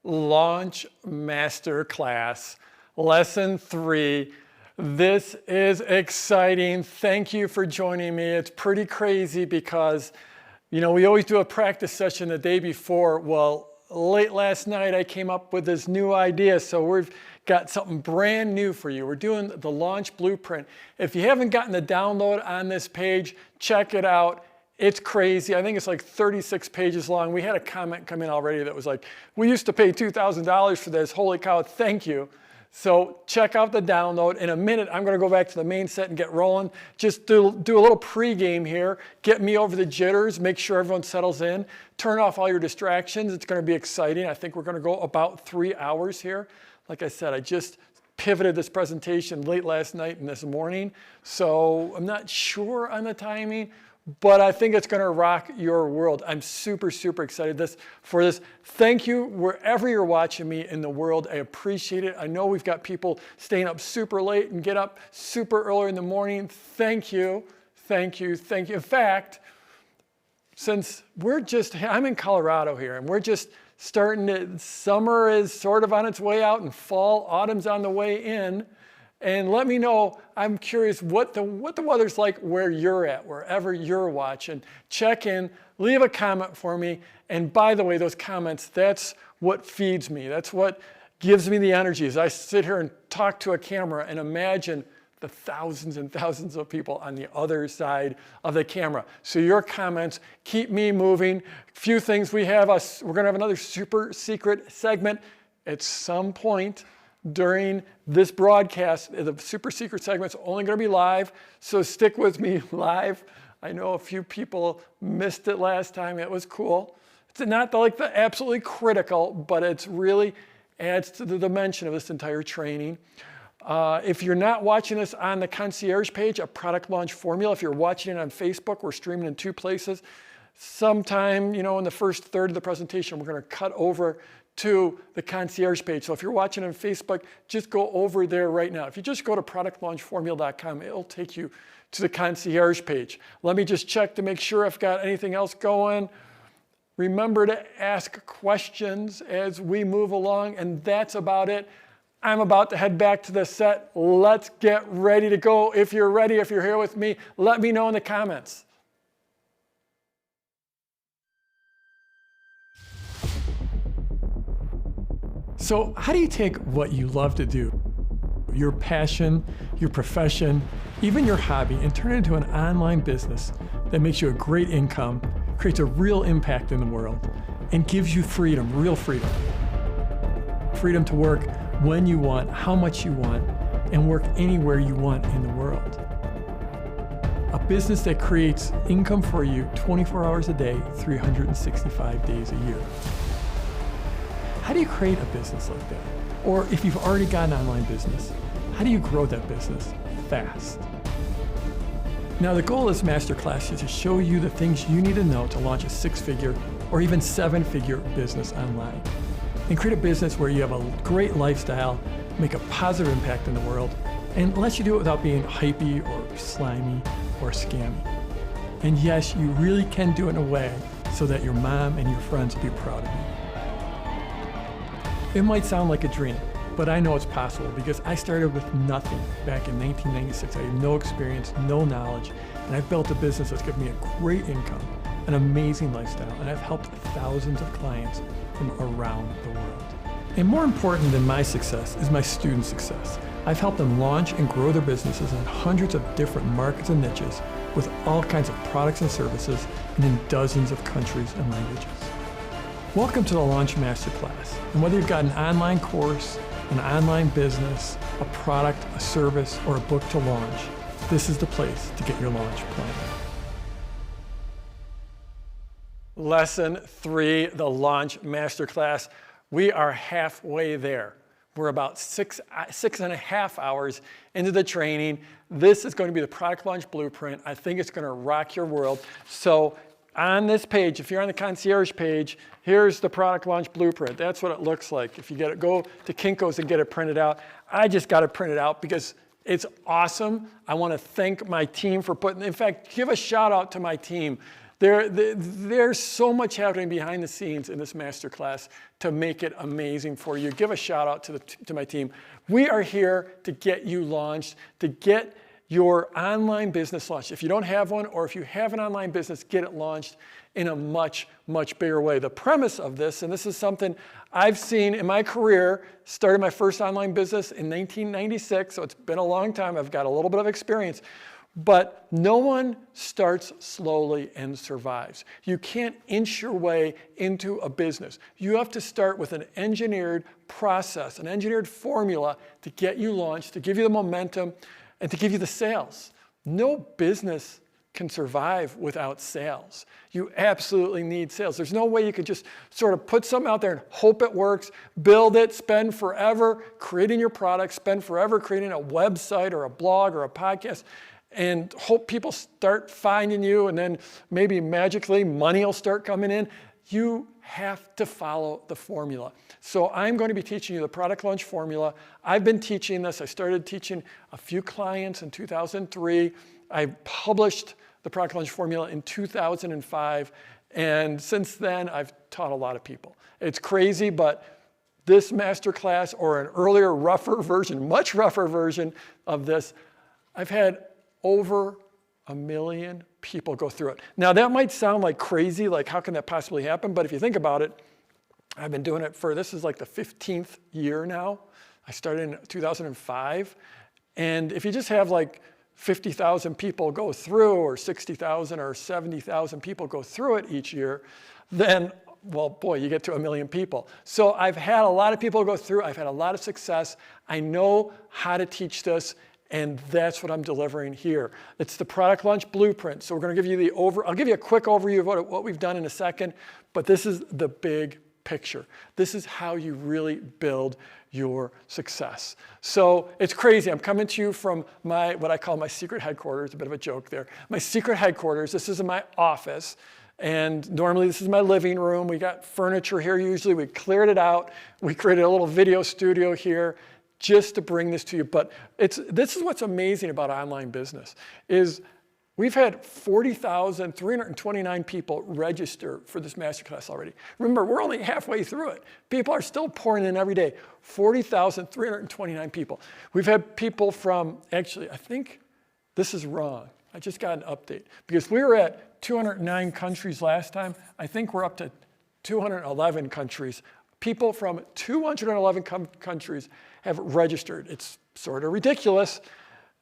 Launch Masterclass, Lesson 3. This is exciting. Thank you for joining me. It's pretty crazy because, we always do a practice session the day before. Well, late last night I came up with this new idea, so we've got something brand new for you. We're doing the launch blueprint. If you haven't gotten the download on this page, check it out. It's crazy. I think it's like 36 pages long. We had a comment come in already that was like, we used to pay $2,000 for this. Holy cow, thank you. So check out the download. In a minute, I'm going to go back to the main set and get rolling. Just do a little pregame here. Get me over the jitters. Make sure everyone settles in. Turn off all your distractions. It's going to be exciting. I think we're going to go about 3 hours here. Like I said, I just pivoted this presentation late last night and this morning. So I'm not sure on the timing, but I think it's going to rock your world. I'm super, super excited for this. Thank you wherever you're watching me in the world. I appreciate it. I know we've got people staying up super late and get up super early in the morning. Thank you. Thank you. Thank you. In fact, since I'm in Colorado here and we're just starting to, summer is sort of on its way out and fall, autumn's on the way in. And let me know, I'm curious what the weather's like where you're at, wherever you're watching. Check in, leave a comment for me. And by the way, those comments, that's what feeds me. That's what gives me the energy as I sit here and talk to a camera and imagine the thousands and thousands of people on the other side of the camera. So your comments keep me moving. Few things we're gonna have another super secret segment at some point during this broadcast. The super secret segment's only going to be live, so stick with me live. I know a few people missed it last time. It was cool. It's not like the absolutely critical, but it's really adds to the dimension of this entire training. If you're not watching this on the concierge page, a product launch formula, if you're watching it on Facebook, we're streaming in 2 places. Sometime, in the first third of the presentation, we're going to cut over to the concierge page. So if you're watching on Facebook, just go over there right now. If you just go to productlaunchformula.com, it'll take you to the concierge page. Let me just check to make sure I've got anything else going. Remember to ask questions as we move along, and that's about it. I'm about to head back to the set. Let's get ready to go. If you're ready, if you're here with me, let me know in the comments. So how do you take what you love to do, your passion, your profession, even your hobby, and turn it into an online business that makes you a great income, creates a real impact in the world, and gives you freedom, real freedom? Freedom to work when you want, how much you want, and work anywhere you want in the world. A business that creates income for you 24 hours a day, 365 days a year. How do you create a business like that? Or if you've already got an online business, how do you grow that business fast? Now, the goal of this masterclass is to show you the things you need to know to launch a 6-figure or even 7-figure business online and create a business where you have a great lifestyle, make a positive impact in the world, and lets you do it without being hypey or slimy or scammy. And yes, you really can do it in a way so that your mom and your friends will be proud of you. It might sound like a dream, but I know it's possible because I started with nothing back in 1996. I had no experience, no knowledge, and I've built a business that's given me a great income, an amazing lifestyle, and I've helped thousands of clients from around the world. And more important than my success is my students' success. I've helped them launch and grow their businesses in hundreds of different markets and niches with all kinds of products and services and in dozens of countries and languages. Welcome to the Launch Masterclass. And whether you've got an online course, an online business, a product, a service, or a book to launch, this is the place to get your launch plan. Lesson 3, the Launch Masterclass. We are halfway there. We're about six and a half hours into the training. This is going to be the product launch blueprint. I think it's going to rock your world. So on this page, if you're on the concierge page, here's the product launch blueprint. That's what it looks like. If you go to Kinko's and get it printed out. I just got it printed out because it's awesome. I want to thank my team for in fact, give a shout out to my team. There's so much happening behind the scenes in this masterclass to make it amazing for you. Give a shout out to my team. We are here to get you launched, to get your online business launched. If you don't have one, or if you have an online business, get it launched in a much, much bigger way. The premise of this, and this is something I've seen in my career, started my first online business in 1996, so it's been a long time. I've got a little bit of experience. But no one starts slowly and survives. You can't inch your way into a business. You have to start with an engineered process, an engineered formula to get you launched, to give you the momentum, and to give you the sales. No business can survive without sales. You absolutely need sales. There's no way you could just sort of put something out there and hope it works, build it, spend forever creating your product, spend forever creating a website or a blog or a podcast, and hope people start finding you, and then maybe magically money will start coming in. You have to follow the formula. So I'm going to be teaching you the product launch formula. I've been teaching this. I started teaching a few clients in 2003. I published the product launch formula in 2005. And since then, I've taught a lot of people. It's crazy, but this masterclass, or an earlier, rougher version, much rougher version of this, I've had over 1 million people go through it. Now that might sound like crazy, like how can that possibly happen? But if you think about it, I've been doing it this is like the 15th year now. I started in 2005. And if you just have like 50,000 people go through, or 60,000 or 70,000 people go through it each year, then, well, boy, you get to 1 million people. So I've had a lot of people go through. I've had a lot of success. I know how to teach this. And that's what I'm delivering here. It's the product launch blueprint. So we're going to give you I'll give you a quick overview of what we've done in a second, but this is the big picture. This is how you really build your success. So it's crazy. I'm coming to you from what I call my secret headquarters, a bit of a joke there. My secret headquarters. This is in my office. And normally this is my living room. We got furniture here usually. We cleared it out. We created a little video studio here, just to bring this to you. But this is what's amazing about online business, is we've had 40,329 people register for this masterclass already. Remember, we're only halfway through it. People are still pouring in every day. 40,329 people. We've had people from, actually, I think this is wrong. I just got an update. Because we were at 209 countries last time. I think we're up to 211 countries. People from 211 countries have registered. It's sort of ridiculous,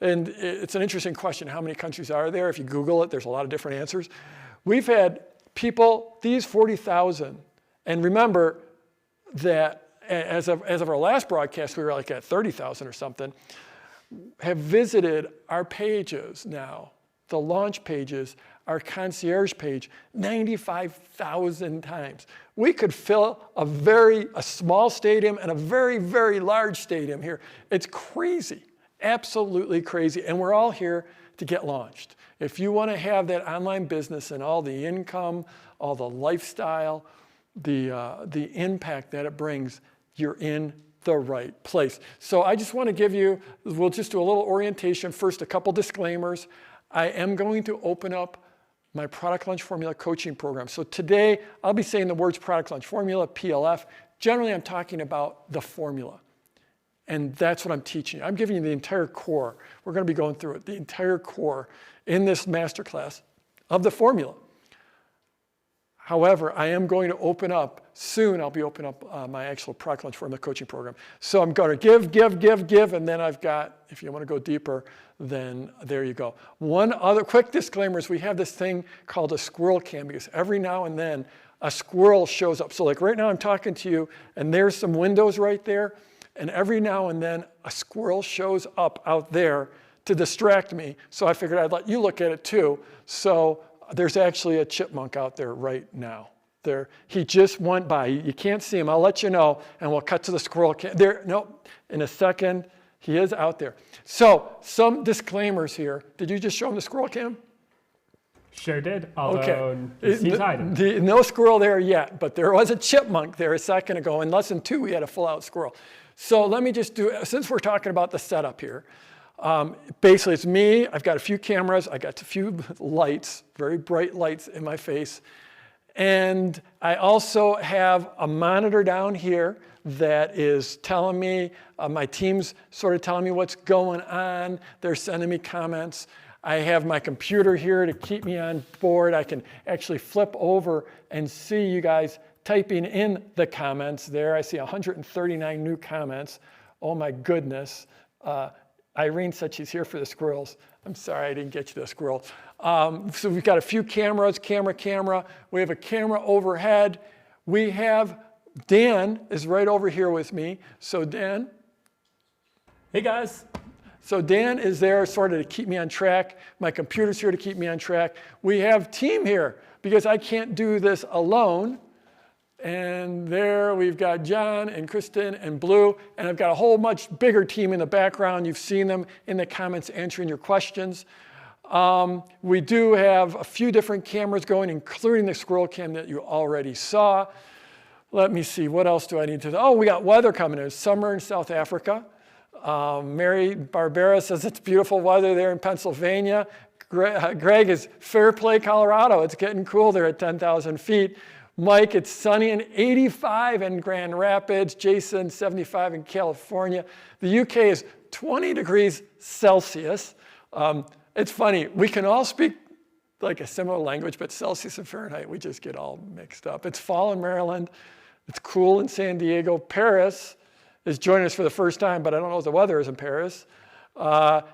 and it's an interesting question. How many countries are there? If you Google it, there's a lot of different answers. We've had people, these 40,000, and remember that as of our last broadcast, we were like at 30,000 or something, have visited our pages now, the launch pages, our concierge page, 95,000 times. We could fill a small stadium and a very, very large stadium here. It's crazy, absolutely crazy. And we're all here to get launched. If you want to have that online business and all the income, all the lifestyle, the impact that it brings, you're in the right place. So I just want to we'll just do a little orientation. First, a couple disclaimers. I am going to open up my product launch formula coaching program. So today, I'll be saying the words product launch formula, PLF. Generally, I'm talking about the formula. And that's what I'm teaching you. I'm giving you the entire core. We're going to be going through it, the entire core in this masterclass of the formula. However, I am going to open up, soon I'll be opening up my actual product launch formula coaching program. So I'm going to give, and then I've got, if you want to go deeper, then there you go. One other quick disclaimer is we have this thing called a squirrel cam, because every now and then a squirrel shows up. So like right now I'm talking to you, and there's some windows right there, and every now and then a squirrel shows up out there to distract me. So I figured I'd let you look at it too. So there's actually a chipmunk out there right now. There, he just went by. You can't see him. I'll let you know, and we'll cut to the squirrel cam. There, no, in a second, he is out there. So some disclaimers here. Did you just show him the squirrel cam? Sure did, although he's hiding. No squirrel there yet, but there was a chipmunk there a second ago. In lesson 2, we had a full-out squirrel. So let me just since we're talking about the setup here, Basically, it's me. I've got a few cameras. I got a few lights, very bright lights in my face. And I also have a monitor down here that is telling me, my team's sort of telling me what's going on. They're sending me comments. I have my computer here to keep me on board. I can actually flip over and see you guys typing in the comments there. I see 139 new comments. Oh my goodness. Irene said she's here for the squirrels. I'm sorry I didn't get you the squirrel. So we've got a few cameras, camera. We have a camera overhead. We have, Dan is right over here with me. So Dan. Hey guys. So Dan is there sort of to keep me on track. My computer's here to keep me on track. We have team here because I can't do this alone. And there we've got John and Kristen and Blue, and I've got a whole much bigger team in the background. You've seen them in the comments answering your questions. We do have a few different cameras going, including the squirrel cam that you already saw. Let me see, what else do I need to, oh, we got weather coming in. Summer in South Africa. Mary Barbera says it's beautiful weather there in Pennsylvania. Greg is Fairplay, Colorado. It's getting cool there at 10,000 feet. Mike, it's sunny and 85 in Grand Rapids. Jason, 75 in California. The UK is 20 degrees Celsius. It's funny, we can all speak like a similar language, but Celsius and Fahrenheit, we just get all mixed up. It's fall in Maryland. It's cool in San Diego. Paris is joining us for the first time, but I don't know what the weather is in Paris.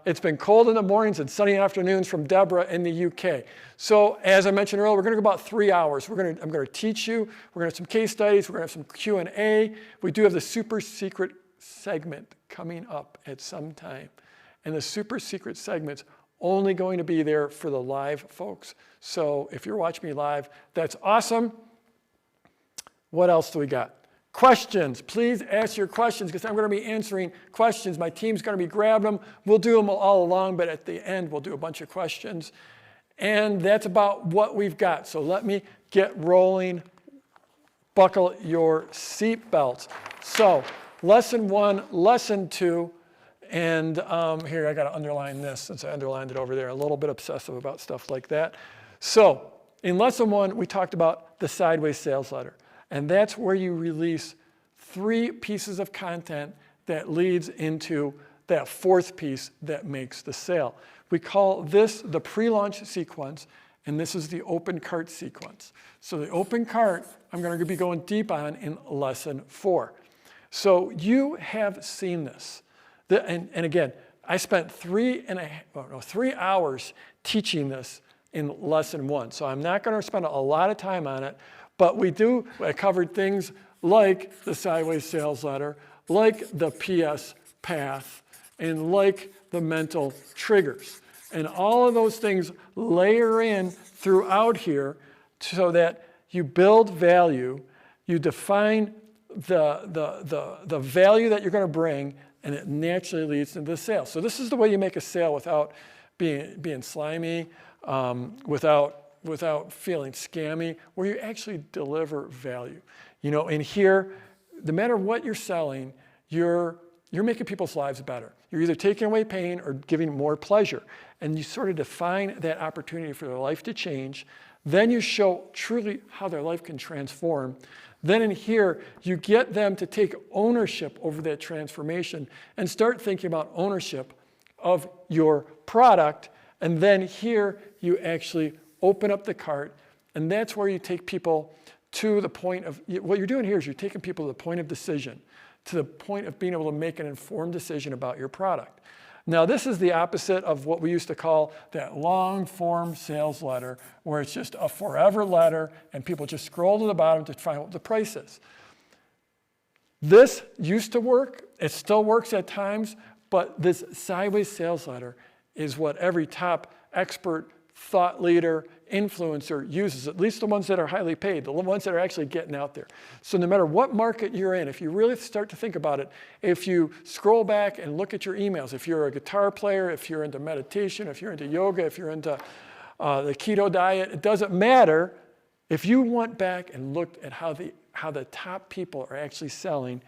It's been cold in the mornings and sunny afternoons from Deborah in the UK. So as I mentioned earlier, we're going to go about 3 hours. I'm going to teach you. We're going to have some case studies. We're going to have some Q&A. We do have the super secret segment coming up at some time. And the super secret segment's only going to be there for the live folks. So if you're watching me live, that's awesome. What else do we got? Questions. Please ask your questions because I'm going to be answering questions. My team's going to be grabbing them. We'll do them all along, but at the end, we'll do a bunch of questions. And that's about what we've got. So let me get rolling. Buckle your seat belts. So lesson 1, lesson 2, and here I got to underline this since I underlined it over there. A little bit obsessive about stuff like that. So in lesson 1, we talked about the sideways sales letter. And that's where you release 3 pieces of content that leads into that 4th piece that makes the sale. We call this the pre-launch sequence, and this is the open cart sequence. So the open cart, I'm going to be going deep on in lesson 4. So you have seen this. And again, I spent 3 hours teaching this in lesson 1. So I'm not going to spend a lot of time on it. But I covered things like the sideways sales letter, like the PS path, and like the mental triggers. And all of those things layer in throughout here so that you build value, you define the value that you're going to bring, and it naturally leads into the sale. So this is the way you make a sale without being slimy, without feeling scammy, where you actually deliver value. You know, in here, no matter what you're selling, you're making people's lives better. You're either taking away pain or giving more pleasure. And you sort of define that opportunity for their life to change. Then you show truly how their life can transform. Then in here, you get them to take ownership over that transformation and start thinking about ownership of your product. And then here, you actually open up the cart, and that's where you take people to the point of, what you're doing here is you're taking people to the point of decision, to the point of being able to make an informed decision about your product. Now, this is the opposite of what we used to call that long form sales letter, where it's just a forever letter, and people just scroll to the bottom to find out what the price is. This used to work. It still works at times, but this sideways sales letter is what every top expert, thought leader, influencer uses, at least the ones that are highly paid, the ones that are actually getting out there. So no matter what market you're in, if you really start to think about it, if you scroll back and look at your emails, if you're a guitar player, if you're into meditation, if you're into yoga, if you're into the keto diet, it doesn't matter. If you went back and looked at how the top people are actually selling,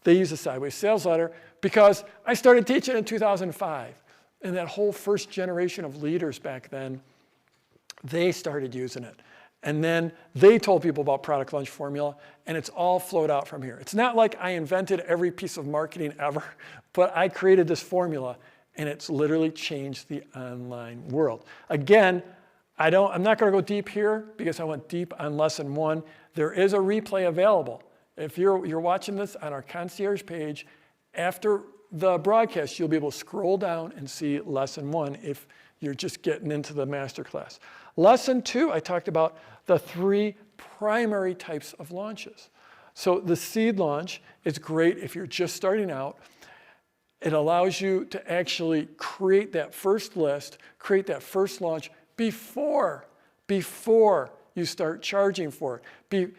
they use a sideways sales letter, because I started teaching in 2005. And that whole first generation of leaders back then, they started using it. And then they told people about product launch formula, and it's all flowed out from here. It's not like I invented every piece of marketing ever, but I created this formula, and it's literally changed the online world. Again, I'm not going to go deep here because I went deep on lesson 1. There is a replay available. If you're watching this on our concierge page, after the broadcast, you'll be able to scroll down and see lesson 1 if you're just getting into the masterclass. Lesson 2, I talked about the 3 primary types of launches. So the seed launch is great if you're just starting out. It allows you to actually create that first list, create that first launch before you start charging for it.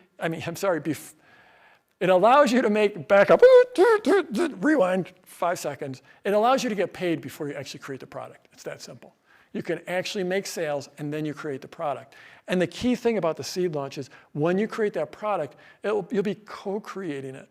It allows you to back up, rewind 5 seconds. It allows you to get paid before you actually create the product. It's that simple. You can actually make sales and then you create the product. And the key thing about the seed launch is when you create that product, you'll be co-creating it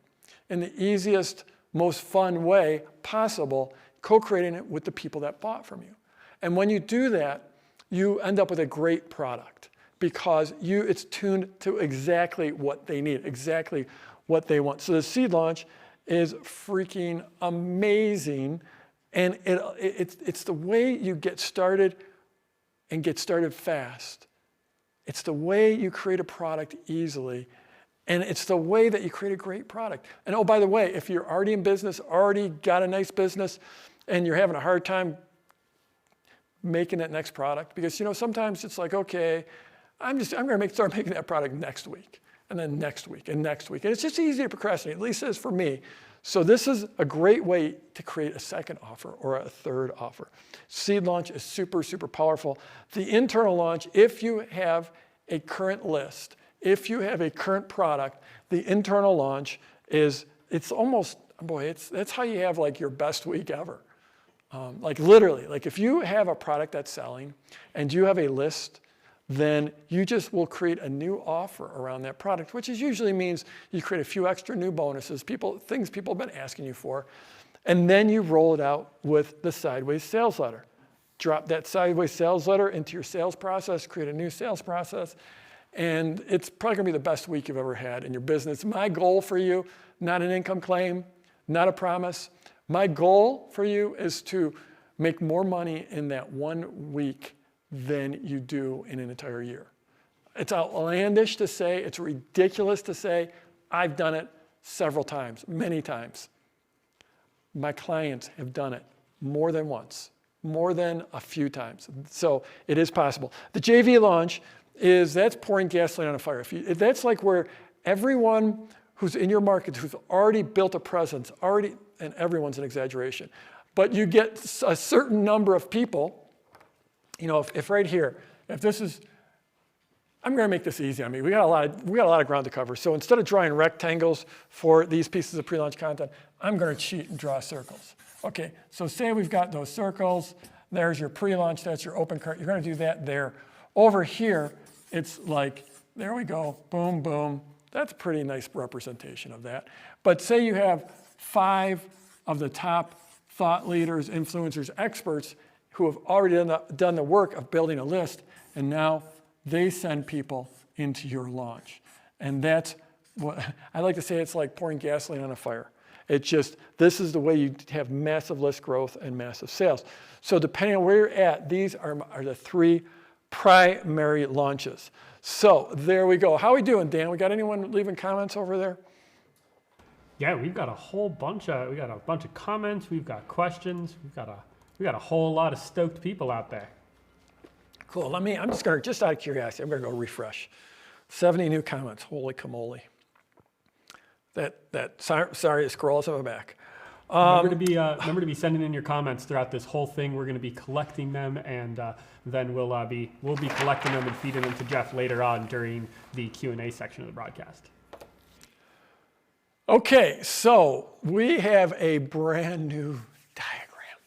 in the easiest, most fun way possible, co-creating it with the people that bought from you. And when you do that, you end up with a great product because it's tuned to exactly what they need, exactly what they want. So the seed launch is freaking amazing. And it's the way you get started and get started fast. It's the way you create a product easily. And it's the way that you create a great product. And oh, by the way, if you're already in business, already got a nice business, and you're having a hard time making that next product, because sometimes it's like, okay, I'm going to start making that product next week, and then next week, and next week. And it's just easy to procrastinate, at least it is for me. So this is a great way to create a second offer or a third offer. Seed launch is super, super powerful. The internal launch, if you have a current list, if you have a current product, the internal launch that's how you have like your best week ever. Like literally, like if you have a product that's selling and you have a list, then you just will create a new offer around that product, which usually means you create a few extra new bonuses, things people have been asking you for, and then you roll it out with the sideways sales letter. Drop that sideways sales letter into your sales process, create a new sales process, and it's probably gonna be the best week you've ever had in your business. My goal for you, not an income claim, not a promise, my goal for you is to make more money in that 1 week than you do in an entire year. It's outlandish to say, it's ridiculous to say. I've done it several times, many times. My clients have done it more than once, more than a few times. So it is possible. The JV launch that's pouring gasoline on a fire. That's like where everyone who's in your market, who's already built a presence, and everyone's an exaggeration, but you get a certain number of people. If right here, if this is, I'm going to make this easy on me. We got a lot of ground to cover. So instead of drawing rectangles for these pieces of pre-launch content, I'm going to cheat and draw circles. Okay, so say we've got those circles. There's your pre-launch. That's your open cart. You're going to do that there. Over here, it's like, there we go, boom, boom. That's a pretty nice representation of that. But say you have 5 of the top thought leaders, influencers, experts who have already done the work of building a list, and now they send people into your launch. And that's what I like to say, it's like pouring gasoline on a fire. This is the way you have massive list growth and massive sales. So depending on where you're at, these are the 3 primary launches. So there we go. How are we doing, Dan? We got anyone leaving comments over there? Yeah, we've got a bunch of comments. We've got questions. We got a whole lot of stoked people out there. Cool. I'm just going to, just out of curiosity, I'm going to go refresh. 70 new comments. Holy camole. Sorry to scroll us on the back. Remember to be sending in your comments throughout this whole thing. We're going to be collecting them, and then we'll be collecting them and feeding them to Jeff later on during the Q&A section of the broadcast. Okay, so we have a brand new diagram.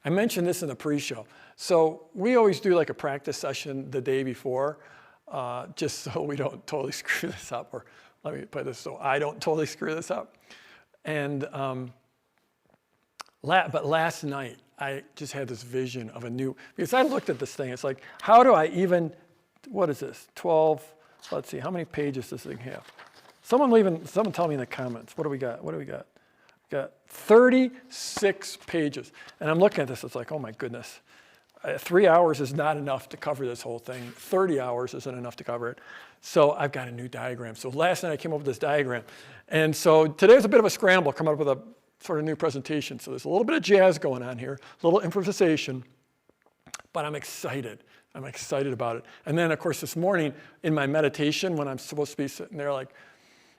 I mentioned this in the pre-show. So we always do like a practice session the day before, just so we don't totally screw this up, or let me put this so I don't totally screw this up. And but last night I just had this vision of a new, because I looked at this thing, it's like, how do I even, what is this, 12, let's see, how many pages does this thing have? Someone tell me in the comments, what do we got? Got 36 pages. And I'm looking at this, it's like, oh my goodness. 3 hours is not enough to cover this whole thing. 30 hours isn't enough to cover it. So I've got a new diagram. So last night I came up with this diagram. And so today's a bit of a scramble, coming up with a sort of new presentation. So there's a little bit of jazz going on here, a little improvisation, but I'm excited. I'm excited about it. And then of course this morning in my meditation, when I'm supposed to be sitting there like,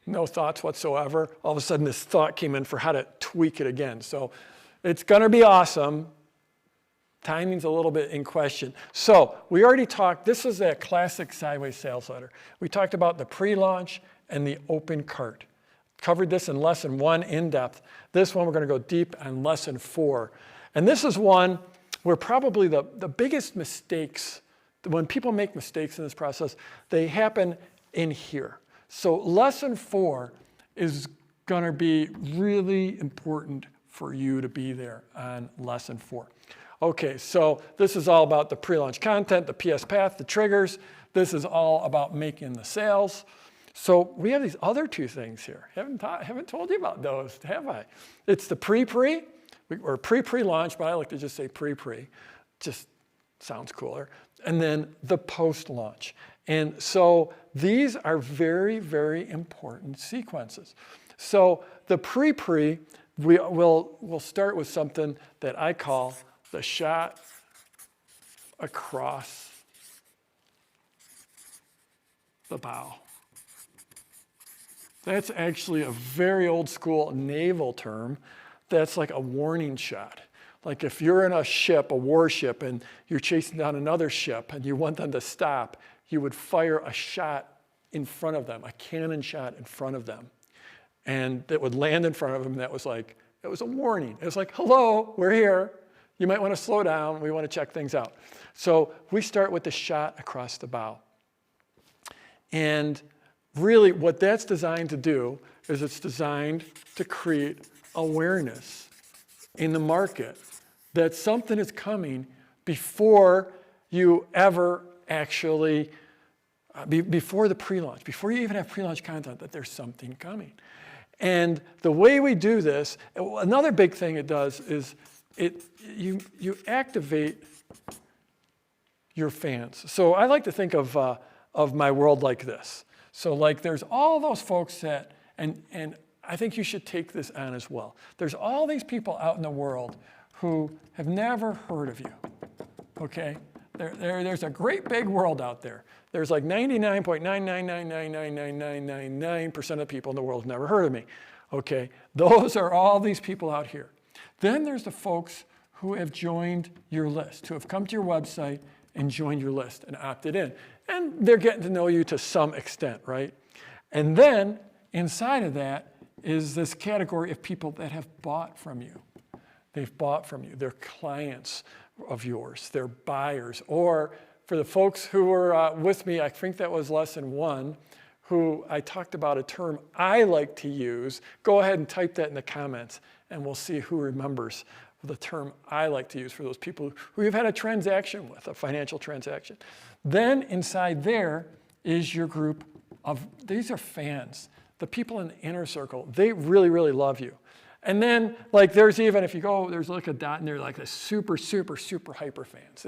no thoughts whatsoever, all of a sudden this thought came in for how to tweak it again. So it's gonna be awesome. Timing's a little bit in question. So we already talked, this is a classic sideways sales letter. We talked about the pre-launch and the open cart. Covered this in lesson 1 in depth. This one we're gonna go deep on lesson 4. And this is one where probably the biggest mistakes, when people make mistakes in this process, they happen in here. So lesson 4 is gonna be really important for you to be there on lesson 4. Okay, so this is all about the pre-launch content, the PS path, the triggers. This is all about making the sales. So we have these other 2 things here. Haven't told you about those, have I? It's the pre-pre, or pre-launch, but I like to just say pre-pre. Just sounds cooler. And then the post-launch. And so these are very, very important sequences. So the pre-pre, we'll start with something that I call the shot across the bow. That's actually a very old school naval term. That's like a warning shot. Like if you're in a ship, a warship, and you're chasing down another ship and you want them to stop, you would fire a shot in front of them, a cannon shot in front of them. And that would land in front of them. That was like, it was a warning. It was like, hello, we're here. You might want to slow down. We want to check things out. So we start with the shot across the bow. And really what that's designed to do is it's designed to create awareness in the market that something is coming before you ever actually, before the pre-launch, before you even have pre-launch content, that there's something coming. And the way we do this, another big thing it does is you activate your fans. So I like to think of my world like this. So like there's all those folks that, and I think you should take this on as well. There's all these people out in the world who have never heard of you, okay? There's a great big world out there. There's like 99.999999999% of the people in the world have never heard of me, okay? Those are all these people out here. Then there's the folks who have joined your list, who have come to your website and joined your list and opted in. And they're getting to know you to some extent, right? And then inside of that is this category of people that have bought from you. They've bought from you. They're clients of yours. They're buyers. Or for the folks who were with me, I think that was lesson 1, who I talked about a term I like to use. Go ahead and type that in the comments, and we'll see who remembers the term I like to use for those people who you've had a transaction with, a financial transaction. Then inside there is your group of, these are fans. The people in the inner circle, they really, really love you. And then, like, there's even, if you go, there's like a dot in there, like the super, super, super hyper fans.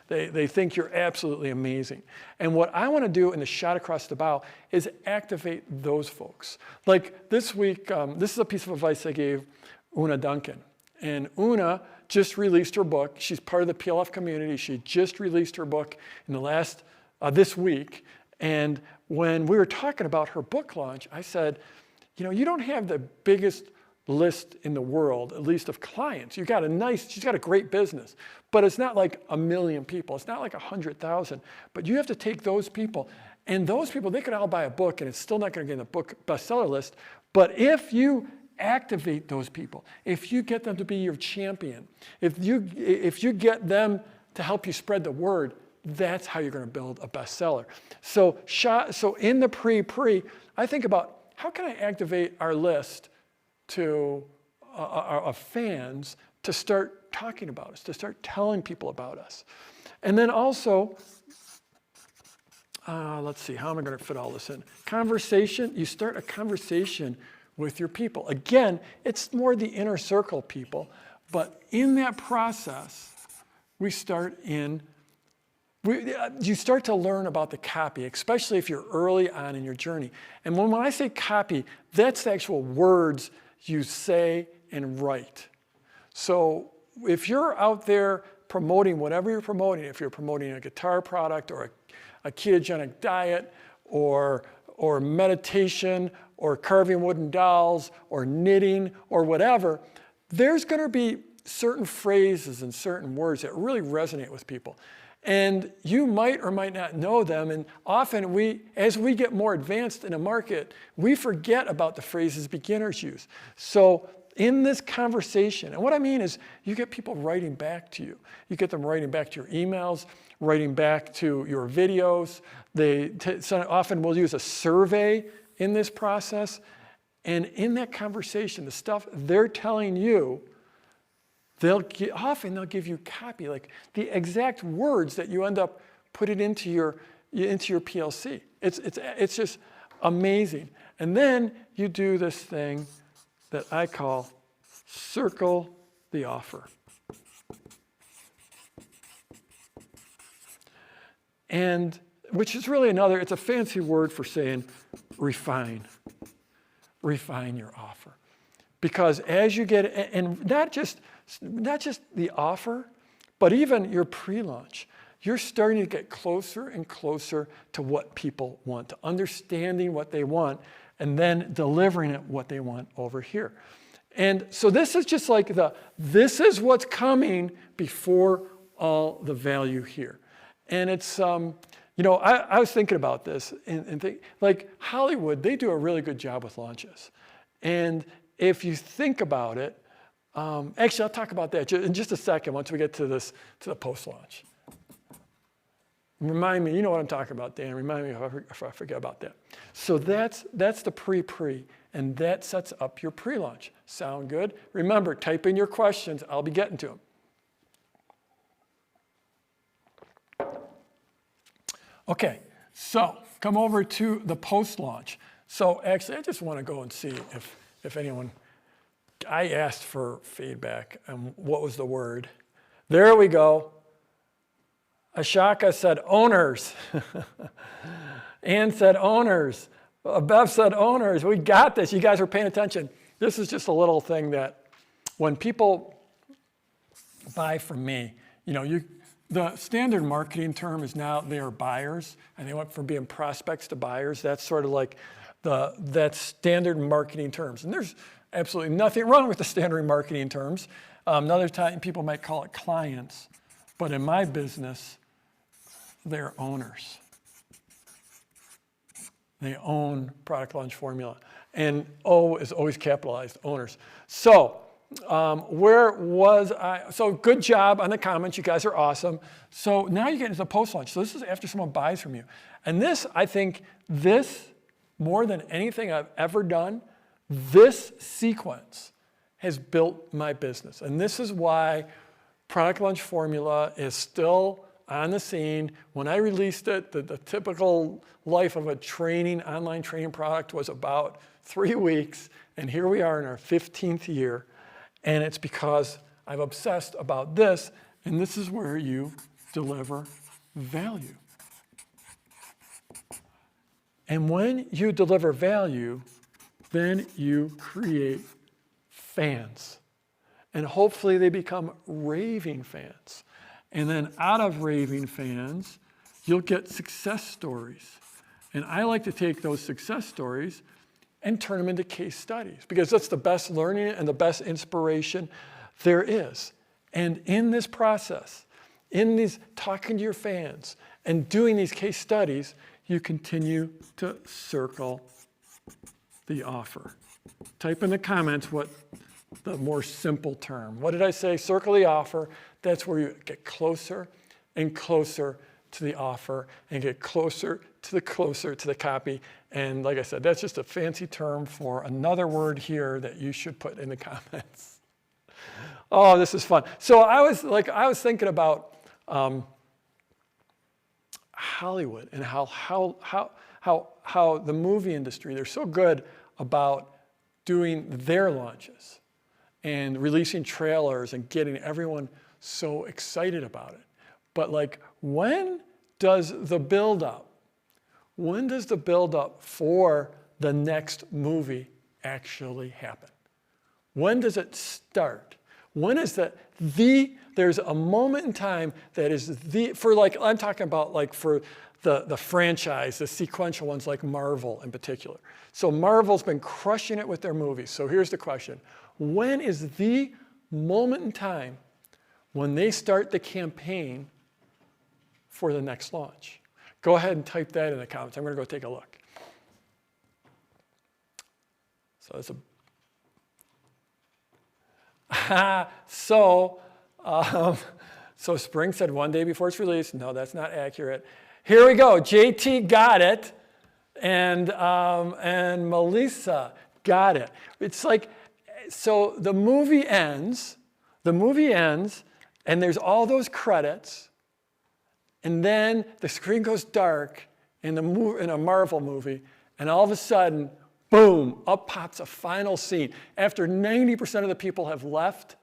They think you're absolutely amazing. And what I want to do in the shot across the bow is activate those folks. Like this week, this is a piece of advice I gave Una Duncan. And Una just released her book. She's part of the PLF community. She just released her book in the last, this week. And when we were talking about her book launch, I said, you know, you don't have the biggest list in the world, at least of clients. She's got a great business, but it's not like 1 million people. It's not like 100,000, but you have to take those people, and those people, they could all buy a book and it's still not going to get in the book bestseller list. But if you activate those people, if you get them to be your champion, if you get them to help you spread the word, that's how you're going to build a bestseller. So in the pre, I think about how can I activate our list to of fans to start talking about us, to start telling people about us. And then also, let's see, how am I going to fit all this in? Conversation, you start a conversation with your people. Again, it's more the inner circle people, but in that process, you start to learn about the copy, especially if you're early on in your journey. And when I say copy, that's the actual words you say and write. So if you're out there promoting whatever you're promoting, if you're promoting a guitar product or a ketogenic diet or meditation or carving wooden dolls or knitting or whatever, there's going to be certain phrases and certain words that really resonate with people. And you might or might not know them. And often as we get more advanced in a market, we forget about the phrases beginners use. So in this conversation, and what I mean is you get people writing back to you. You get them writing back to your emails, writing back to your videos. So often we'll use a survey in this process. And in that conversation, the stuff they're telling you, often they'll give you copy, like the exact words that you end up putting into your PLC. It's just amazing. And then you do this thing that I call circle the offer. And which is really it's a fancy word for saying refine your offer. Because as you get, and not just the offer, but even your pre-launch, you're starting to get closer and closer to what people want, to understanding what they want, and then delivering it what they want over here. And so this is just like this is what's coming before all the value here. And it's, I was thinking about this and think, like Hollywood, they do a really good job with launches. And if you think about it, actually, I'll talk about that in just a second once we get to the post-launch. Remind me, you know what I'm talking about, Dan. Remind me if I forget about that. So that's the pre-pre, and that sets up your pre-launch. Sound good? Remember, type in your questions. I'll be getting to them. Okay, so come over to the post-launch. So actually, I just want to go and see if anyone, I asked for feedback, and what was the word? There we go. Ashaka said owners. Ann said owners. Bev said owners. We got this. You guys are paying attention. This is just a little thing that when people buy from me, the standard marketing term is now they are buyers, and they went from being prospects to buyers. That's sort of like that's standard marketing terms. And there's absolutely nothing wrong with the standard marketing terms. Another time people might call it clients, but in my business, they're owners. They own Product Launch Formula. And O is always capitalized, owners. So where was I? So good job on the comments. You guys are awesome. So now you get into the post-launch. So this is after someone buys from you. And this, I think, more than anything I've ever done, this sequence has built my business. And this is why Product Launch Formula is still on the scene. When I released it, the typical life of a online training product was about 3 weeks. And here we are in our 15th year. And it's because I've obsessed about this. And this is where you deliver value. And when you deliver value, then you create fans. And hopefully they become raving fans. And then out of raving fans, you'll get success stories. And I like to take those success stories and turn them into case studies, because that's the best learning and the best inspiration there is. And in this process, in these talking to your fans and doing these case studies, you continue to circle the offer. Type in the comments what the more simple term. What did I say? Circle the offer. That's where you get closer and closer to the offer and get closer to the copy. And like I said, that's just a fancy term for another word here that you should put in the comments. Oh, this is fun. So I was thinking about Hollywood and how the movie industry, they're so good about doing their launches and releasing trailers and getting everyone so excited about it. But like, when does the build-up for the next movie actually happen? When does it start? When is there's a moment in time that is I'm talking about like for the franchise, the sequential ones like Marvel in particular. So Marvel's been crushing it with their movies. So here's the question. When is the moment in time when they start the campaign for the next launch? Go ahead and type that in the comments. I'm going to go take a look. So it's so Spring said 1 day before it's released. No, that's not accurate. Here we go. JT got it, and Melissa got it. It's like, so the movie ends, and there's all those credits, and then the screen goes dark in a Marvel movie, and all of a sudden, boom, up pops a final scene. After 90% of the people have left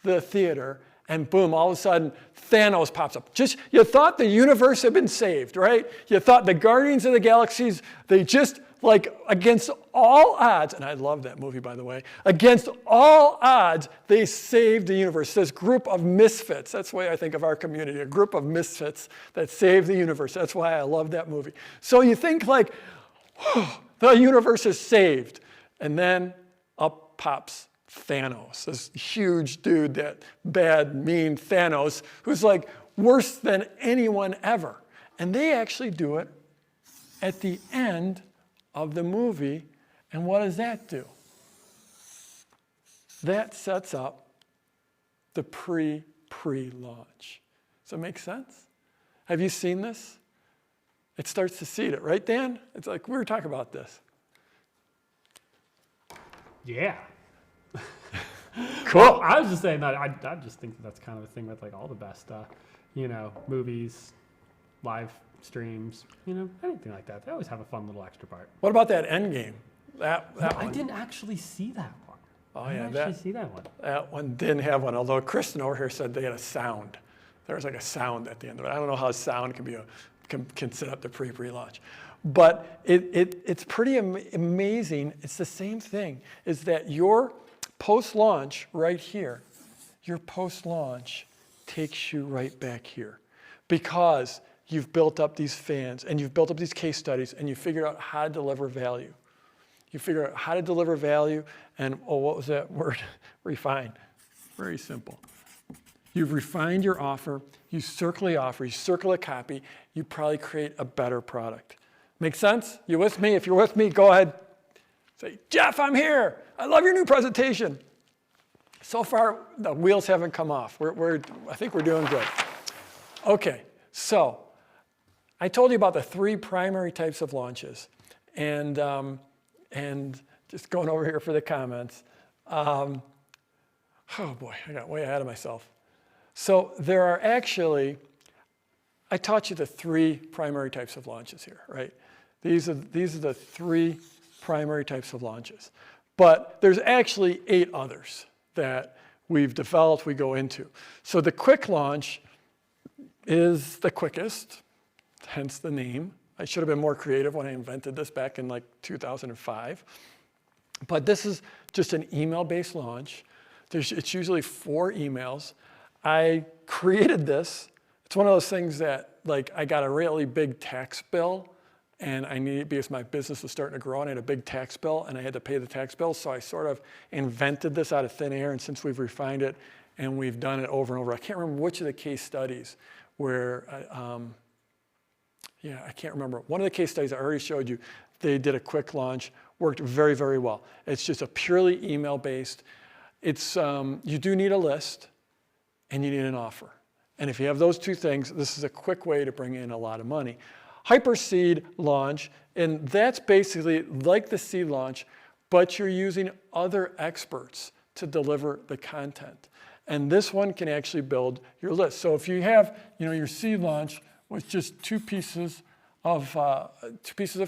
the theater, and boom, all of a sudden, Thanos pops up. You thought the universe had been saved, right? You thought the Guardians of the Galaxies, they just, like, against all odds, and I love that movie, by the way, against all odds, they saved the universe. This group of misfits, that's the way I think of our community, a group of misfits that saved the universe. That's why I love that movie. So you think, like, the universe is saved. And then up pops Thanos, this huge dude, that bad, mean Thanos, who's like worse than anyone ever. And they actually do it at the end of the movie. And what does that do? That sets up the pre-launch. Does that make sense? Have you seen this? It starts to seed it, right, Dan? It's like, we were talking about this. Yeah. Cool. Well, I was just saying that I just think that's kind of a thing with like all the best, movies, live streams, anything like that. They always have a fun little extra part. What about that Endgame? That one. I didn't actually see that one. Oh, I yeah, didn't actually see that one. That one didn't have one, although Kristen over here said they had a sound. There was like a sound at the end of it. I don't know how sound can set up the pre-launch. But it's pretty amazing. It's the same thing, is that your post-launch right here, your post-launch takes you right back here, because you've built up these fans and you've built up these case studies and you figured out how to deliver value. You figure out how to deliver value and, what was that word? Refine. Very simple. You've refined your offer, you circle the offer, you circle a copy, you probably create a better product. Make sense? You with me? If you're with me, go ahead. Say, Jeff, I'm here. I love your new presentation. So far, the wheels haven't come off. I think we're doing good. Okay, so I told you about the 3 primary types of launches. And just going over here for the comments. Oh boy, I got way ahead of myself. So there are actually, I taught you the 3 primary types of launches here, right? These are the 3 primary types of launches. But there's actually 8 others that we've developed, we go into. So the quick launch is the quickest, hence the name. I should have been more creative when I invented this back in like 2005. But this is just an email-based launch. It's usually 4 emails. I created this. It's one of those things that, like, I got a really big tax bill, and I needed, because my business was starting to grow, and I had a big tax bill, and I had to pay the tax bill, so I sort of invented this out of thin air, and since we've refined it, and we've done it over and over. I can't remember which of the case studies where, I can't remember. One of the case studies I already showed you, they did a quick launch, worked very, very well. It's just a purely email-based. It's, you do need a list, and you need an offer. And if you have those 2 things, this is a quick way to bring in a lot of money. Hyperseed launch, and that's basically like the seed launch, but you're using other experts to deliver the content. And this one can actually build your list. So if you have, your seed launch with just two pieces of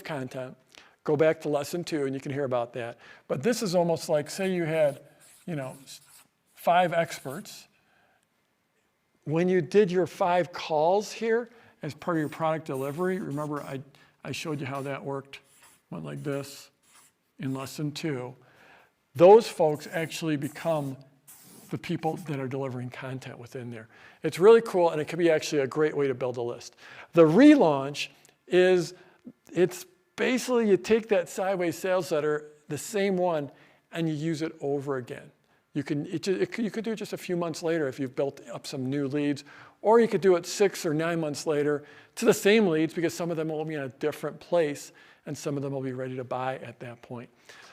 content, go back to lesson 2 and you can hear about that. But this is almost like, say you had, 5 experts. When you did your 5 calls here as part of your product delivery, remember I showed you how that worked, went like this in lesson 2. Those folks actually become the people that are delivering content within there. It's really cool, and it can be actually a great way to build a list. The relaunch it's basically you take that sideways sales letter, the same one, and you use it over again. You could do it just a few months later if you've built up some new leads, or you could do it 6 or 9 months later to the same leads, because some of them will be in a different place and some of them will be ready to buy at that point.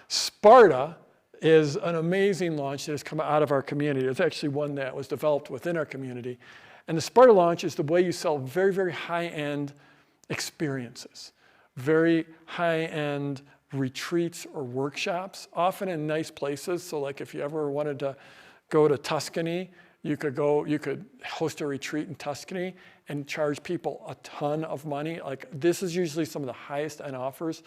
Sparta is an amazing launch that has come out of our community. It's actually one that was developed within our community. And the Sparta launch is the way you sell very, very high-end experiences, very high-end retreats or workshops, often in nice places. So like if you ever wanted to go to Tuscany, you could host a retreat in Tuscany and charge people a ton of money. Like this is usually some of the highest end offers.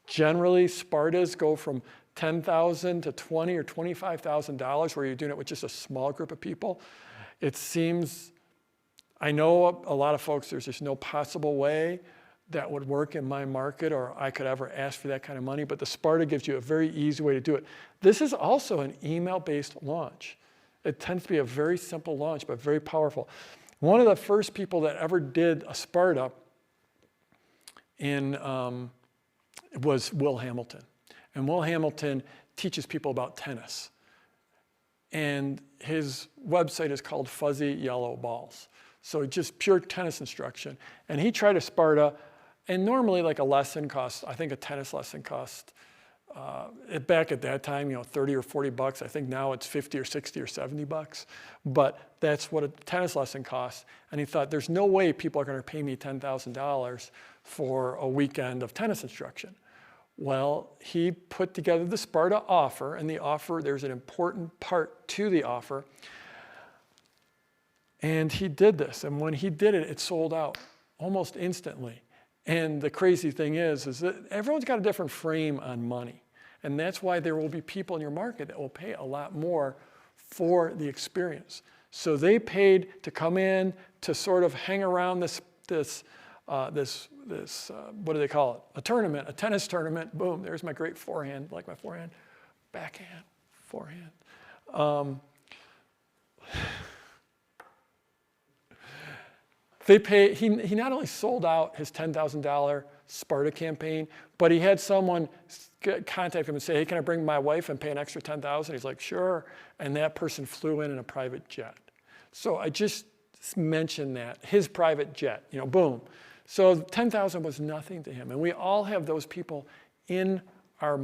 Generally, Spartas go from $10,000 to $20,000 or $25,000, where you're doing it with just a small group of people. It seems, I know a lot of folks, there's just no possible way that would work in my market, or I could ever ask for that kind of money, but the Sparta gives you a very easy way to do it. This is also an email-based launch. It tends to be a very simple launch, but very powerful. One of the first people that ever did a Sparta was Will Hamilton. And Will Hamilton teaches people about tennis. And his website is called Fuzzy Yellow Balls. So just pure tennis instruction. And he tried a Sparta, and normally like a lesson costs, I think a tennis lesson cost, back at that time, $30 or $40. I think now it's $50 or $60 or $70. But that's what a tennis lesson costs. And he thought, there's no way people are going to pay me $10,000 for a weekend of tennis instruction. Well, he put together the Sparta offer, and the offer, there's an important part to the offer. And he did this, and when he did it, it sold out almost instantly. And the crazy thing is that everyone's got a different frame on money. And that's why there will be people in your market that will pay a lot more for the experience. So they paid to come in to sort of hang around this what do they call it? A tournament, a tennis tournament. Boom, there's my great forehand, like my forehand, backhand, forehand. He not only sold out his $10,000 Sparta campaign, but he had someone contact him and say, hey, can I bring my wife and pay an extra $10,000? He's like, sure. And that person flew in a private jet. So I just mentioned that, his private jet, boom. So 10,000 was nothing to him. And we all have those people in our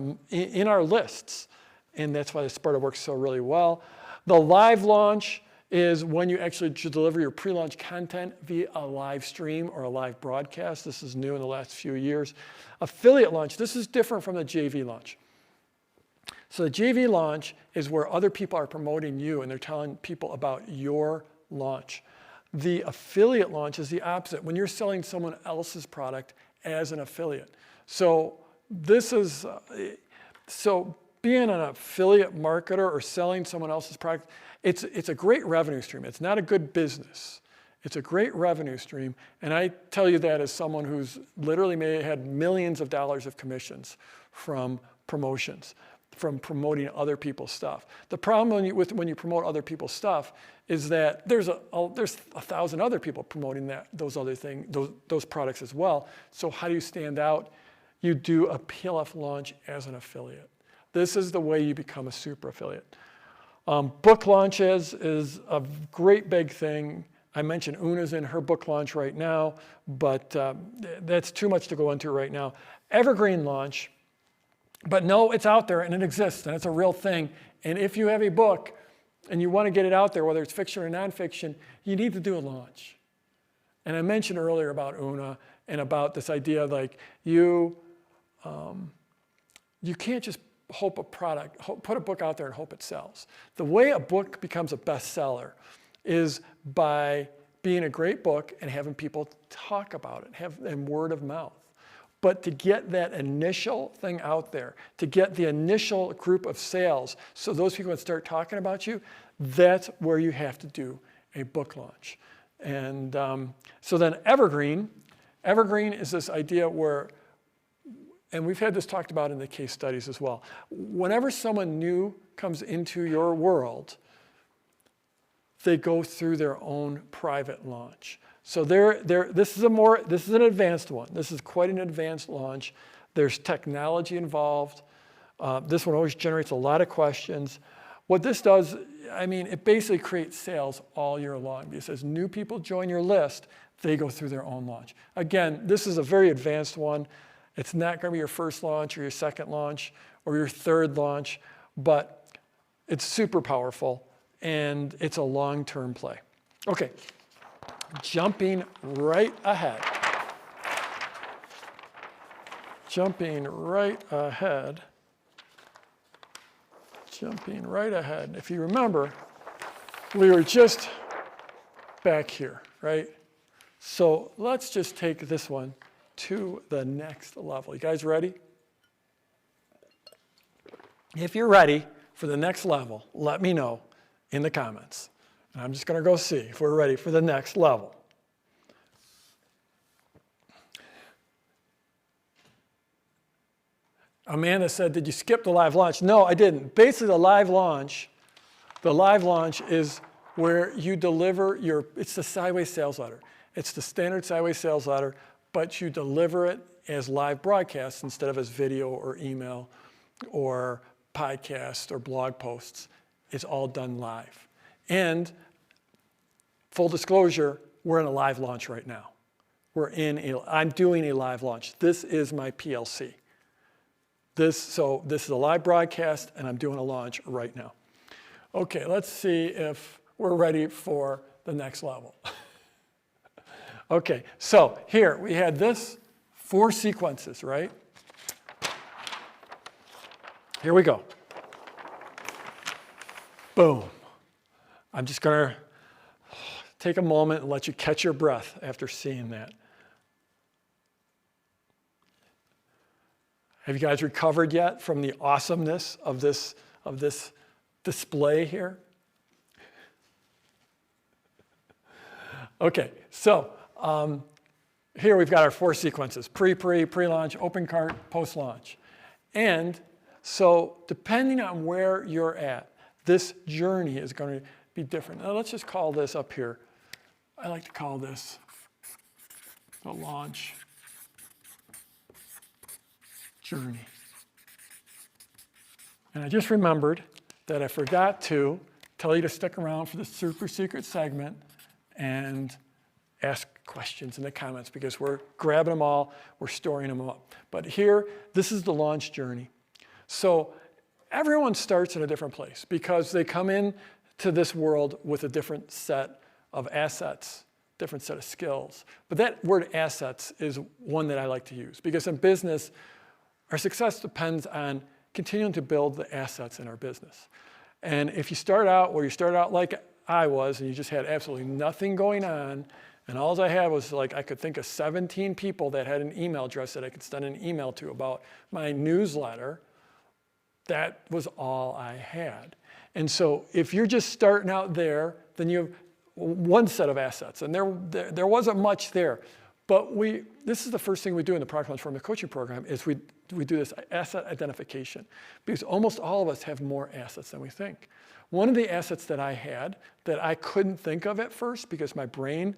lists. And that's why the Sparta works so really well. The live launch is when you actually deliver your pre-launch content via a live stream or a live broadcast. This is new in the last few years. Affiliate launch, this is different from the JV launch. So the JV launch is where other people are promoting you and they're telling people about your launch. The affiliate launch is the opposite, when you're selling someone else's product as an affiliate. So being an affiliate marketer or selling someone else's product, it's a great revenue stream. It's not a good business. It's a great revenue stream. And I tell you that as someone who's literally had millions of dollars of commissions from promotions, from promoting other people's stuff. The problem when you promote other people's stuff is that there's 1,000 other people promoting those products as well. So how do you stand out? You do a PLF launch as an affiliate. This is the way you become a super affiliate. Book launches is a great big thing. I mentioned Una's in her book launch right now, but that's too much to go into right now. Evergreen launch, but no, it's out there and it exists and it's a real thing. And if you have a book and you want to get it out there, whether it's fiction or nonfiction, you need to do a launch. And I mentioned earlier about Una and about this idea like you can't just hope a product, put a book out there and hope it sells. The way a book becomes a bestseller is by being a great book and having people talk about it, and word of mouth. But to get that initial thing out there, to get the initial group of sales, so those people would start talking about you, that's where you have to do a book launch. And so then evergreen is this idea where, and we've had this talked about in the case studies as well. Whenever someone new comes into your world, they go through their own private launch. So this is an advanced one. This is quite an advanced launch. There's technology involved. This one always generates a lot of questions. What this does, it basically creates sales all year long, because as new people join your list, they go through their own launch. Again, this is a very advanced one. It's not going to be your first launch or your second launch or your third launch, but it's super powerful and it's a long-term play. Okay, jumping right ahead. If you remember, we were just back here, right? So let's just take this one to the next level. You guys ready? If you're ready for the next level, let me know in the comments. And I'm just going to go see if we're ready for the next level. Amanda said, did you skip the live launch? No, I didn't. Basically, the live launch is where you deliver it's the sideways sales letter. It's the standard sideways sales letter, but you deliver it as live broadcasts instead of as video or email or podcast or blog posts. It's all done live. And full disclosure, we're in a live launch right now. I'm doing a live launch. This is my PLC. This is a live broadcast, and I'm doing a launch right now. Okay, let's see if we're ready for the next level. Okay, so here we had 4 sequences, right? Here we go. Boom. I'm just going to take a moment and let you catch your breath after seeing that. Have you guys recovered yet from the awesomeness of this display here? Okay, so here we've got our 4 sequences: pre-launch, open cart, post-launch. And so depending on where you're at, this journey is going to be different. Now let's just call this up here. I like to call this the launch journey. And I just remembered that I forgot to tell you to stick around for the super secret segment and ask questions in the comments, because we're grabbing them all, we're storing them up. But here, this is the launch journey. So everyone starts in a different place because they come in to this world with a different set of assets, different set of skills. But that word assets is one that I like to use, because in business, our success depends on continuing to build the assets in our business. And if you start out like I was, and you just had absolutely nothing going on, and all I had was I could think of 17 people that had an email address that I could send an email to about my newsletter, that was all I had. And so if you're just starting out there, then you have one set of assets, and there wasn't much there. But this is the first thing we do in the product transformative coaching program, is we do this asset identification, because almost all of us have more assets than we think. One of the assets that I had that I couldn't think of at first because my brain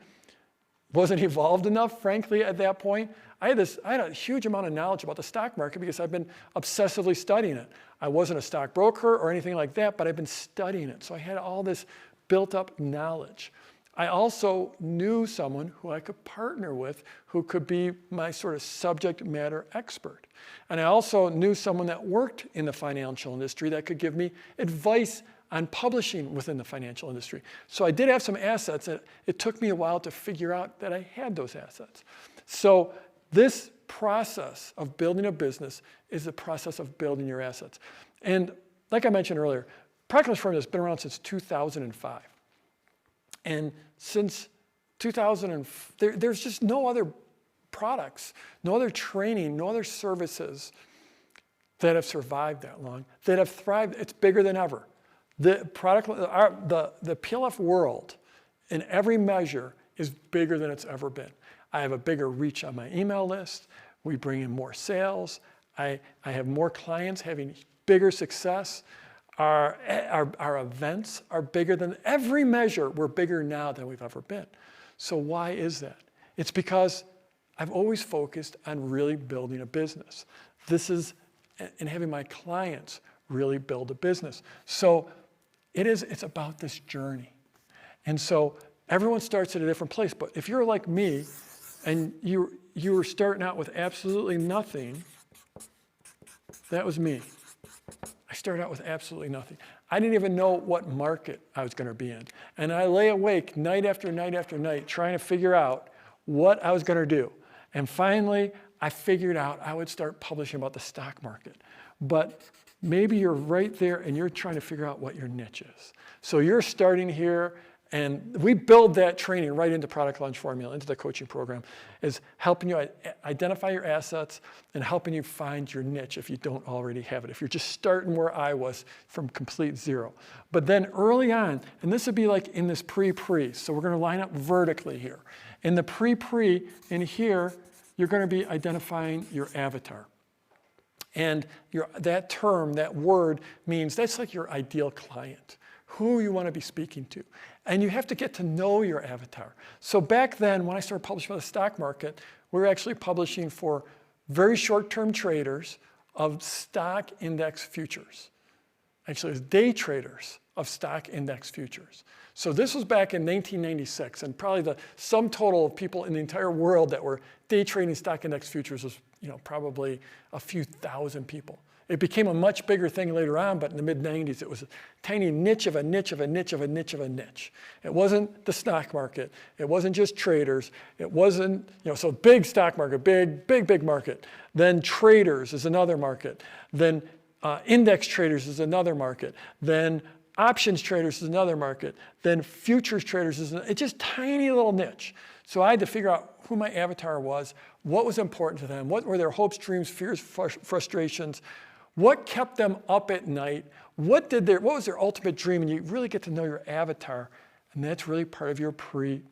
wasn't evolved enough, frankly, at that point. I had a huge amount of knowledge about the stock market because I've been obsessively studying it. I wasn't a stockbroker or anything like that, but I've been studying it. So I had all this built up knowledge. I also knew someone who I could partner with who could be my sort of subject matter expert. And I also knew someone that worked in the financial industry that could give me advice on publishing within the financial industry. So I did have some assets, and it took me a while to figure out that I had those assets. So this process of building a business is the process of building your assets. And like I mentioned earlier, Product Launch Formula has been around since 2005. And since 2000, there's just no other products, no other training, no other services that have survived that long, that have thrived. It's bigger than ever. The PLF world, in every measure, is bigger than it's ever been. I have a bigger reach on my email list. We bring in more sales. I have more clients having bigger success. Our events are bigger than every measure. We're bigger now than we've ever been. So why is that? It's because I've always focused on really building a business. And having my clients really build a business. So it's about this journey. And so everyone starts at a different place. But if you're like me and you were starting out with absolutely nothing, that was me. I started out with absolutely nothing. I didn't even know what market I was going to be in. And I lay awake night after night after night trying to figure out what I was going to do. And finally, I figured out I would start publishing about the stock market. But maybe you're right there and you're trying to figure out what your niche is. So you're starting here, and we build that training right into Product Launch Formula, into the coaching program, is helping you identify your assets and helping you find your niche if you don't already have it, if you're just starting where I was from complete zero. But then early on, and this would be like in this pre-pre, so we're going to line up vertically here. In the pre-pre, in here, you're going to be identifying your avatar. And that term, that word, means that's like your ideal client, who you want to be speaking to. And you have to get to know your avatar. So back then, when I started publishing for the stock market, we were actually publishing for very short-term traders of stock index futures. Actually, it was day traders of stock index futures. So this was back in 1996, and probably the sum total of people in the entire world that were day trading stock index futures was, probably a few thousand people. It became a much bigger thing later on, but in the mid-90s, it was a tiny niche of a niche of a niche of a niche of a niche. It wasn't the stock market. It wasn't just traders. It wasn't, so big stock market, big market. Then traders is another market. Then index traders is another market. Then options traders is another market. Then futures traders is it's just tiny little niche. So I had to figure out who my avatar was, what was important to them, what were their hopes, dreams, fears, frustrations, what kept them up at night, what was their ultimate dream, and you really get to know your avatar, and that's really part of your pre.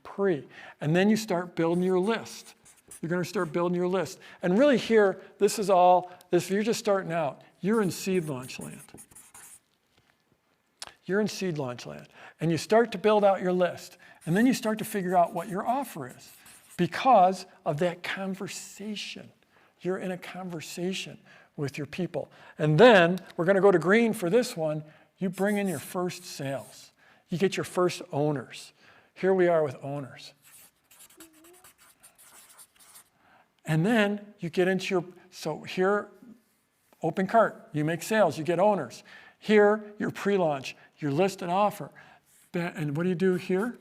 And then you start building your list. You're going to start building your list. And really here, if you're just starting out, you're in seed launch land. You're in seed launch land. And you start to build out your list. And then you start to figure out what your offer is because of that conversation. You're in a conversation with your people. And then we're going to go to green for this one. You bring in your first sales. You get your first owners. Here we are with owners. And then you get into so here, open cart, you make sales, you get owners. Here, your pre-launch, your list and offer. And what do you do here?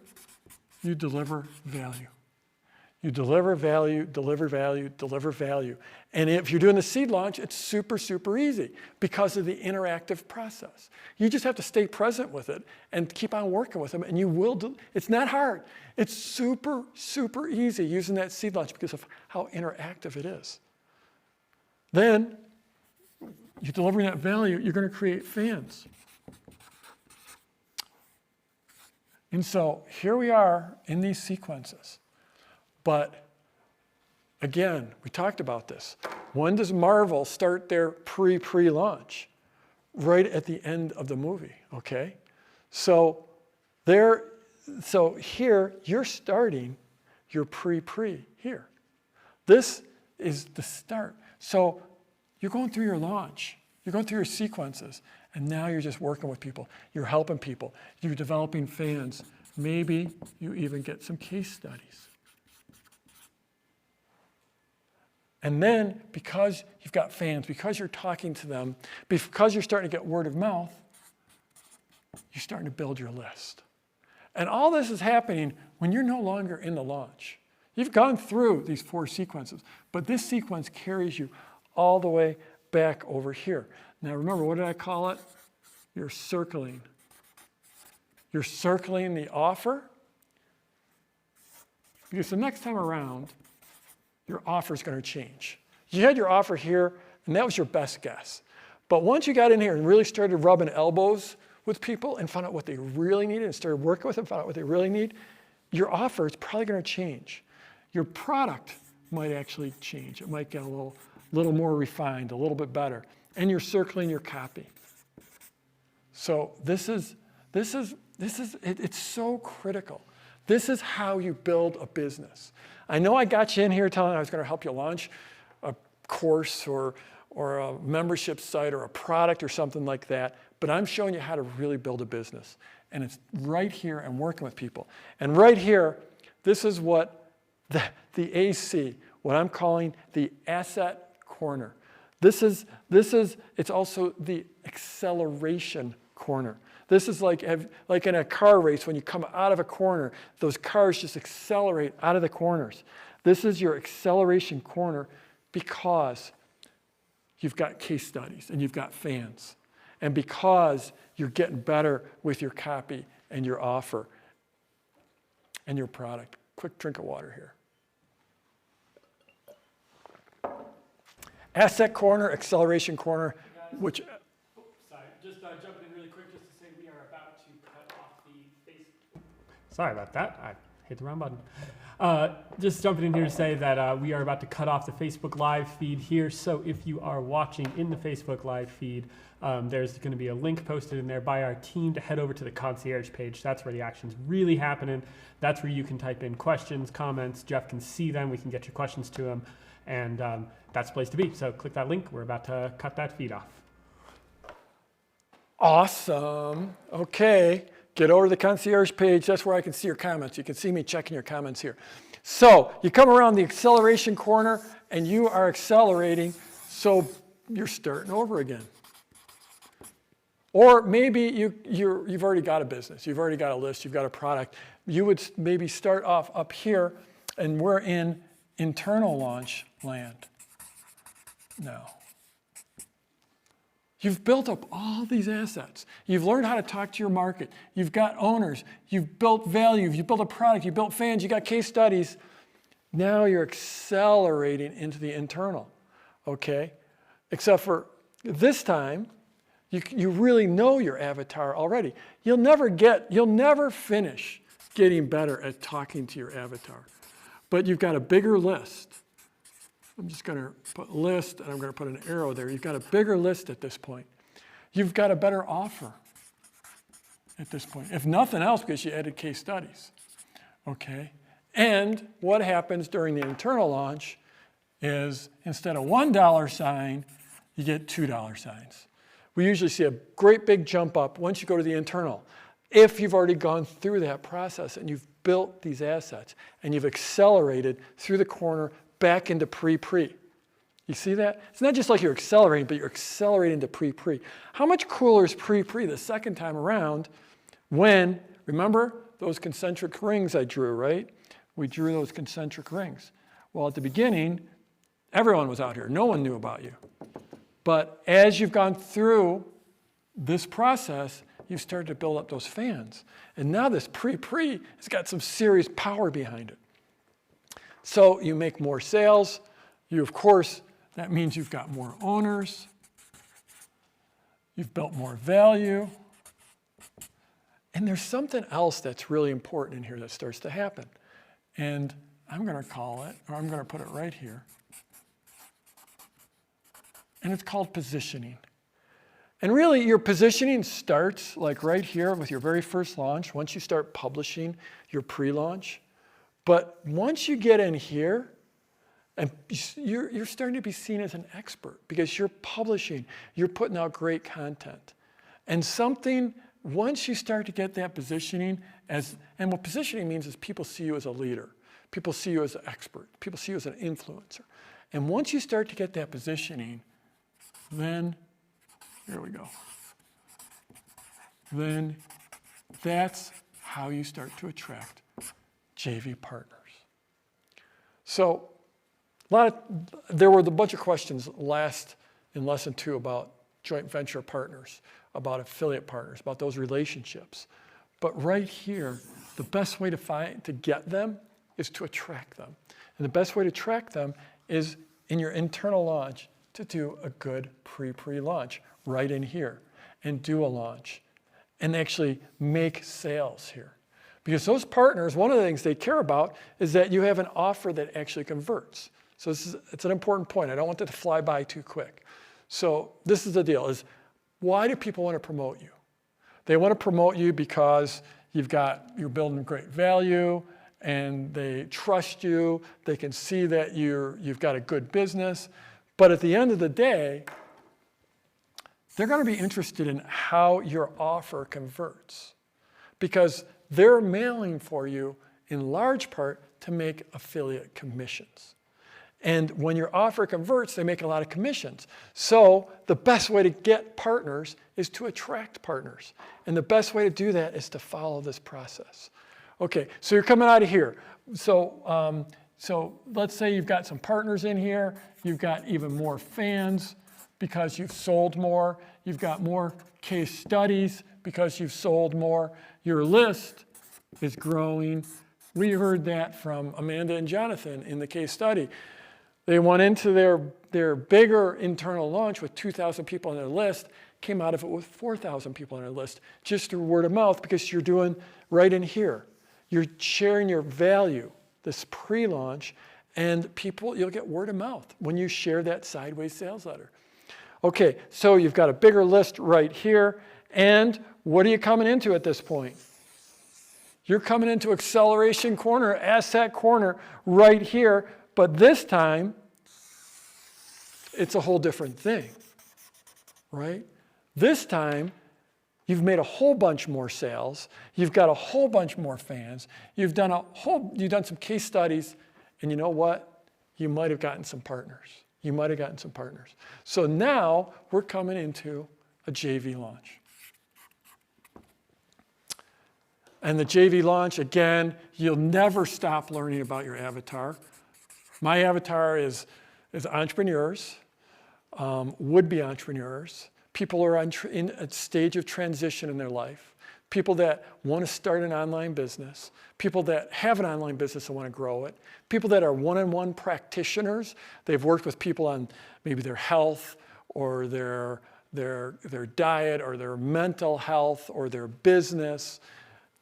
You deliver value. You deliver value, deliver value, deliver value. And if you're doing the seed launch, it's super, super easy because of the interactive process. You just have to stay present with it and keep on working with them, and you will do. It's not hard. It's super, super easy using that seed launch because of how interactive it is. Then, you're delivering that value, you're going to create fans. And so here we are in these sequences. But again, we talked about this. When does Marvel start their pre-launch? Right at the end of the movie, okay? So here you're starting your pre here. This is the start. So you're going through your launch. You're going through your sequences. And now you're just working with people. You're helping people. You're developing fans. Maybe you even get some case studies. And then, because you've got fans, because you're talking to them, because you're starting to get word of mouth, you're starting to build your list. And all this is happening when you're no longer in the launch. You've gone through these 4 sequences, but this sequence carries you all the way back over here. Now remember, what did I call it? You're circling. You're circling the offer, because the next time around, your offer is going to change. You had your offer here, and that was your best guess. But once you got in here and really started rubbing elbows with people and found out what they really needed and started working with them, found out what they really need, your offer is probably going to change. Your product might actually change. It might get a little more refined, a little bit better. And you're circling your copy. So it's so critical. This is how you build a business. I know I got you in here telling I was going to help you launch a course or a membership site or a product or something like that, but I'm showing you how to really build a business. And it's right here and working with people. And right here, this is what the AC, what I'm calling the asset corner. It's also the acceleration corner. This is like in a car race, when you come out of a corner, those cars just accelerate out of the corners. This is your acceleration corner because you've got case studies and you've got fans. And because you're getting better with your copy and your offer and your product. Quick drink of water here. Asset corner, acceleration corner, which... Sorry, just jumping in really quick just to say we are about to cut off the Facebook. Sorry about that. I hit the wrong button. Just jumping in here to say that we are about to cut off the Facebook Live feed here. So if you are watching in the Facebook Live feed, there's going to be a link posted in there by our team to head over to the concierge page. That's where the action's really happening. That's where you can type in questions, comments. Jeff can see them. We can get your questions to him. And that's the place to be. So click that link. We're about to cut that feed off. Awesome. Okay. Get over to the concierge page. That's where I can see your comments. You can see me checking your comments here. So you come around the acceleration corner and you are accelerating. So you're starting over again. Or maybe you've already got a business. You've already got a list. You've got a product. You would maybe start off up here, and we're in internal launch land now. You've built up all these assets. You've learned how to talk to your market. You've got owners. You've built value. You've built a product. You've built fans. You got case studies. Now you're accelerating into the internal, okay? Except for this time, you really know your avatar already. You'll never finish getting better at talking to your avatar. But you've got a bigger list. I'm just going to put list, and I'm going to put an arrow there. You've got a bigger list at this point. You've got a better offer at this point. If nothing else, because you added case studies. Okay? And what happens during the internal launch is instead of $1 sign, you get $2 signs. We usually see a great big jump up once you go to the internal. If you've already gone through that process and you've built these assets and you've accelerated through the corner back into pre-pre. You see that? It's not just like you're accelerating, but you're accelerating to pre-pre. How much cooler is pre-pre the second time around when, remember those concentric rings I drew, right? We drew those concentric rings. Well, at the beginning, everyone was out here. No one knew about you. But as you've gone through this process, you've started to build up those fans. And now this pre-pre has got some serious power behind it. So you make more sales. You, of course, that means you've got more owners. You've built more value. And there's something else that's really important in here that starts to happen. And I'm going to call it, or I'm going to put it right here. And it's called positioning. And really, your positioning starts like right here with your very first launch, once you start publishing your pre-launch. But once you get in here, and you're starting to be seen as an expert because you're publishing, you're putting out great content. And once you start to get that positioning, and what positioning means is people see you as a leader. People see you as an expert. People see you as an influencer. And once you start to get that positioning, then, here we go. Then that's how you start to attract JV partners. So there were a bunch of questions in lesson 2 about joint venture partners, about affiliate partners, about those relationships. But right here, the best way to get them is to attract them. And the best way to attract them is in your internal launch to do a good pre-launch right in here and do a launch and actually make sales here. Because those partners, one of the things they care about is that you have an offer that actually converts. So it's an important point. I don't want that to fly by too quick. So this is the deal, is why do people want to promote you? They want to promote you because you're building great value and they trust you. They can see that you've got a good business. But at the end of the day, they're going to be interested in how your offer converts because they're mailing for you in large part to make affiliate commissions. And when your offer converts, they make a lot of commissions. So the best way to get partners is to attract partners. And the best way to do that is to follow this process. Okay, so you're coming out of here. So let's say you've got some partners in here. You've got even more fans because you've sold more. You've got more case studies because you've sold more. Your list is growing. We heard that from Amanda and Jonathan in the case study. They went into their bigger internal launch with 2,000 people on their list, came out of it with 4,000 people on their list, just through word of mouth because you're doing right in here. You're sharing your value, this pre-launch, and you'll get word of mouth when you share that sideways sales letter. Okay, so you've got a bigger list right here, and what are you coming into at this point? You're coming into Acceleration Corner, Asset Corner right here, but this time, it's a whole different thing, right? This time, you've made a whole bunch more sales. You've got a whole bunch more fans. You've done some case studies, and you know what? You might have gotten some partners. So now we're coming into a JV launch. And the JV launch, again, you'll never stop learning about your avatar. My avatar is entrepreneurs, would-be entrepreneurs, people who are in a stage of transition in their life, people that want to start an online business, people that have an online business and want to grow it, people that are one-on-one practitioners. They've worked with people on maybe their health or their diet or their mental health or their business.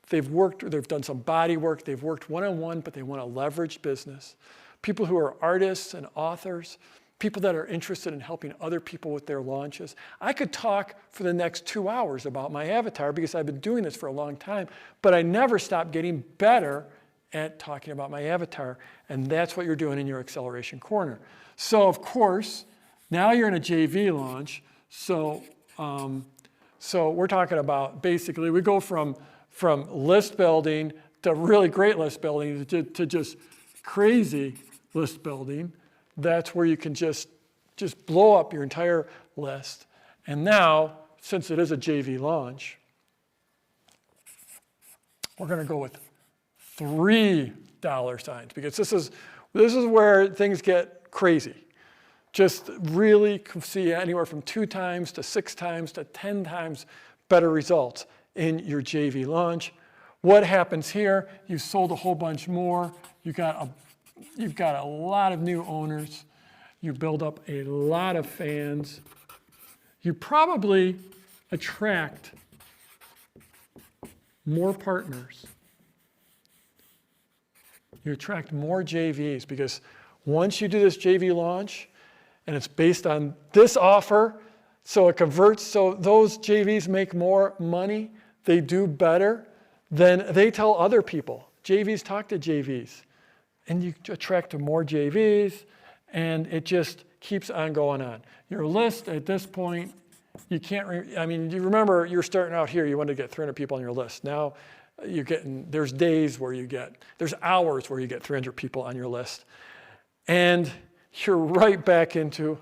They've done some body work, they've worked one-on-one, but they want to leverage business. People who are artists and authors, people that are interested in helping other people with their launches. I could talk for the next 2 hours about my avatar because I've been doing this for a long time, but I never stop getting better at talking about my avatar, and that's what you're doing in your Acceleration Corner. So of course, now you're in a JV launch, so we're talking about basically, we go from list building to really great list building to just crazy list building. That's where you can just blow up your entire list. And now, since it is a JV launch, we're going to go with $3 signs because this is where things get crazy. Just really see anywhere from 2 times to 6 times to 10 times better results in your JV launch. What happens here? You've sold a whole bunch more. You've got a lot of new owners. You build up a lot of fans. You probably attract more partners. You attract more JVs because once you do this JV launch and it's based on this offer, so it converts, so those JVs make more money, they do better, then they tell other people. JVs talk to JVs. And you attract more JVs, and it just keeps on going on. Your list at this point, you can't, you remember you're starting out here, you wanted to get 300 people on your list. Now there's days where there's hours where you get 300 people on your list. And you're right back into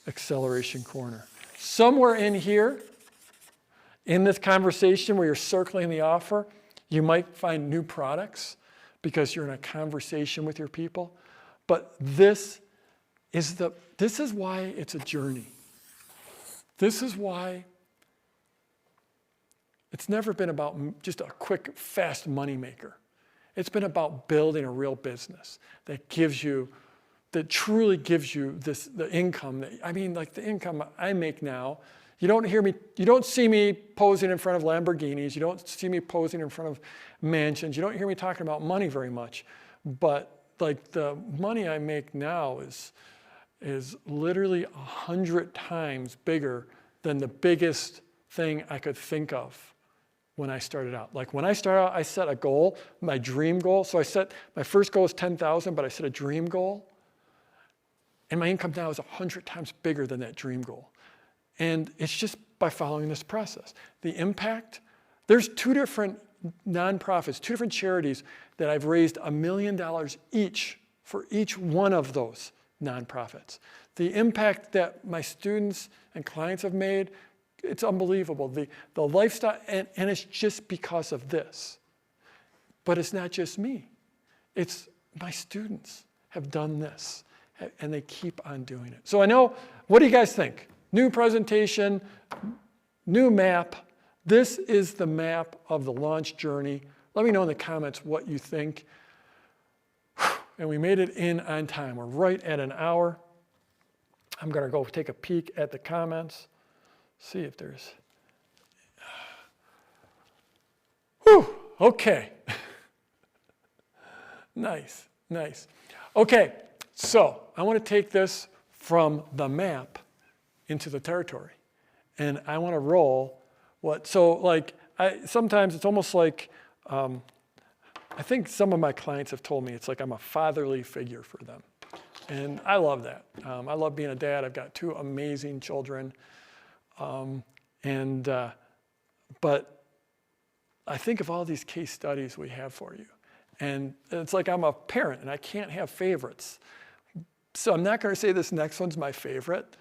Acceleration Corner. Somewhere in here, in this conversation where you're circling the offer, you might find new products because you're in a conversation with your people. But this is why it's a journey. This is why it's never been about just a quick, fast money maker. It's been about building a real business that truly gives you the income like the income I make now. You don't see me posing in front of Lamborghinis. You don't see me posing in front of mansions. You don't hear me talking about money very much. But like the money I make now is literally 100 times bigger than the biggest thing I could think of when I started out. Like when I started out, I set a goal, my dream goal. So my first goal was 10,000, but I set a dream goal. And my income now is 100 times bigger than that dream goal. And it's just by following this process. The impact, there's 2 different nonprofits, 2 different charities that I've raised $1 million each for each one of those nonprofits. The impact that my students and clients have made, it's unbelievable. The lifestyle, and it's just because of this. But it's not just me. It's my students have done this, and they keep on doing it. So I know, what do you guys think? New presentation, new map. This is the map of the launch journey. Let me know in the comments what you think. And we made it in on time. We're right at an hour. I'm going to go take a peek at the comments, see if there's... Whew, okay. Nice. Okay, so I want to take this from the map into the territory. And I want to roll sometimes it's almost like, I think some of my clients have told me it's like I'm a fatherly figure for them. And I love that. I love being a dad. I've got 2 amazing children. But I think of all these case studies we have for you. And it's like I'm a parent and I can't have favorites. So I'm not going to say this next one's my favorite,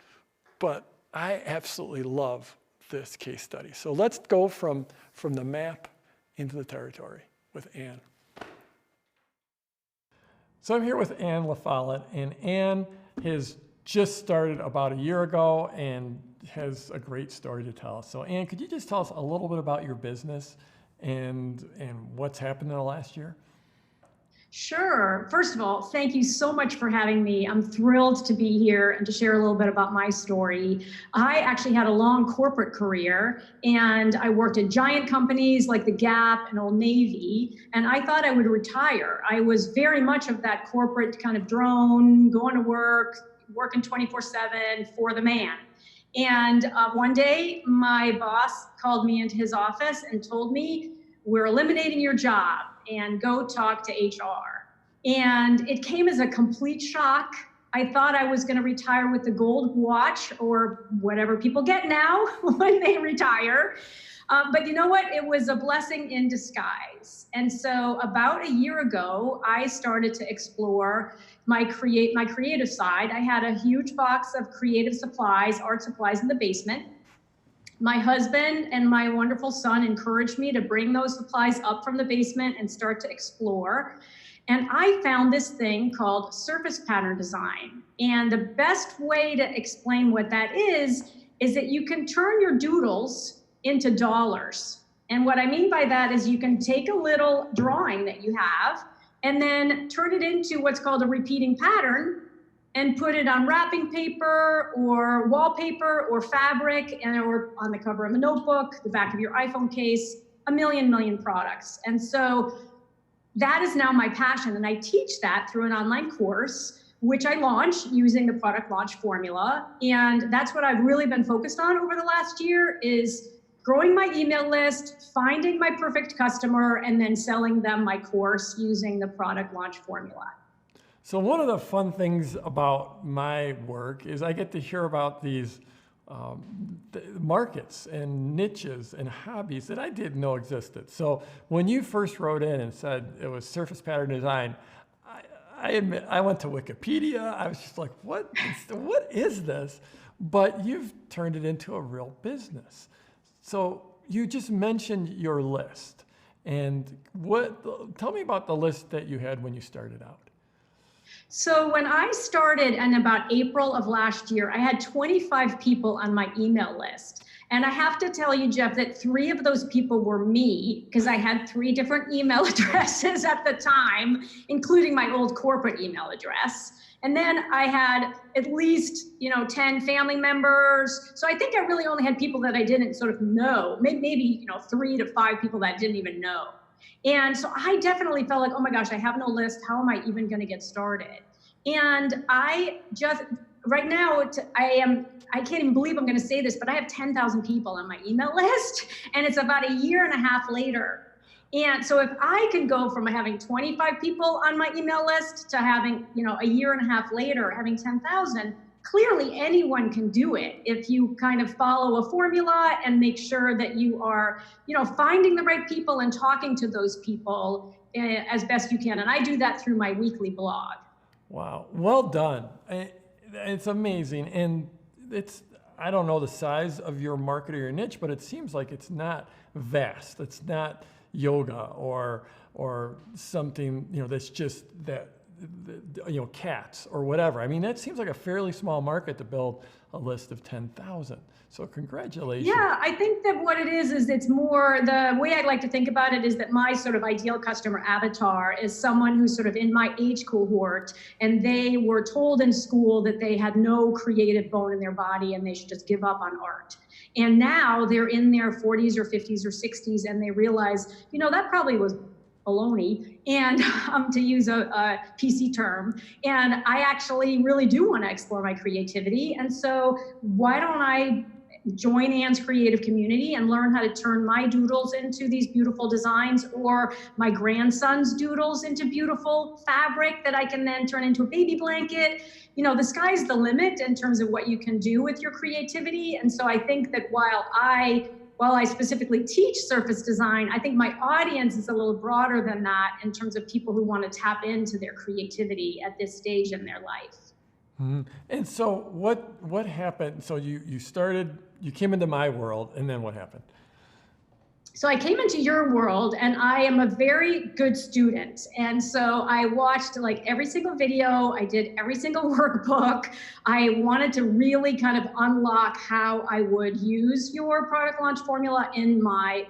but I absolutely love this case study. So let's go from the map into the territory with Ann. So I'm here with Ann LaFollette, and Ann has just started about a year ago and has a great story to tell us. So Ann, could you just tell us a little bit about your business and what's happened in the last year? Sure. First of all, thank you so much for having me. I'm thrilled to be here and to share a little bit about my story. I actually had a long corporate career, and I worked at giant companies like the Gap and Old Navy, and I thought I would retire. I was very much of that corporate kind of drone, going to work, working 24/7 for the man. And one day, my boss called me into his office and told me, "We're eliminating your job and go talk to HR." And it came as a complete shock. I thought I was going to retire with the gold watch or whatever people get now when they retire. But you know what? It was a blessing in disguise. And so about a year ago, I started to explore my creative side. I had a huge box of creative supplies, art supplies in the basement. My husband and my wonderful son encouraged me to bring those supplies up from the basement and start to explore. And I found this thing called surface pattern design. And the best way to explain what that is that you can turn your doodles into dollars. And what I mean by that is you can take a little drawing that you have and then turn it into what's called a repeating pattern and put it on wrapping paper or wallpaper or fabric or on the cover of a notebook, the back of your iPhone case, a million products. And so that is now my passion. And I teach that through an online course, which I launched using the product launch formula. And that's what I've really been focused on over the last year is growing my email list, finding my perfect customer, and then selling them my course using the product launch formula. So one of the fun things about my work is I get to hear about these markets and niches and hobbies that I didn't know existed. So when you first wrote in and said it was surface pattern design, I admit I went to Wikipedia. I was just like, what is this? But you've turned it into a real business. So you just mentioned your list. And tell me about the list that you had when you started out. So when I started in about April of last year, I had 25 people on my email list. And I have to tell you, Jeff, that 3 of those people were me, because I had 3 different email addresses at the time, including my old corporate email address. And then I had at least, 10 family members. So I think I really only had people that I didn't sort of know, maybe 3 to 5 people that I didn't even know. And so I definitely felt like, oh my gosh, I have no list. How am I even going to get started? And I just, right now, I can't even believe I'm going to say this, but I have 10,000 people on my email list, and it's about a year and a half later. And so if I can go from having 25 people on my email list to having, a year and a half later, having 10,000, clearly anyone can do it if you kind of follow a formula and make sure that you are, finding the right people and talking to those people as best you can. And I do that through my weekly blog. Wow, well done. It's amazing. And I don't know the size of your market or your niche, but it seems like it's not vast. It's not yoga or something, that's just that, cats or whatever. I mean, that seems like a fairly small market to build a list of 10,000. So congratulations. Yeah, I think that what it is it's more, the way I like to think about it is that my sort of ideal customer avatar is someone who's sort of in my age cohort, and they were told in school that they had no creative bone in their body and they should just give up on art. And now they're in their 40s or 50s or 60s, and they realize, that probably was baloney, and to use a PC term. And I actually really do want to explore my creativity. And so why don't I join Anne's creative community and learn how to turn my doodles into these beautiful designs, or my grandson's doodles into beautiful fabric that I can then turn into a baby blanket. The sky's the limit in terms of what you can do with your creativity. And so I think that while I specifically teach surface design, I think my audience is a little broader than that in terms of people who want to tap into their creativity at this stage in their life. Mm-hmm. And so what happened? So you came into my world, and then what happened? So I came into your world, and I am a very good student. And so I watched every single video. I did every single workbook. I wanted to really kind of unlock how I would use your product launch formula in my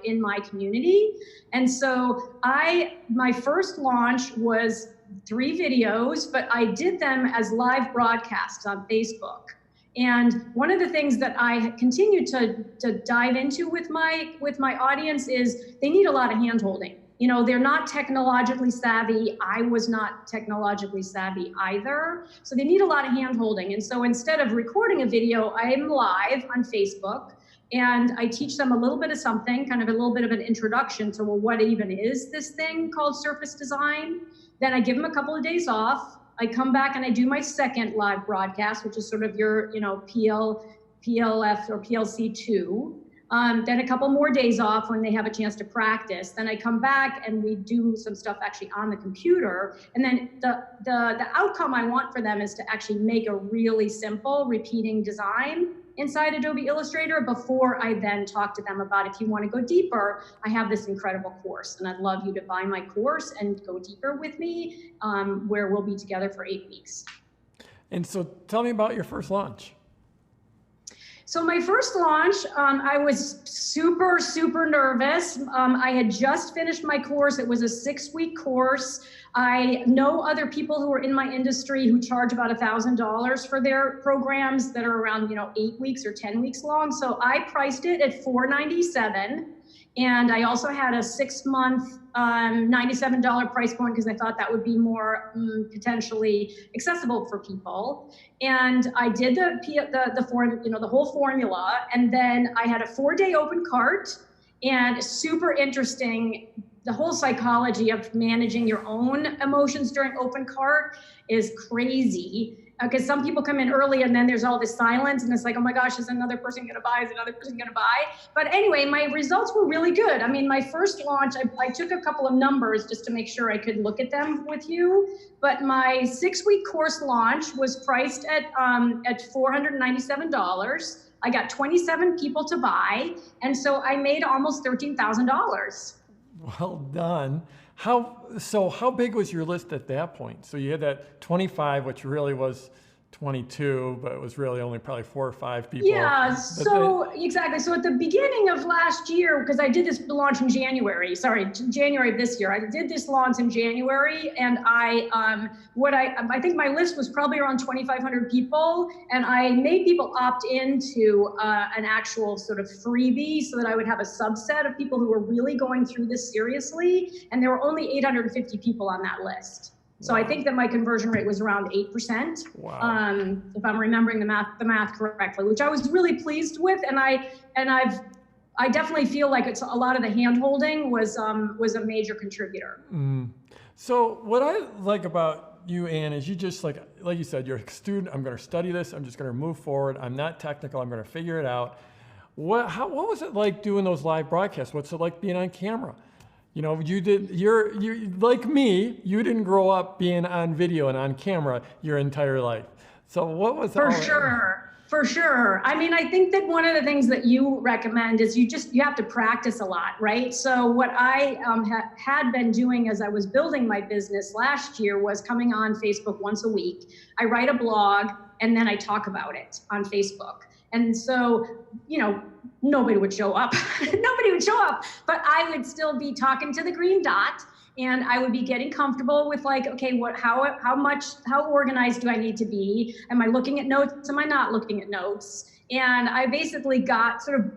community. And so my first launch was 3 videos, but I did them as live broadcasts on Facebook. And one of the things that I continue to dive into with my audience is they need a lot of hand-holding. They're not technologically savvy. I was not technologically savvy either. So they need a lot of hand-holding. And so instead of recording a video, I am live on Facebook, and I teach them a little bit of something, kind of a little bit of an introduction to, well, what even is this thing called surface design? Then I give them a couple of days off. I come back and I do my second live broadcast, which is sort of your, PLF or PLC2. Then a couple more days off when they have a chance to practice. Then I come back and we do some stuff actually on the computer. And then the outcome I want for them is to actually make a really simple repeating design inside Adobe Illustrator before I then talk to them about, if you want to go deeper, I have this incredible course, and I'd love you to buy my course and go deeper with me, where we'll be together for 8 weeks. And so tell me about your first launch. So my first launch, I was super, super nervous. I had just finished my course. It was a 6-week course. I know other people who are in my industry who charge about $1,000 for their programs that are around, 8 weeks or 10 weeks long. So I priced it at $497. And I also had a 6-month $97 price point because I thought that would be more potentially accessible for people. And I did the whole formula, and then I had a 4-day open cart, and super interesting. The whole psychology of managing your own emotions during open cart is crazy. Because some people come in early and then there's all this silence and it's like, oh my gosh, is another person gonna buy? Is another person gonna buy? But anyway, my results were really good. I mean, my first launch, I took a couple of numbers just to make sure I could look at them with you. But my 6-week course launch was priced at $497. I got 27 people to buy. And so I made almost $13,000. Well done. How big was your list at that point? So you had that 25, which really was 22, but it was really only probably 4 or 5 people. Yeah, exactly. So at the beginning of last year, because I did this launch in January, January of this year, I did this launch in January, and I think my list was probably around 2,500 people, and I made people opt into an actual sort of freebie so that I would have a subset of people who were really going through this seriously, and there were only 850 people on that list. So I think that my conversion rate was around 8%, if I'm remembering the math correctly, which I was really pleased with. And I definitely feel like it's a lot of the hand holding was a major contributor. So what I like about you, Ann, is you just like you said, you're a student. I'm going to study this. I'm just going to move forward. I'm not technical. I'm going to figure it out. What was it like doing those live broadcasts? What's it like being on camera? You know, you're like me, you didn't grow up being on video and on camera your entire life. So what was For sure. I mean, I think that one of the things that you recommend is you have to practice a lot, right? So what I had been doing as I was building my business last year was coming on Facebook once a week. I write a blog and then I talk about it on Facebook. And so, nobody would show up. But I would still be talking to the green dot, and I would be getting comfortable with like, okay, how organized do I need to be? Am I looking at notes? Am I not looking at notes? And I basically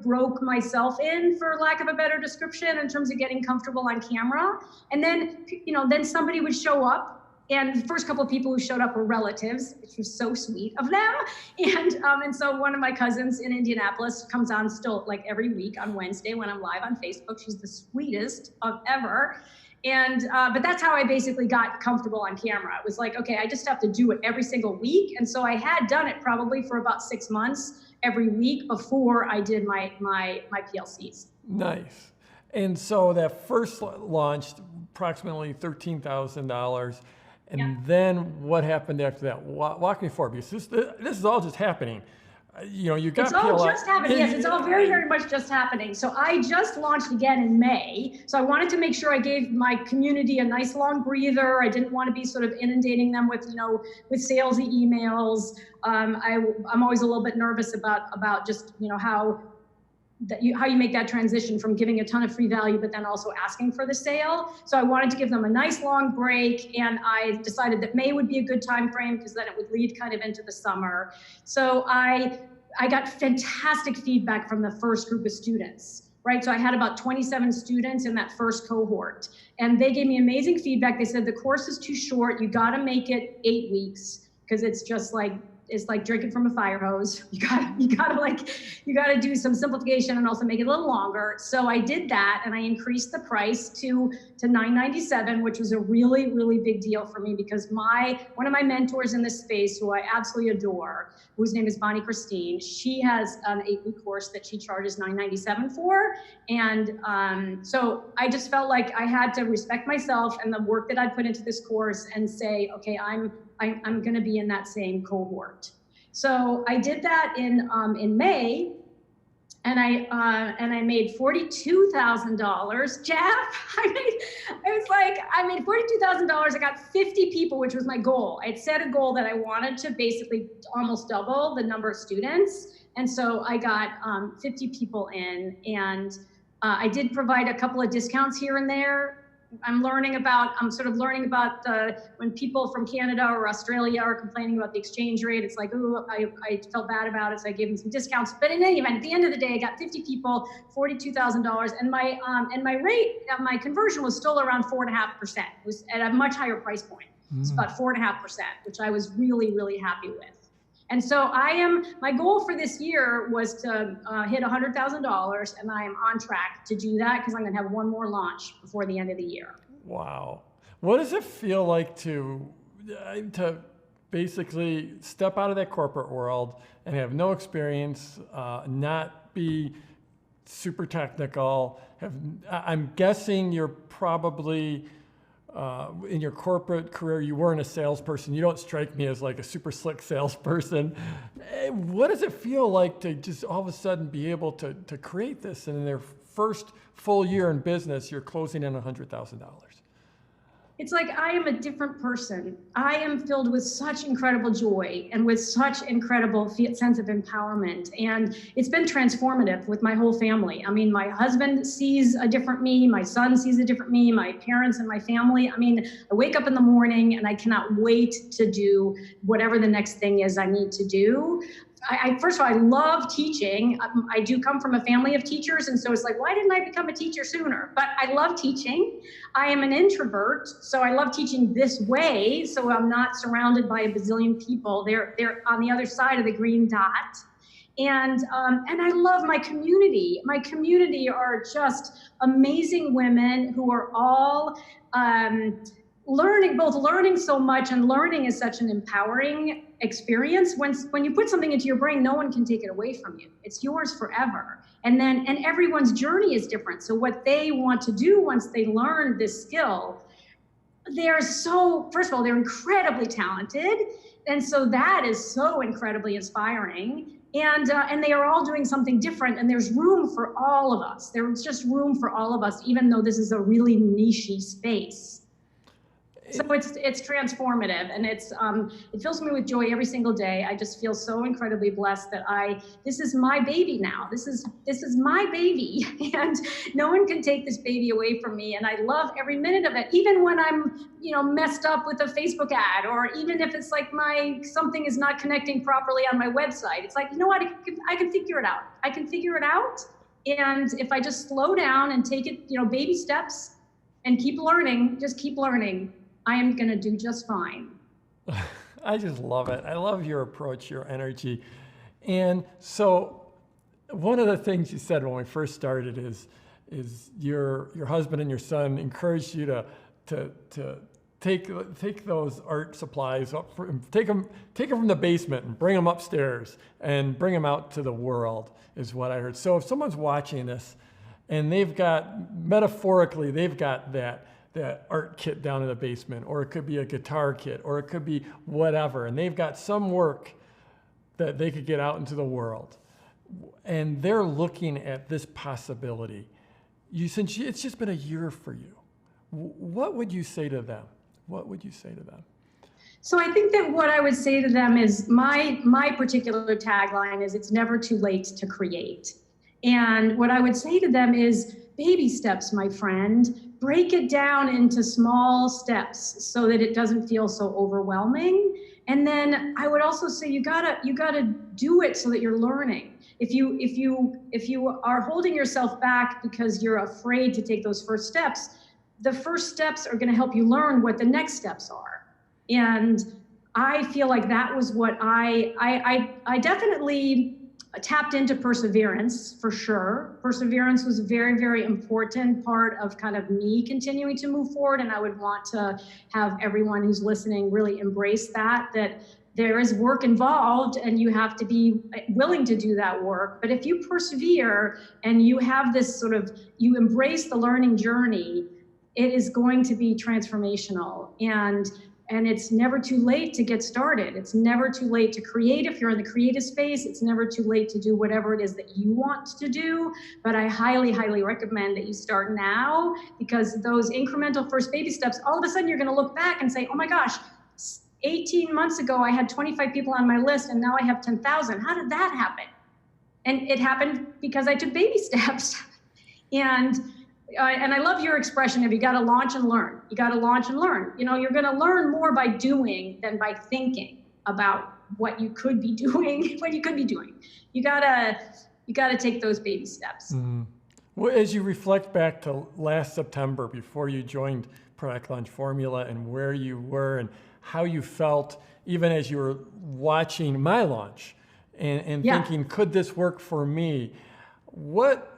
broke myself in, for lack of a better description, in terms of getting comfortable on camera. And then, then somebody would show up. And the first couple of people who showed up were relatives, which was so sweet of them. And so one of my cousins in Indianapolis comes on still like every week on Wednesday when I'm live on Facebook. She's the sweetest of ever. And but that's how I basically got comfortable on camera. It was like, okay, I just have to do it every single week. And so I had done it probably for about 6 months every week before I did my PLCs. Nice. And so that first launched approximately $13,000. And then what happened after that? Walk me forward, because this is all just happening. You got It's all just happening. Yes, it's all very, very much just happening. So I just launched again in May. So I wanted to make sure I gave my community a nice long breather. I didn't want to be sort of inundating them with, with salesy emails. I'm always a little bit nervous about just, how you make that transition from giving a ton of free value, but then also asking for the sale. So I wanted to give them a nice long break, and I decided that May would be a good time frame because then it would lead kind of into the summer. So I got fantastic feedback from the first group of students, right? So I had about 27 students in that first cohort, and they gave me amazing feedback. They said the course is too short. You got to make it 8 weeks because it's just like, it's like drinking from a fire hose. You gotta do some simplification and also make it a little longer. So I did that, and I increased the price to $997, which was a really, really big deal for me because one of my mentors in this space, who I absolutely adore, whose name is Bonnie Christine, she has an 8-week course that she charges $997 for. And so I just felt like I had to respect myself and the work that I'd put into this course and say, okay, I'm going to be in that same cohort. So I did that in May, and I made $42,000. Jeff, I made $42,000. I got 50 people, which was my goal. I had set a goal that I wanted to basically almost double the number of students, and so I got 50 people in, and I did provide a couple of discounts here and there. I'm sort of learning about when people from Canada or Australia are complaining about the exchange rate. It's like, ooh, I felt bad about it, so I gave them some discounts. But in any event, at the end of the day, I got 50 people, $42,000, and my rate, my conversion was still around 4.5%. It was at a much higher price point. It's about 4.5%, which I was really, really happy with. And so my goal for this year was to hit $100,000, and I am on track to do that because I'm going to have one more launch before the end of the year. Wow. What does it feel like to basically step out of that corporate world and have no experience, not be super technical? I'm guessing you're probably in your corporate career, you weren't a salesperson. You don't strike me as like a super slick salesperson. What does it feel like to just all of a sudden be able to create this, and in their first full year in business, you're closing in $100,000? It's like I am a different person. I am filled with such incredible joy and with such incredible sense of empowerment. And it's been transformative with my whole family. I mean, my husband sees a different me, my son sees a different me, my parents and my family. I mean, I wake up in the morning and I cannot wait to do whatever the next thing is I need to do. First of all, I love teaching. I do come from a family of teachers, and so it's like, why didn't I become a teacher sooner? But I love teaching. I am an introvert, so I love teaching this way, so I'm not surrounded by a bazillion people. They're on the other side of the green dot. And I love my community. My community are just amazing women who are all learning so much, and learning is such an empowering experience. When you put something into your brain, no one can take it away from you. It's yours forever. And everyone's journey is different. So what they want to do once they learn this skill, first of all, they're incredibly talented. And so that is so incredibly inspiring. And they are all doing something different, and there's room for all of us. There's just room for all of us, even though this is a really niche-y space. So it's transformative, and it fills me with joy every single day. I just feel so incredibly blessed that this is my baby now. This is my baby, and no one can take this baby away from me. And I love every minute of it, even when I'm messed up with a Facebook ad, or even if it's like something is not connecting properly on my website. It's like, you know what, I can figure it out. I can figure it out, and if I just slow down and take it, baby steps, and keep learning, I am going to do just fine. I just love it. I love your approach, your energy. And so one of the things you said when we first started is your husband and your son encouraged you to take those art supplies up, take them from the basement and bring them upstairs and bring them out to the world, is what I heard. So if someone's watching this and they've got that art kit down in the basement, or it could be a guitar kit, or it could be whatever, and they've got some work that they could get out into the world, and they're looking at this possibility. Since it's just been a year for you, what would you say to them? What would you say to them? So I think that what I would say to them is my particular tagline is, it's never too late to create. And what I would say to them is, baby steps, my friend. Break it down into small steps so that it doesn't feel so overwhelming. And then I would also say you gotta do it so that you're learning. If you are holding yourself back because you're afraid to take those first steps, the first steps are going to help you learn what the next steps are. And I feel like that was what I definitely tapped into perseverance, for sure. Perseverance was a very, very important part of kind of me continuing to move forward. And I would want to have everyone who's listening really embrace that there is work involved, and you have to be willing to do that work. But if you persevere and you have this you embrace the learning journey, it is going to be transformational. And it's never too late to get started. It's never too late to create. If you're in the creative space, it's never too late to do whatever it is that you want to do. But I highly, highly recommend that you start now, because those incremental first baby steps, all of a sudden you're going to look back and say, oh my gosh, 18 months ago, I had 25 people on my list, and now I have 10,000. How did that happen? And it happened because I took baby steps. And I love your expression of, you got to launch and learn. You got to launch and learn. You're going to learn more by doing than by thinking about what you could be doing. You got to take those baby steps. Mm-hmm. Well, as you reflect back to last September, before you joined Product Launch Formula, and where you were and how you felt, even as you were watching my launch and thinking, could this work for me? What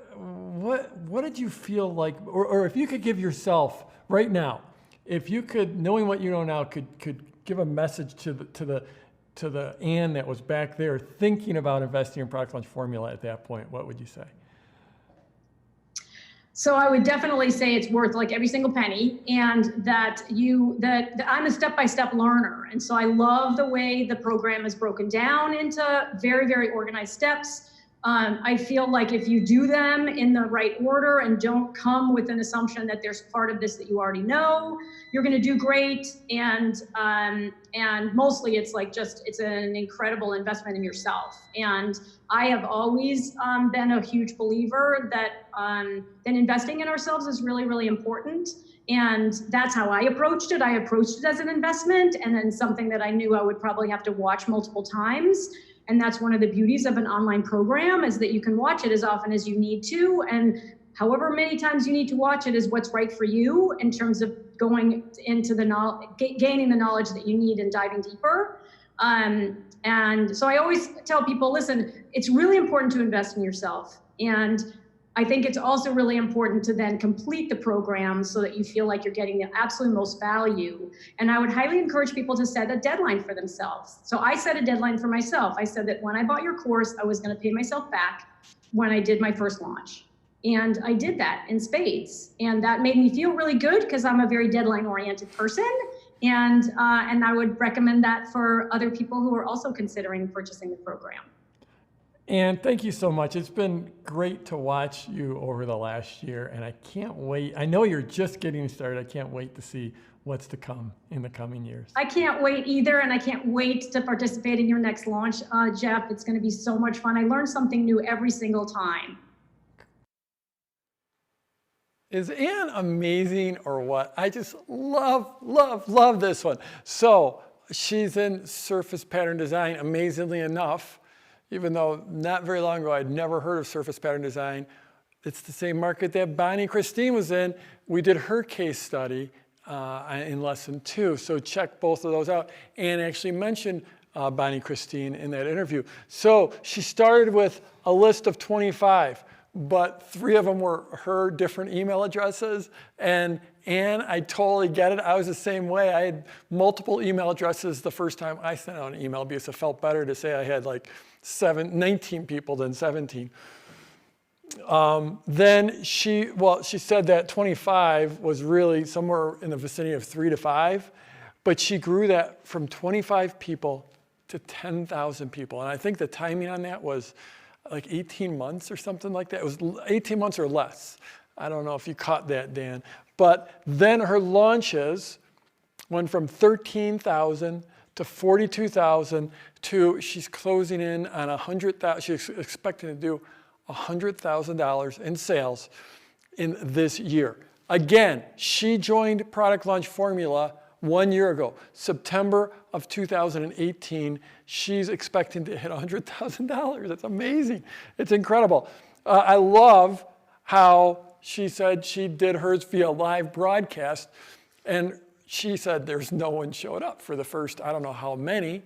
did you feel like, or if you could give yourself right now, if you could, knowing what you know now, could give a message to the Anne that was back there thinking about investing in Product Launch Formula at that point, what would you say? So I would definitely say it's worth like every single penny, and that I'm a step-by-step learner. And so I love the way the program is broken down into very, very organized steps. I feel like if you do them in the right order and don't come with an assumption that there's part of this that you already know, you're going to do great. And mostly it's like it's an incredible investment in yourself. And I have always been a huge believer that investing in ourselves is really, really important. And that's how I approached it. I approached it as an investment, and then something that I knew I would probably have to watch multiple times. And that's one of the beauties of an online program, is that you can watch it as often as you need to. And however many times you need to watch it is what's right for you in terms of going into the knowledge, gaining the knowledge that you need and diving deeper. And so I always tell people, listen, it's really important to invest in yourself. And I think it's also really important to then complete the program so that you feel like you're getting the absolute most value. And I would highly encourage people to set a deadline for themselves. So I set a deadline for myself. I said that when I bought your course, I was going to pay myself back when I did my first launch. And I did that in spades. And that made me feel really good because I'm a very deadline-oriented person. And I would recommend that for other people who are also considering purchasing the program. And thank you so much. It's been great to watch you over the last year, and I can't wait. I know you're just getting started. I can't wait to see what's to come in the coming years. I can't wait either, and I can't wait to participate in your next launch, Jeff. It's going to be so much fun. I learn something new every single time. Is Ann amazing or what? I just love this one. So she's in surface pattern design, amazingly enough. Even though not very long ago I'd never heard of surface pattern design. It's the same market that Bonnie Christine was in. We did her case study in lesson 2, so check both of those out. Anne actually mentioned Bonnie Christine in that interview. So she started with a list of 25, but 3 of them were her different email addresses. And Anne, I totally get it. I was the same way. I had multiple email addresses the first time I sent out an email because it felt better to say I had like 19 people than 17. Then she said that 25 was really somewhere in the vicinity of 3 to 5, but she grew that from 25 people to 10,000 people. And I think the timing on that was like 18 months or something like that. It was 18 months or less. I don't know if you caught that, Dan. But then her launches went from 13,000 to 42,000 to she's closing in on 100,000. She's expecting to do $100,000 in sales in this year. Again, she joined Product Launch Formula 1 year ago, September of 2018. She's expecting to hit $100,000. That's amazing. It's incredible. I love how she said she did hers via live broadcast, and she said there's no one showed up for the first, I don't know how many,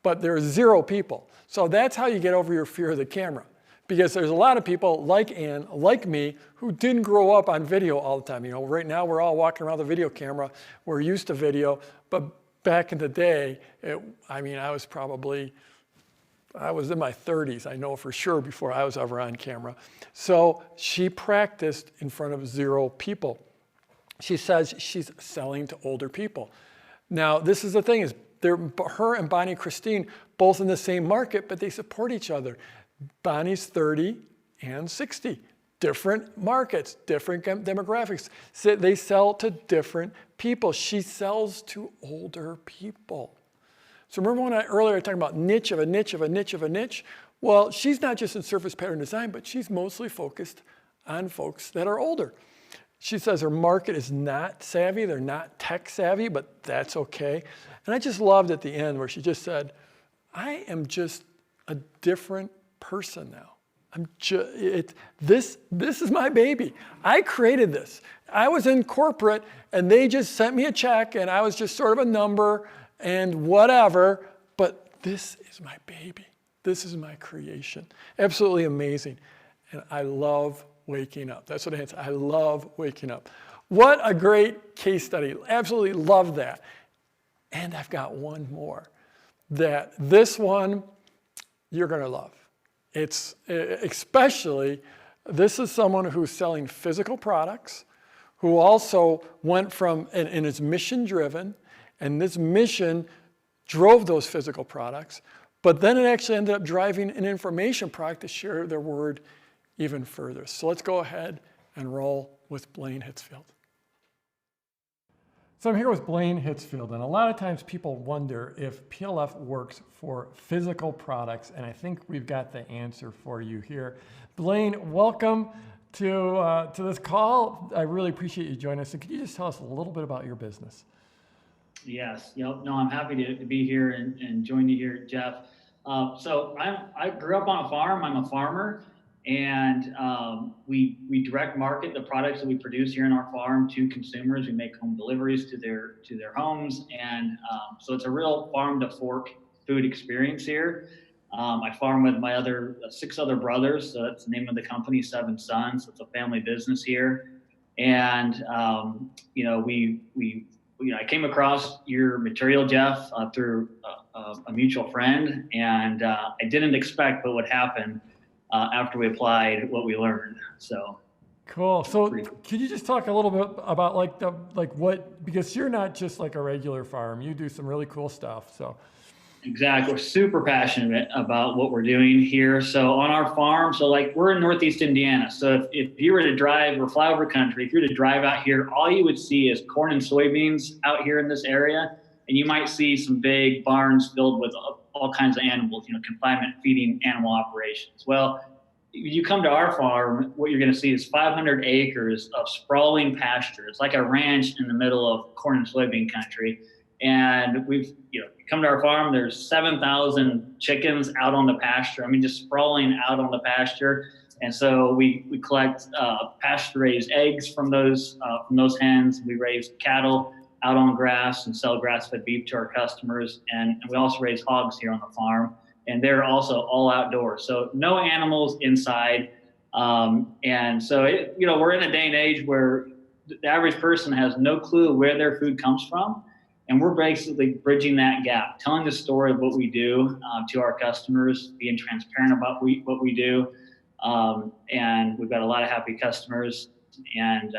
but there's 0 people. So that's how you get over your fear of the camera. Because there's a lot of people like Ann, like me, who didn't grow up on video all the time. You know, right now we're all walking around the video camera. We're used to video, but back in the day, I was in my 30s, I know for sure, before I was ever on camera. So she practiced in front of 0 people. She says she's selling to older people. Now, this is the thing, is her and Bonnie Christine, both in the same market, but they support each other. Bonnie's 30 and 60. Different markets, different demographics. So they sell to different people. She sells to older people. So remember when earlier I was talking about niche of a niche of a niche of a niche? Well, she's not just in surface pattern design, but she's mostly focused on folks that are older. She says her market is not savvy, they're not tech savvy, but that's okay. And I just loved at the end where she just said, I am just a different person now. This is my baby. I created this. I was in corporate and they just sent me a check and I was just sort of a number and whatever, but this is my baby. This is my creation. Absolutely amazing. And I love waking up. That's what I had to say. I love waking up. What a great case study. Absolutely love that. And I've got one more. That this one you're going to love. It's especially, this is someone who's selling physical products, who also went from, and is mission driven, and this mission drove those physical products, but then it actually ended up driving an information product to share their word even further. So let's go ahead and roll with Blaine Hitzfield. So I'm here with Blaine Hitzfield, and a lot of times people wonder if PLF works for physical products, and I think we've got the answer for you here. Blaine, welcome to this call. I really appreciate you joining us. And could you just tell us a little bit about your business? Yes. Yep. No, I'm happy to be here and join you here, Jeff. So I grew up on a farm. I'm a farmer, and we direct market the products that we produce here in our farm to consumers. We make home deliveries to their homes, and so it's a real farm to fork food experience here. I farm with my other 6 other brothers, so that's the name of the company, 7 Sons. It's a family business here, and I came across your material, Jeff, through a mutual friend, and I didn't expect what would happen after we applied what we learned. So cool. So could you just talk a little bit about what, because you're not just like a regular farm, you do some really cool stuff. So exactly. We're super passionate about what we're doing here. So on our farm, so like we're in Northeast Indiana. So if you were to drive or flyover country, if you were to drive out here, all you would see is corn and soybeans out here in this area. And you might see some big barns filled with all kinds of animals, confinement feeding animal operations. Well, you come to our farm, what you're going to see is 500 acres of sprawling pasture. It's like a ranch in the middle of corn and soybean country. And you come to our farm, there's 7,000 chickens out on the pasture. I mean, just sprawling out on the pasture. And so we collect pasture-raised eggs from those hens. We raise cattle out on grass and sell grass-fed beef to our customers. And we also raise hogs here on the farm. And they're also all outdoors. So no animals inside. And so, we're in a day and age where the average person has no clue where their food comes from. And we're basically bridging that gap, telling the story of what we do to our customers, being transparent about what we do. And we've got a lot of happy customers. And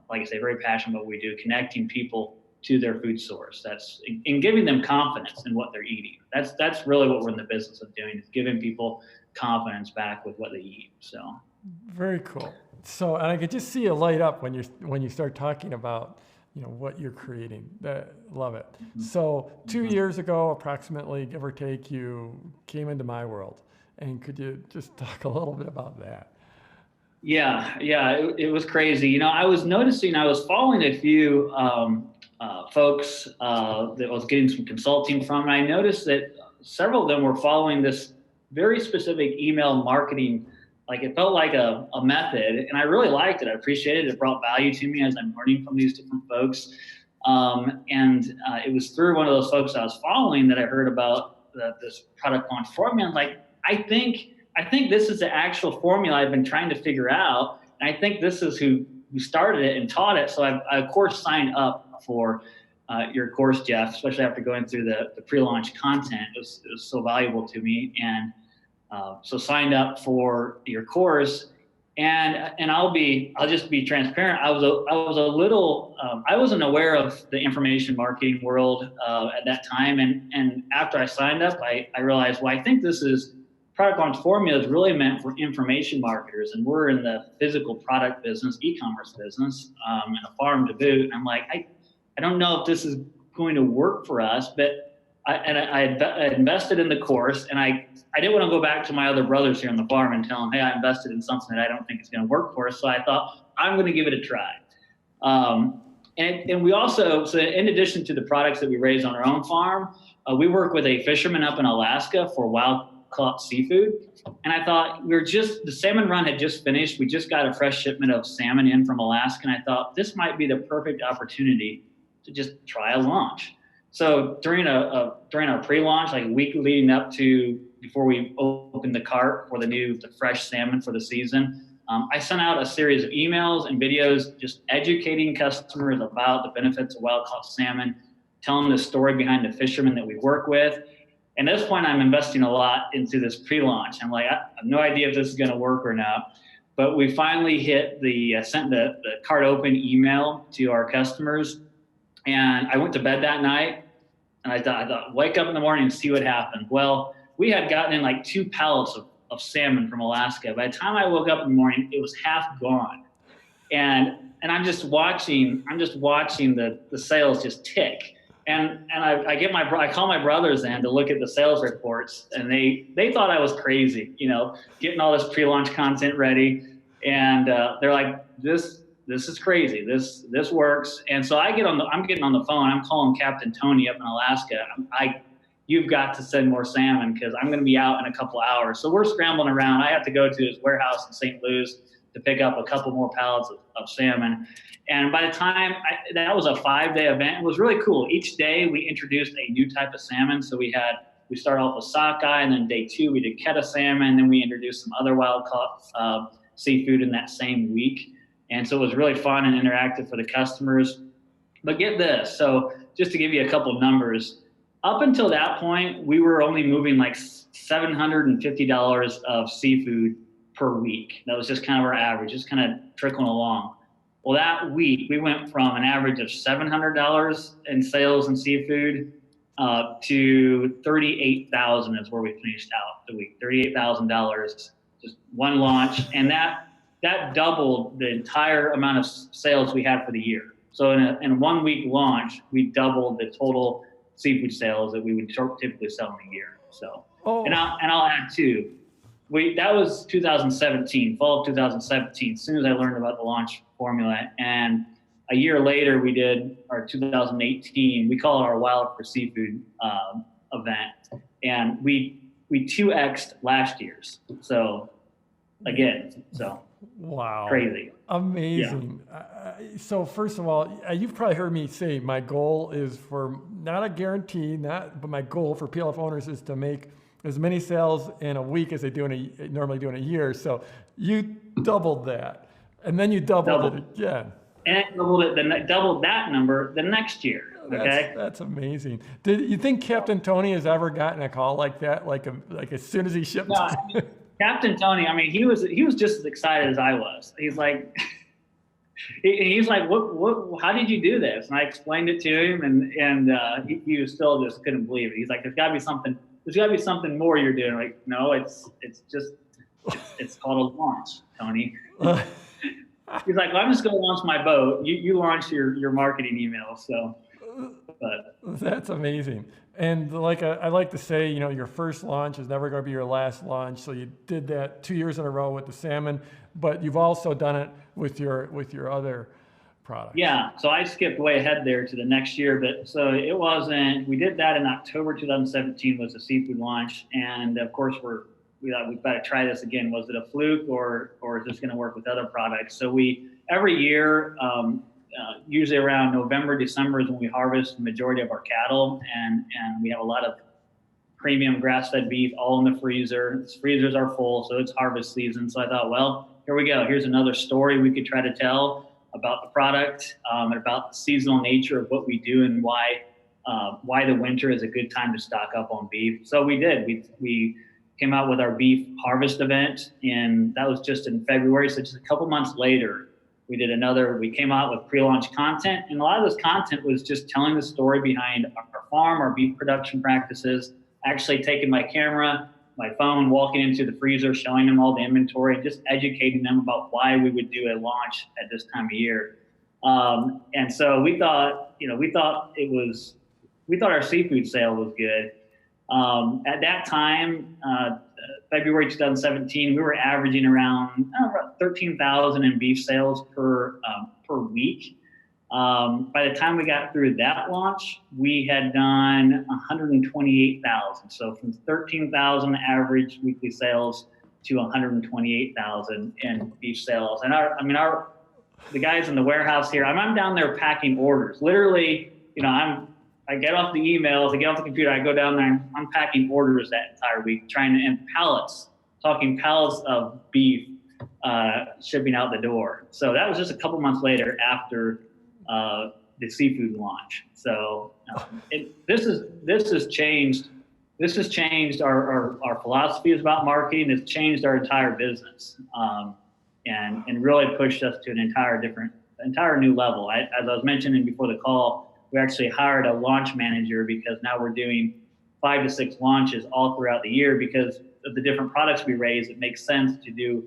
like I say, very passionate about what we do, connecting people to their food source. That's in giving them confidence in what they're eating. That's really what we're in the business of doing, is giving people confidence back with what they eat. So very cool. So, and I could just see a light up when you start talking about what you're creating. Love it. Mm-hmm. So 2 years ago, approximately, give or take, you came into my world. And could you just talk a little bit about that? Yeah, it was crazy. I was noticing, I was following a few folks that I was getting some consulting from, and I noticed that several of them were following this very specific email marketing. Like, it felt like a method, and I really liked it. I appreciated it. It brought value to me as I'm learning from these different folks. It was through one of those folks I was following that I heard about this product launch formula. I'm like, I think this is the actual formula I've been trying to figure out, and I think this is who started it and taught it. So I of course signed up for your course, Jeff, especially after going through the pre-launch content. It was so valuable to me, and so signed up for your course. And I'll just be transparent. I wasn't aware of the information marketing world at that time, and after I signed up, I realized, well, I think this is product launch formula is really meant for information marketers, and we're in the physical product business, e-commerce business, and a farm to boot. And I'm like, I don't know if this is going to work for us, but I invested in the course, and I didn't want to go back to my other brothers here on the farm and tell them, hey, I invested in something that I don't think is going to work for us. So I thought, I'm going to give it a try. And we also, so in addition to the products that we raise on our own farm, we work with a fisherman up in Alaska for wild caught seafood. And I thought, the salmon run had just finished. We just got a fresh shipment of salmon in from Alaska. And I thought this might be the perfect opportunity to just try a launch. So during our pre-launch, like a week leading up to before we opened the cart for the fresh salmon for the season, I sent out a series of emails and videos just educating customers about the benefits of wild-caught salmon, telling the story behind the fishermen that we work with. And at this point, I'm investing a lot into this pre-launch. I'm like, I have no idea if this is going to work or not. But we finally sent the cart open email to our customers. And I went to bed that night, and I thought, wake up in the morning and see what happened. Well, we had gotten in like 2 pallets of salmon from Alaska. By the time I woke up in the morning, it was half gone. And I'm just watching the sales just tick. And I call my brothers in to look at the sales reports, and they thought I was crazy, getting all this pre-launch content ready. And they're like, this is crazy. This works. And so I'm getting on the phone. I'm calling Captain Tony up in Alaska. You've got to send more salmon because I'm going to be out in a couple of hours. So we're scrambling around. I have to go to his warehouse in St. Louis to pick up a couple more pallets of salmon. And by the time that was a 5-day event, it was really cool. Each day we introduced a new type of salmon. So we started off with sockeye, and then day 2 we did keta salmon. Then we introduced some other wild caught seafood in that same week. And so it was really fun and interactive for the customers. But get this, so just to give you a couple numbers, up until that point, we were only moving like $750 of seafood per week. That was just kind of our average, just kind of trickling along. Well, that week we went from an average of $700 in sales in seafood to $38,000 is where we finished out the week. $38,000, just one launch, and that doubled the entire amount of sales we had for the year. So in a 1 week launch, we doubled the total seafood sales that we would typically sell in a year. So, and I'll add too, that was 2017, fall of 2017, as soon as I learned about the launch formula. And a year later, we did our 2018, we call it our Wild for Seafood event. And we 2x'd last year's. So again, wow. Crazy. Amazing. Yeah. So first of all, you've probably heard me say my goal is not a guarantee, but my goal for PLF owners is to make as many sales in a week as they normally do in a year. So you doubled that, and then you doubled it again. And doubled that number the next year. Okay, that's amazing. Did you think Captain Tony has ever gotten a call like that? Like as soon as he shipped? No, Captain Tony. I mean, he was just as excited as I was. He's like, he's like, what? How did you do this? And I explained it to him, and he was still just couldn't believe it. He's like, there's got to be something more you're doing. Like, no, it's called a launch, Tony. He's like, well, I'm just going to launch my boat. You launch your marketing email. So, but that's amazing. And I like to say, your first launch is never going to be your last launch. So you did that 2 years in a row with the salmon, but you've also done it with your other products. Yeah. So I skipped way ahead there to the next year, but so it wasn't. We did that in October 2017 was the seafood launch, and of course we thought we've got to try this again. Was it a fluke or is this going to work with other products? So every year, usually around November, December is when we harvest the majority of our cattle, and we have a lot of premium grass-fed beef all in the freezer. The freezers are full, so it's harvest season. So I thought, well, here we go. Here's another story we could try to tell about the product and about the seasonal nature of what we do and why the winter is a good time to stock up on beef. So we did. We came out with our beef harvest event, and that was just in February. So just a couple months later, we came out with pre-launch content, and a lot of this content was just telling the story behind our farm, our beef production practices, actually taking my camera, my phone, walking into the freezer, showing them all the inventory, and just educating them about why we would do a launch at this time of year. And so we thought our seafood sale was good. At that time, February 2017, we were averaging around 13,000 in beef sales per week. By the time we got through that launch, we had done 128,000. So from 13,000 average weekly sales to 128,000 in beef sales. And the guys in the warehouse here, I'm down there packing orders. Literally, I get off the emails, I get off the computer, I go down there, and I'm packing orders that entire week, talking pallets of beef shipping out the door. So that was just a couple months later after the seafood launch. So this has changed our philosophies about marketing. It's changed our entire business and really pushed us to an entire new level. As I was mentioning before the call, we actually hired a launch manager because now we're doing 5 to 6 launches all throughout the year because of the different products we raise. It makes sense to do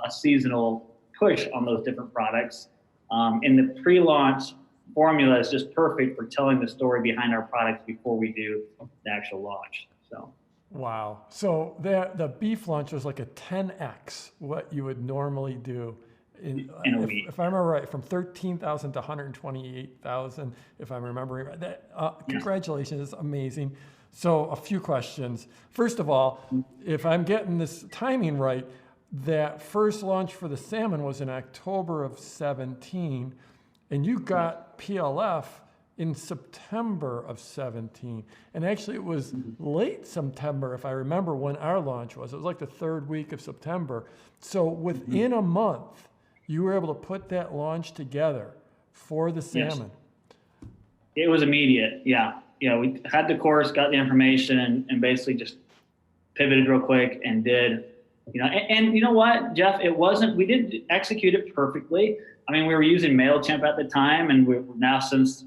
a seasonal push on those different products. And the pre-launch formula is just perfect for telling the story behind our products before we do the actual launch. So. Wow. So the beef launch was like a 10x what you would normally do in a week. If I remember right, from 13,000 to 128,000, if I'm remembering right. That, congratulations, it's amazing. So a few questions. First of all, if I'm getting this timing right, that first launch for the salmon was in October of 17, and you got PLF in September of 17. And actually it was late September, if I remember when our launch was. It was like the third week of September. So within a month, you were able to put that launch together for the salmon. Yes. It was immediate, yeah. We had the course, got the information, and basically just pivoted real quick and did, and you know what, Jeff, we didn't execute it perfectly. I mean, we were using MailChimp at the time, and we're now since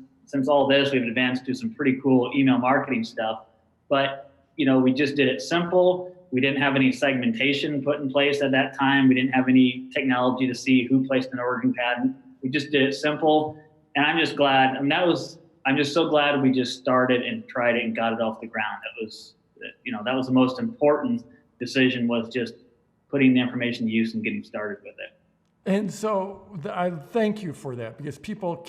all this, we've advanced to some pretty cool email marketing stuff. But, we just did it simple. We didn't have any segmentation put in place at that time. We didn't have any technology to see who placed an ordering pattern. We just did it simple. And I'm just glad. I'm just so glad we just started and tried it and got it off the ground. That was the most important decision, was just putting the information to use and getting started with it. And so I thank you for that, because people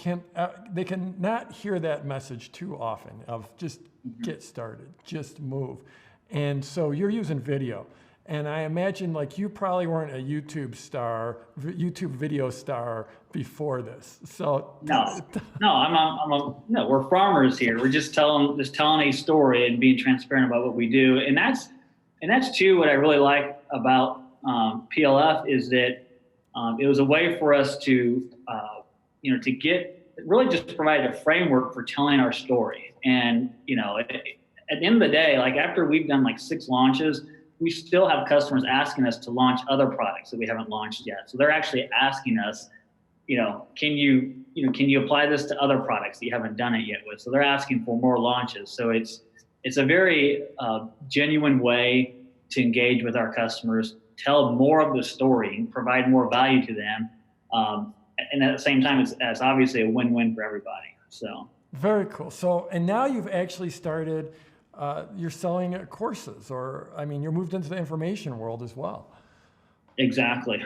they can not hear that message too often of just get started, just move. And so you're using video. And I imagine like you probably weren't a YouTube video star before this. So no, we're farmers here. We're just telling a story and being transparent about what we do. And that's too what I really like about PLF is that it was a way for us to just provide a framework for telling our story. And at the end of the day, like after we've done like 6 launches, we still have customers asking us to launch other products that we haven't launched yet. So they're actually asking us, can you apply this to other products that you haven't done it yet with? So they're asking for more launches. So it's a very genuine way to engage with our customers, tell more of the story, and provide more value to them. And at the same time, it's obviously a win-win for everybody. So very cool. So, and now you've actually started, you're selling courses, you're moved into the information world as well. Exactly.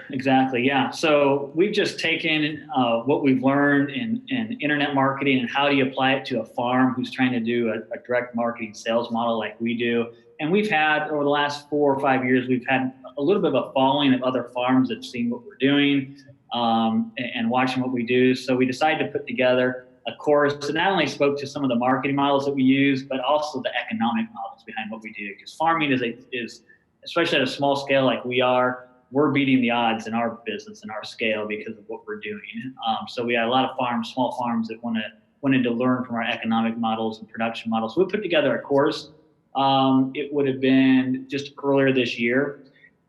Yeah. So we've just taken what we've learned in internet marketing and how do you apply it to a farm who's trying to do a direct marketing sales model like we do. And we've had, over the last 4 or 5 years, we've had a little bit of a following of other farms that have seen what we're doing and watching what we do. So we decided to put together a course that not only spoke to some of the marketing models that we use, but also the economic models behind what we do. Because farming is, especially at a small scale like we are, we're beating the odds in our business and our scale because of what we're doing. So we had a lot of farms, small farms that wanted to learn from our economic models and production models. So we put together a course. It would have been just earlier this year.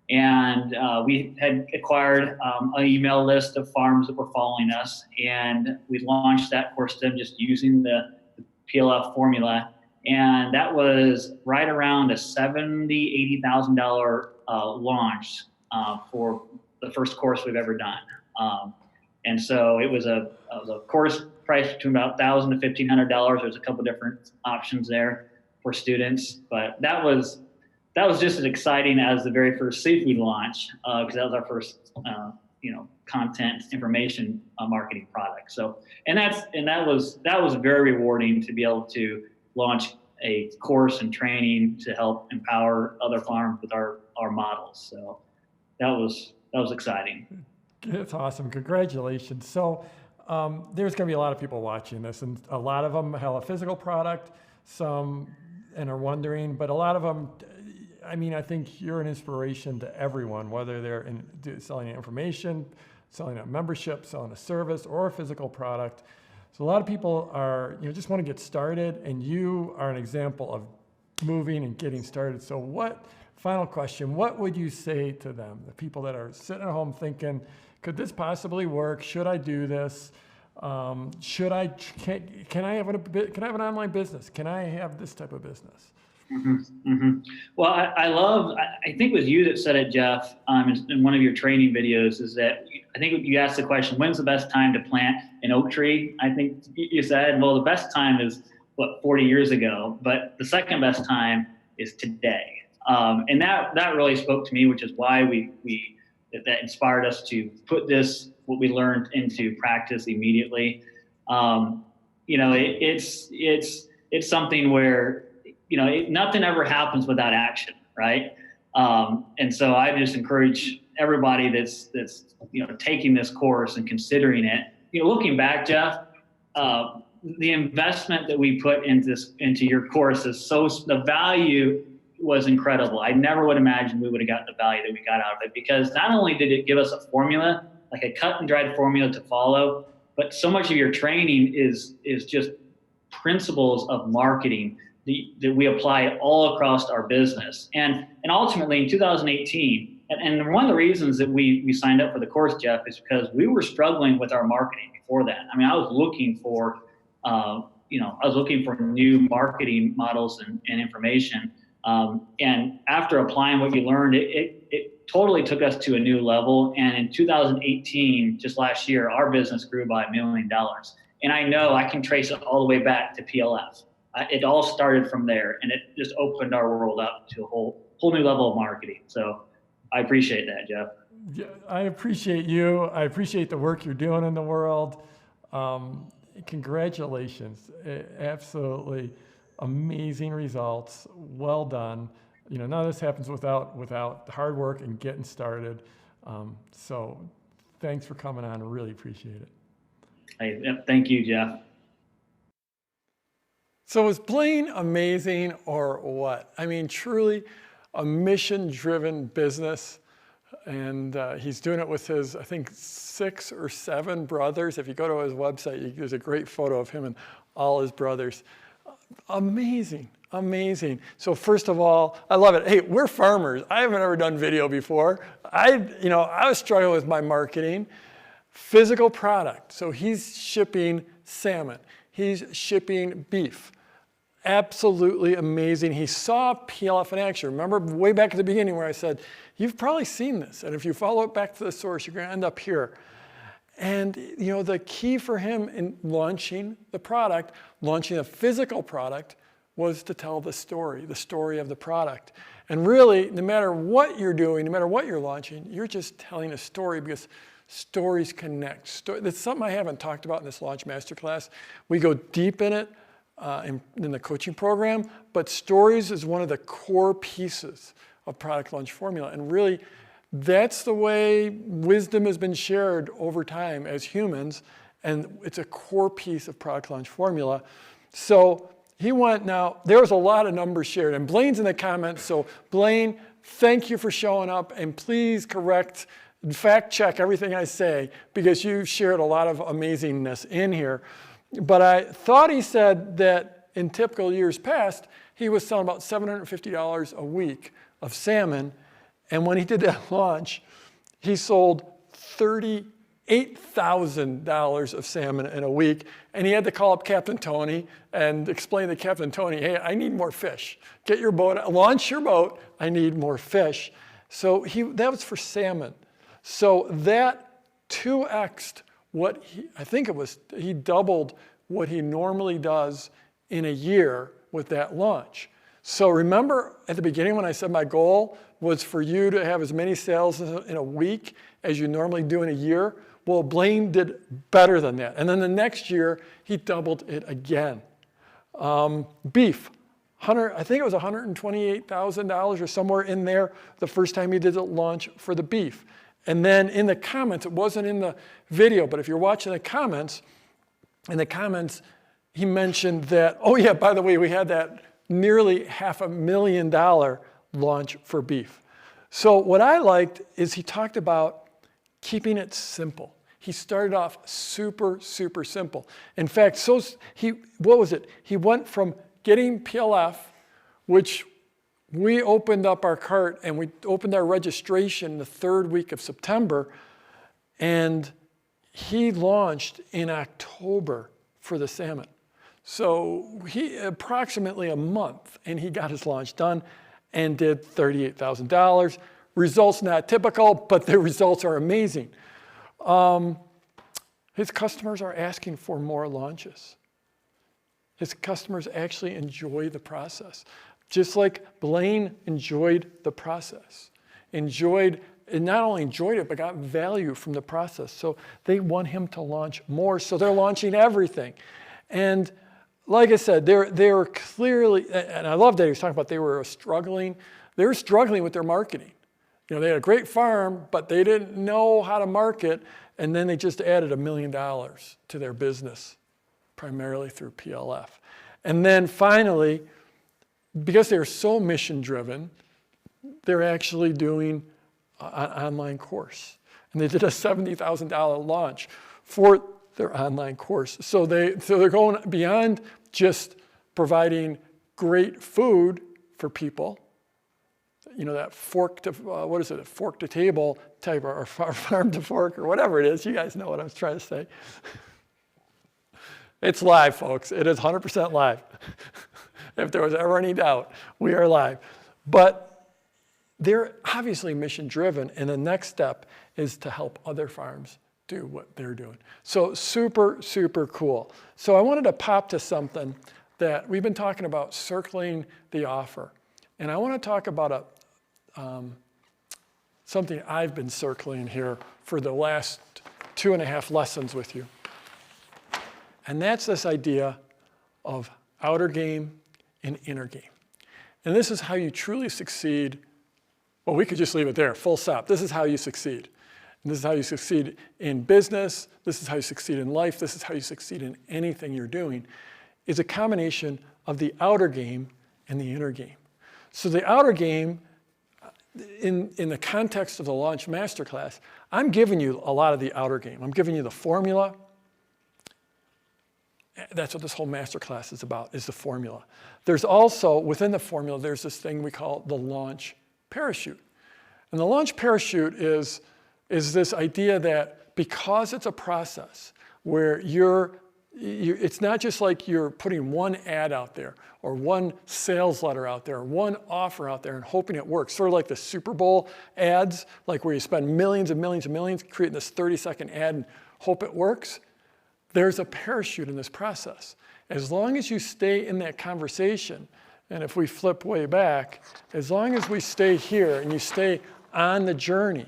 And we had acquired an email list of farms that were following us. And we launched that course to them just using the PLF formula. And that was right around a $70,000, $80,000 launch for the first course we've ever done. And so it was a course priced between about $1,000 to $1,500. There's a couple different options there for students, but that was just as exciting as the very first seafood launch, because that was our first content information marketing product. So that was very rewarding to be able to launch a course and training to help empower other farms with our models. So that was exciting. That's awesome. Congratulations. So there's going to be a lot of people watching this, and a lot of them have a physical product, and are wondering, but a lot of them, I think you're an inspiration to everyone, whether they're selling information, selling a membership, selling a service, or a physical product. So a lot of people are, just want to get started, and you are an example of moving and getting started. So final question, what would you say to them, the people that are sitting at home thinking, could this possibly work? Should I do this? Can I have an online business? Can I have this type of business? Well, I think it was you that said it, Jeff, in one of your training videos, is that I think you asked the question, when's the best time to plant an oak tree? I think you said, well, the best time is 40 years ago, but the second best time is today. And that really spoke to me, which is why that inspired us to put what we learned into practice immediately. It's something where, nothing ever happens without action, right? And so I just encourage everybody that's taking this course and considering it. Looking back, Jeff, the investment that we put into your course the value was incredible. I never would imagine we would have gotten the value that we got out of it, because not only did it give us a formula, like a cut and dried formula to follow, but so much of your training is just principles of marketing that we apply all across our business. And ultimately in 2018, and one of the reasons that we signed up for the course, Jeff, is because we were struggling with our marketing before that. I mean, I was looking for new marketing models and information. And after applying what you learned, it totally took us to a new level. And in 2018, just last year, our business grew by $1 million. And I know I can trace it all the way back to PLF. It all started from there, and it just opened our world up to a whole new level of marketing. So I appreciate that, Jeff. Yeah, I appreciate you. I appreciate the work you're doing in the world. Congratulations. Absolutely amazing results. Well done. None of this happens without hard work and getting started. So thanks for coming on. I really appreciate it. Hey, thank you, Jeff. So is Blaine amazing or what? I mean, truly a mission-driven business. And he's doing it with his, I think, 6 or 7 brothers. If you go to his website, there's a great photo of him and all his brothers. Amazing, amazing. So first of all, I love it. Hey, we're farmers. I haven't ever done video before. I was struggling with my marketing. Physical product. So he's shipping salmon. He's shipping beef. Absolutely amazing. He saw PLF in action. Remember way back at the beginning where I said, you've probably seen this. And if you follow it back to the source, you're going to end up here. And the key for him in launching the product, launching a physical product, was to tell the story of the product. And really, no matter what you're doing, no matter what you're launching, you're just telling a story, because stories connect. That's something I haven't talked about in this Launch Masterclass. We go deep in it in the coaching program, but stories is one of the core pieces of Product Launch Formula. And really, that's the way wisdom has been shared over time as humans, and it's a core piece of Product Launch Formula. So he went now, there was a lot of numbers shared, and Blaine's in the comments, so Blaine, thank you for showing up, and please correct, fact check everything I say, because you shared a lot of amazingness in here. But I thought he said that in typical years past, he was selling about $750 a week of salmon. And when he did that launch, he sold $38,000 of salmon in a week. And he had to call up Captain Tony and explain to Captain Tony, hey, I need more fish. Get your boat, launch your boat, I need more fish. So that was for salmon. So that 2x'd what he doubled what he normally does in a year with that launch. So remember at the beginning when I said my goal was for you to have as many sales in a week as you normally do in a year? Well, Blaine did better than that. And then the next year, he doubled it again. Beef, I think it was $128,000 or somewhere in there the first time he did the launch for the beef. And then in the comments, it wasn't in the video, but if you're watching the comments, in the comments, he mentioned that, oh yeah, by the way, we had that nearly $500,000 launch for beef. So what I liked is he talked about keeping it simple. He started off super, super simple. In fact, what was it? He went from getting PLF, which we opened up our cart and we opened our registration the 3rd week of September, and he launched in October for the salmon. So he approximately a month, and he got his launch done and did $38,000. Results not typical, but the results are amazing. His customers are asking for more launches. His customers actually enjoy the process. Just like Blaine enjoyed the process. And not only enjoyed it, but got value from the process. So they want him to launch more, so they're launching everything. And like I said, they were clearly, and I love that he was talking about they were struggling with their marketing. You know, they had a great farm, but they didn't know how to market, and then they just added $1 million to their business, primarily through PLF. And then finally, because they were so mission-driven, they're actually doing an online course. And they did a $70,000 launch for their online course. So they're going beyond just providing great food for people, you know, that fork to, fork to table type, or farm to fork, or whatever it is. You guys know what I was trying to say. It's live, folks. It is 100% live. If there was ever any doubt, we are live. But they're obviously mission driven, and the next step is to help other farms do what they're doing. So super, super cool. So I wanted to pop to something that we've been talking about, circling the offer. And I want to talk about something I've been circling here for the last 2.5 lessons with you. And that's this idea of outer game and inner game. And this is how you truly succeed. Well, we could just leave it there, full stop. This is how you succeed. And this is how you succeed in business. This is how you succeed in life. This is how you succeed in anything you're doing, is a combination of the outer game and the inner game. So the outer game, in the context of the Launch Masterclass, I'm giving you a lot of the outer game. I'm giving you the formula. That's what this whole masterclass is about, is the formula. There's also, within the formula, there's this thing we call the launch parachute. And the launch parachute is this idea that because it's a process where it's not just like you're putting one ad out there or one sales letter out there or one offer out there and hoping it works, sort of like the Super Bowl ads, like where you spend millions and millions and millions creating this 30-second ad and hope it works. There's a parachute in this process. As long as you stay in that conversation, and if we flip way back, as long as we stay here and you stay on the journey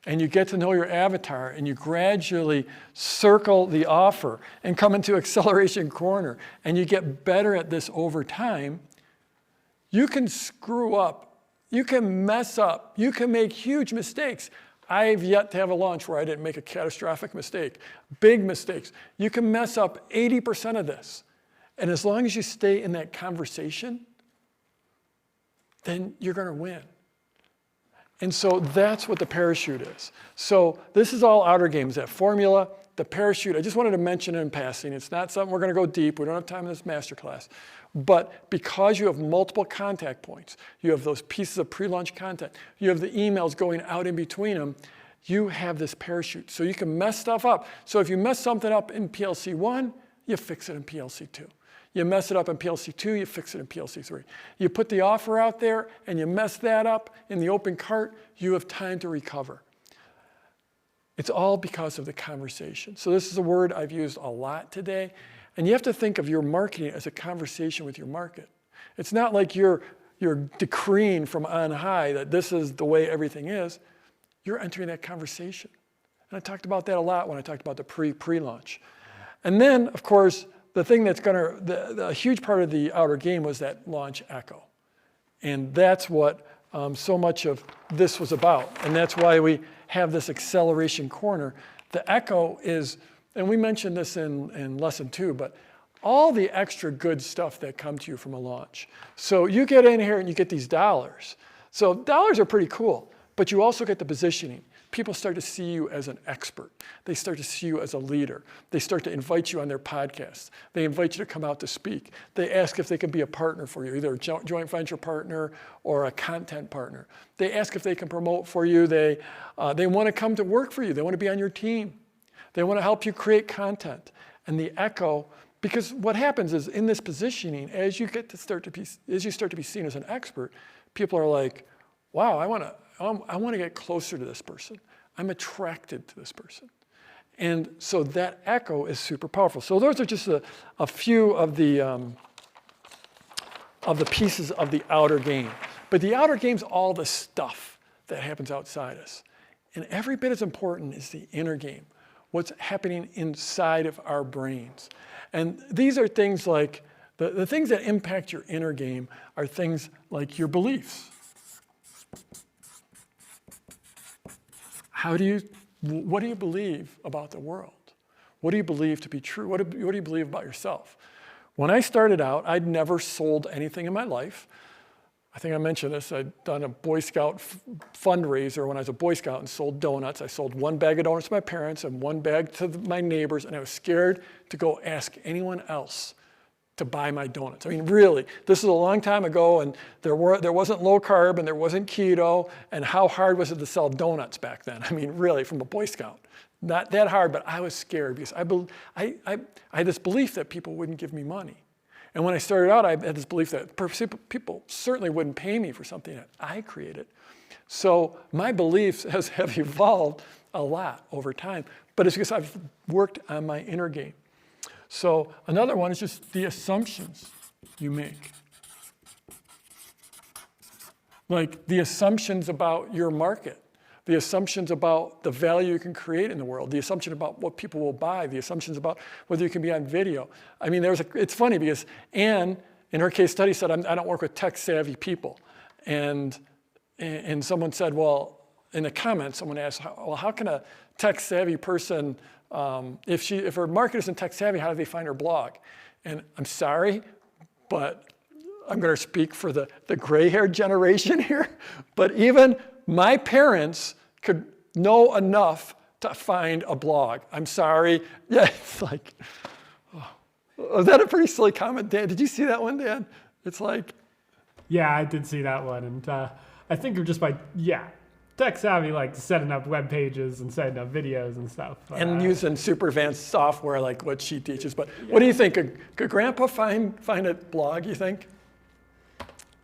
and you get to know your avatar and you gradually circle the offer and come into acceleration corner and you get better at this over time, you can screw up, you can mess up, you can make huge mistakes. I've yet to have a launch where I didn't make a catastrophic mistake. Big mistakes. You can mess up 80% of this. And as long as you stay in that conversation, then you're going to win. And so that's what the parachute is. So this is all outer games, that formula, the parachute. I just wanted to mention it in passing. It's not something we're going to go deep. We don't have time in this masterclass. But because you have multiple contact points, you have those pieces of pre-launch content, you have the emails going out in between them, you have this parachute. So you can mess stuff up. So if you mess something up in PLC 1, you fix it in PLC 2. You mess it up in PLC 2, you fix it in PLC 3. You put the offer out there and you mess that up in the open cart, you have time to recover. It's all because of the conversation. So this is a word I've used a lot today. And you have to think of your marketing as a conversation with your market. It's not like you're decreeing from on high that this is the way everything is. You're entering that conversation. And I talked about that a lot when I talked about the pre-launch. And then, of course, the thing that's the huge part of the outer game was that launch echo. And that's what so much of this was about. And that's why we have this acceleration corner. The echo is, and we mentioned this in lesson 2, but all the extra good stuff that come to you from a launch. So you get in here and you get these dollars. So dollars are pretty cool, but you also get the positioning. People start to see you as an expert. They start to see you as a leader. They start to invite you on their podcasts. They invite you to come out to speak. They ask if they can be a partner for you, either a joint venture partner or a content partner. They ask if they can promote for you. They want to come to work for you. They want to be on your team. They want to help you create content. And the echo Because what happens is in this positioning, as you start to be seen as an expert, people are like, wow, I want to get closer to this person. I'm attracted to this person. And so that echo is super powerful. So those are just a few of the pieces of the outer game. But the outer game's all the stuff that happens outside us. And every bit as important is the inner game, what's happening inside of our brains. And these are things like, the things that impact your inner game are things like your beliefs. What do you believe about the world? What do you believe to be true? What do you believe about yourself? When I started out, I'd never sold anything in my life. I think I mentioned this. I'd done a Boy Scout fundraiser when I was a Boy Scout and sold donuts. I sold one bag of donuts to my parents and one bag to my neighbors, and I was scared to go ask anyone else to buy my donuts. I mean, really, this is a long time ago, and there wasn't low carb and there wasn't keto, and how hard was it to sell donuts back then? I mean, really, from a Boy Scout. Not that hard, but I was scared because I had this belief that people wouldn't give me money. And when I started out, I had this belief that people certainly wouldn't pay me for something that I created. So my beliefs have evolved a lot over time, but it's because I've worked on my inner game. So another one is just the assumptions you make. Like the assumptions about your market, the assumptions about the value you can create in the world, the assumption about what people will buy, the assumptions about whether you can be on video. I mean, it's funny because Anne, in her case study, said, I don't work with tech-savvy people. And someone said, well, in the comments, someone asked, well, how can a tech-savvy person, if her market isn't tech-savvy, how do they find her blog? And I'm sorry, but I'm going to speak for the gray-haired generation here, but even my parents could know enough to find a blog. I'm sorry. Yeah, it's like, was that a pretty silly comment, Dan? Did you see that one, Dan? It's like. Yeah, I did see that one. And I think just by, tech savvy, like setting up web pages and setting up videos and stuff. And using super advanced software like what she teaches. But what do you think? Could Grandpa find a blog, you think?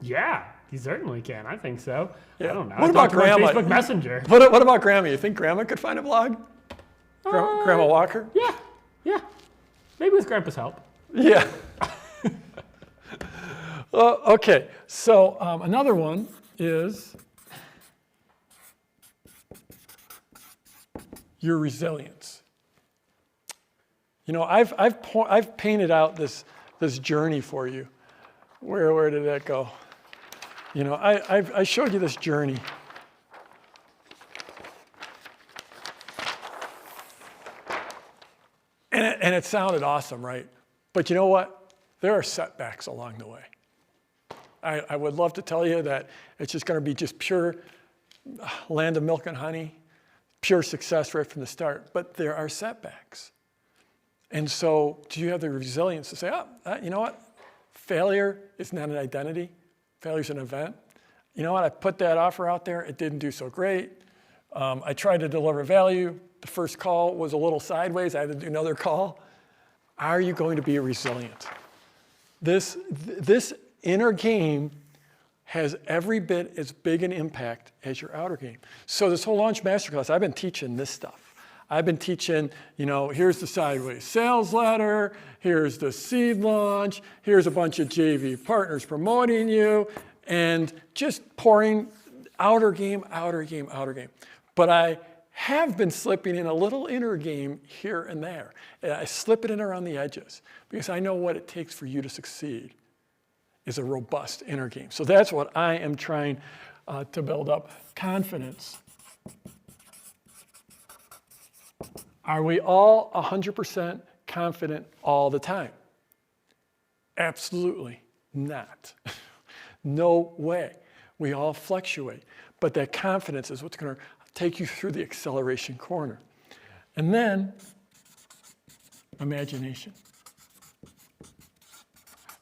Yeah, he certainly can. I think so. Yeah. I don't know. What about Grandma? Facebook Messenger. What about Grandma? You think Grandma could find a blog? Grandma Walker? Yeah. Maybe with Grandpa's help. Yeah. Okay, so another one is your resilience. You know, I've painted out this journey for you. Where did that go? You know, I showed you this journey. And it sounded awesome, right? But you know what? There are setbacks along the way. I would love to tell you that it's just going to be just pure land of milk and honey, pure success right from the start. But there are setbacks. And so do you have the resilience to say, you know what? Failure is not an identity. Failure is an event. You know what? I put that offer out there. It didn't do so great. I tried to deliver value. The first call was a little sideways. I had to do another call. Are you going to be resilient? This inner game has every bit as big an impact as your outer game. So this whole Launch Masterclass, I've been teaching this stuff. I've been teaching, you know, here's the sideways sales letter, here's the seed launch, here's a bunch of JV partners promoting you, and just pouring outer game. But I have been slipping in a little inner game here and there. I slip it in around the edges because I know what it takes for you to succeed is a robust inner game. So that's what I am trying to build up. Confidence. Are we all 100% confident all the time? Absolutely not. No way. We all fluctuate. But that confidence is what's going to take you through the acceleration corner. And then, imagination.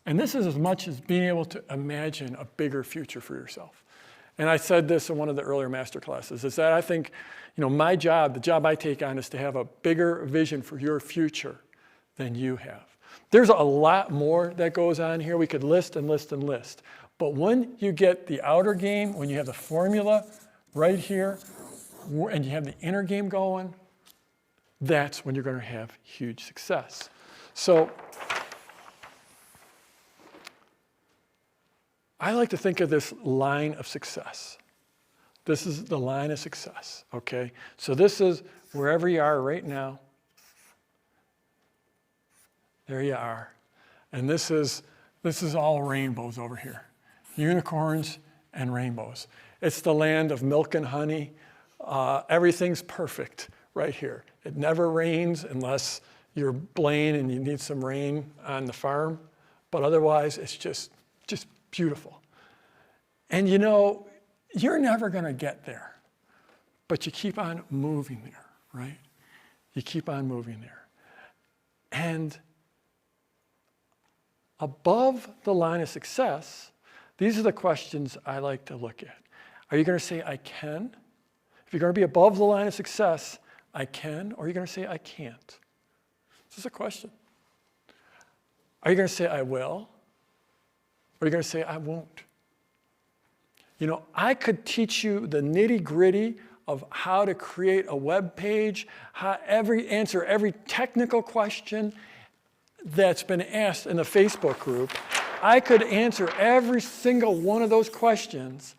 And this is as much as being able to imagine a bigger future for yourself. And I said this in one of the earlier master classes, is that I think, you know, my job, the job I take on is to have a bigger vision for your future than you have. There's a lot more that goes on here. We could list and list and list. But when you get the outer game, when you have the formula right here, and you have the inner game going, that's when you're going to have huge success. So I like to think of this line of success. This is the line of success, okay? So this is wherever you are right now. There you are. And this is all rainbows over here. Unicorns and rainbows. It's the land of milk and honey. Everything's perfect right here. It never rains unless you're Blaine and you need some rain on the farm. But otherwise, it's just beautiful. And you know, you're never going to get there. But you keep on moving there, right? You keep on moving there. And above the line of success, these are the questions I like to look at. Are you going to say, I can? If you're going to be above the line of success, I can, or are you going to say, I can't? This is a question. Are you going to say, I will? Or are you going to say, I won't? You know, I could teach you the nitty-gritty of how to create a web page, answer every technical question that's been asked in the Facebook group. I could answer every single one of those questions,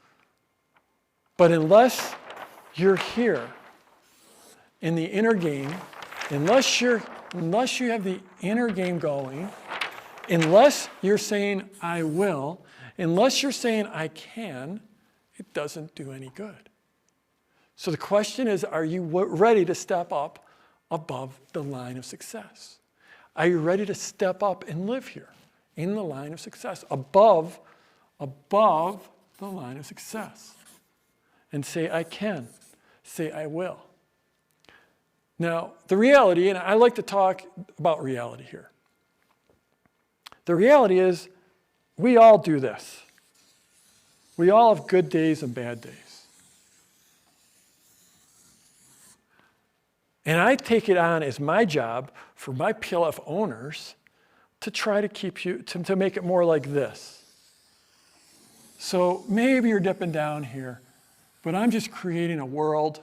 but unless you're here in the inner game, unless you have the inner game going, unless you're saying, I will, unless you're saying, I can, it doesn't do any good. So the question is, are you ready to step up above the line of success? Are you ready to step up and live here in the line of success, above the line of success? And say, I can. Say, I will. Now, the reality, and I like to talk about reality here. The reality is, we all do this. We all have good days and bad days. And I take it on as my job for my PLF owners to try to keep you, to make it more like this. So maybe you're dipping down here, but I'm just creating a world,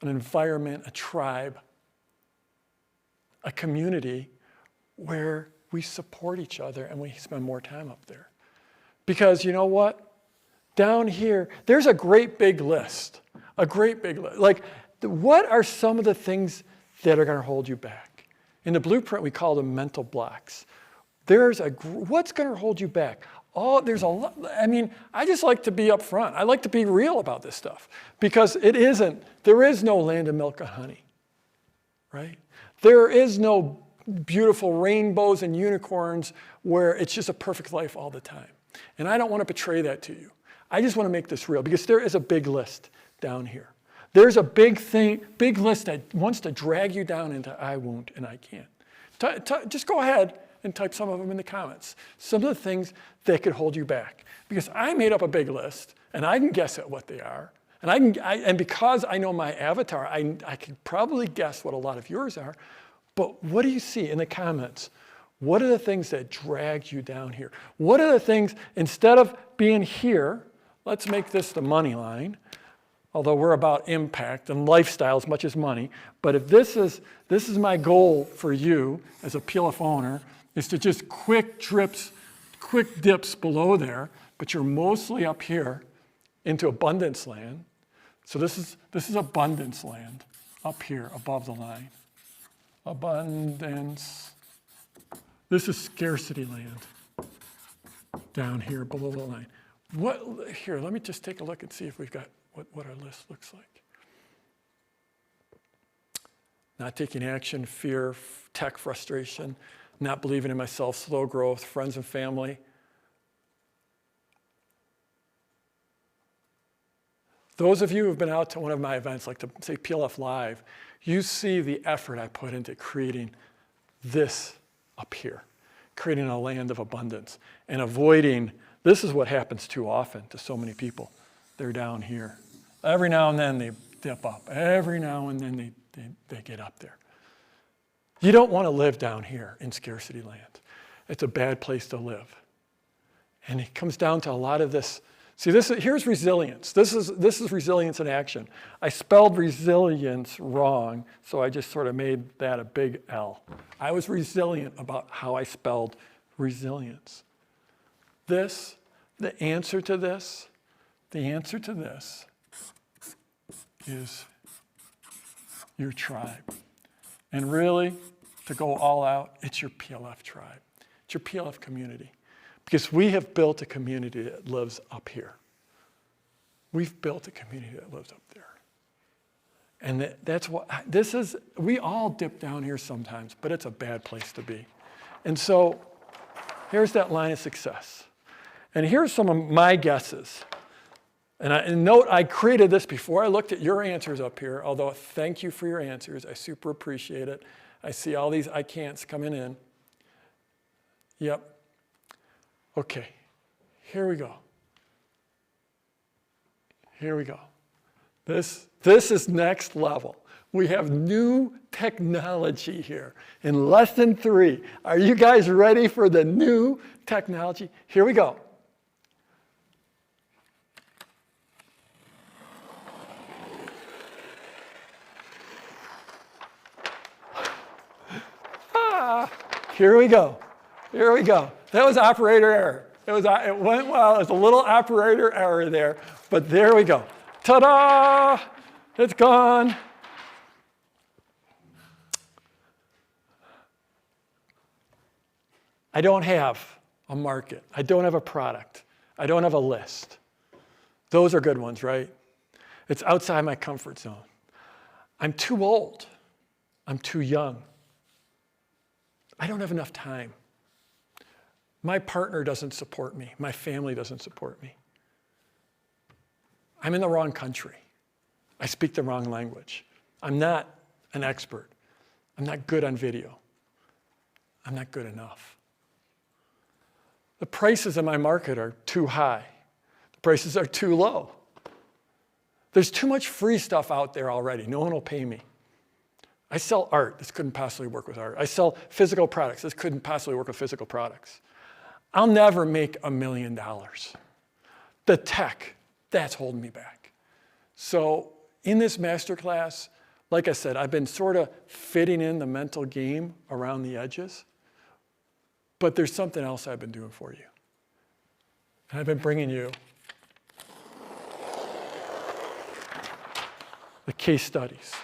an environment, a tribe, a community where we support each other and we spend more time up there. Because you know what? Down here, there's a great big list. A great big list. Like, what are some of the things that are going to hold you back? In the blueprint, we call them mental blocks. What's going to hold you back? Oh, there's a lot. I mean, I just like to be upfront. I like to be real about this stuff because there is no land of milk and honey, right? There is no beautiful rainbows and unicorns where it's just a perfect life all the time. And I don't want to betray that to you. I just want to make this real because there is a big list down here. There's a big list that wants to drag you down into I won't and I can't. Just go ahead and type some of them in the comments. Some of the things that could hold you back. Because I made up a big list and I can guess at what they are. And because I know my avatar, I can probably guess what a lot of yours are. But what do you see in the comments? What are the things that drag you down here? What are the things, instead of being here, let's make this the money line, although we're about impact and lifestyle as much as money. But if this is my goal for you as a PLF owner, is to just quick dips below there, but you're mostly up here into abundance land. So this is abundance land up here above the line. Abundance. This is scarcity land down here below the line. Here, let me just take a look and see if we've got what our list looks like. Not taking action, fear, tech frustration, not believing in myself, slow growth, friends and family. Those of you who have been out to one of my events, like to say PLF Live, you see the effort I put into creating this up here, creating a land of abundance and avoiding, this is what happens too often to so many people. They're down here. Every now and then they dip up. Every now and then they get up there. You don't want to live down here in scarcity land. It's a bad place to live. And it comes down to a lot of this. See, here's resilience. This is resilience in action. I spelled resilience wrong, so I just sort of made that a big L. I was resilient about how I spelled resilience. The answer to this is your tribe. And really, to go all out, it's your PLF tribe. It's your PLF community. Because we have built a community that lives up here. We've built a community that lives up there. And that's what we all dip down here sometimes, but it's a bad place to be. And so here's that line of success. And here's some of my guesses. And note, I created this before I looked at your answers up here, although thank you for your answers. I super appreciate it. I see all these I can'ts coming in. Yep. Okay, here we go. Here we go. This is next level. We have new technology here in lesson 3. Are you guys ready for the new technology? Here we go. Here we go. Here we go. That was operator error. It went well. It was a little operator error there, but there we go. Ta-da! It's gone. I don't have a market. I don't have a product. I don't have a list. Those are good ones, right? It's outside my comfort zone. I'm too old. I'm too young. I don't have enough time. My partner doesn't support me. My family doesn't support me. I'm in the wrong country. I speak the wrong language. I'm not an expert. I'm not good on video. I'm not good enough. The prices in my market are too high. The prices are too low. There's too much free stuff out there already. No one will pay me. I sell art. This couldn't possibly work with art. I sell physical products. This couldn't possibly work with physical products. I'll never make $1 million. The tech, that's holding me back. So in this masterclass, like I said, I've been sort of fitting in the mental game around the edges, but there's something else I've been doing for you. And I've been bringing you the case studies.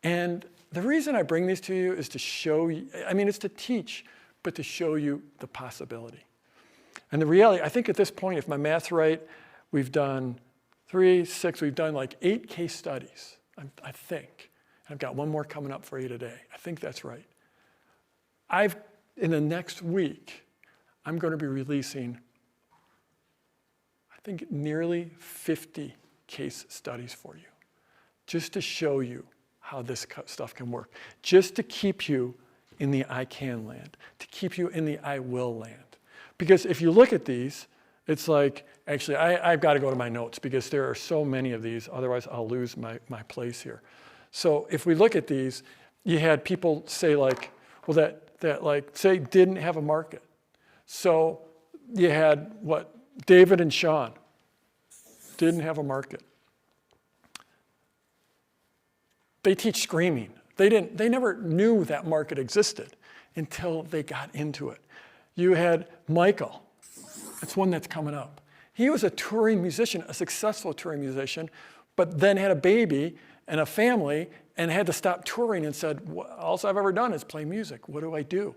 And the reason I bring these to you is to show you, it's to teach, but to show you the possibility. And the reality, I think at this point, if my math's right, we've done 3, 6, we've done like 8 case studies, I think. I've got one more coming up for you today. I think that's right. In the next week, I'm going to be releasing, I think, nearly 50 case studies for you, just to show you how this stuff can work, just to keep you in the I can land, to keep you in the I will land. Because if you look at these, it's like, actually, I've got to go to my notes because there are so many of these, otherwise I'll lose my place here. So if we look at these, you had people say like, well, that like, say didn't have a market. So you had what? David and Sean didn't have a market. They teach screaming. They never knew that market existed until they got into it. You had Michael. That's one that's coming up. He was a touring musician, a successful touring musician, but then had a baby and a family and had to stop touring and said, all I've ever done is play music. What do I do?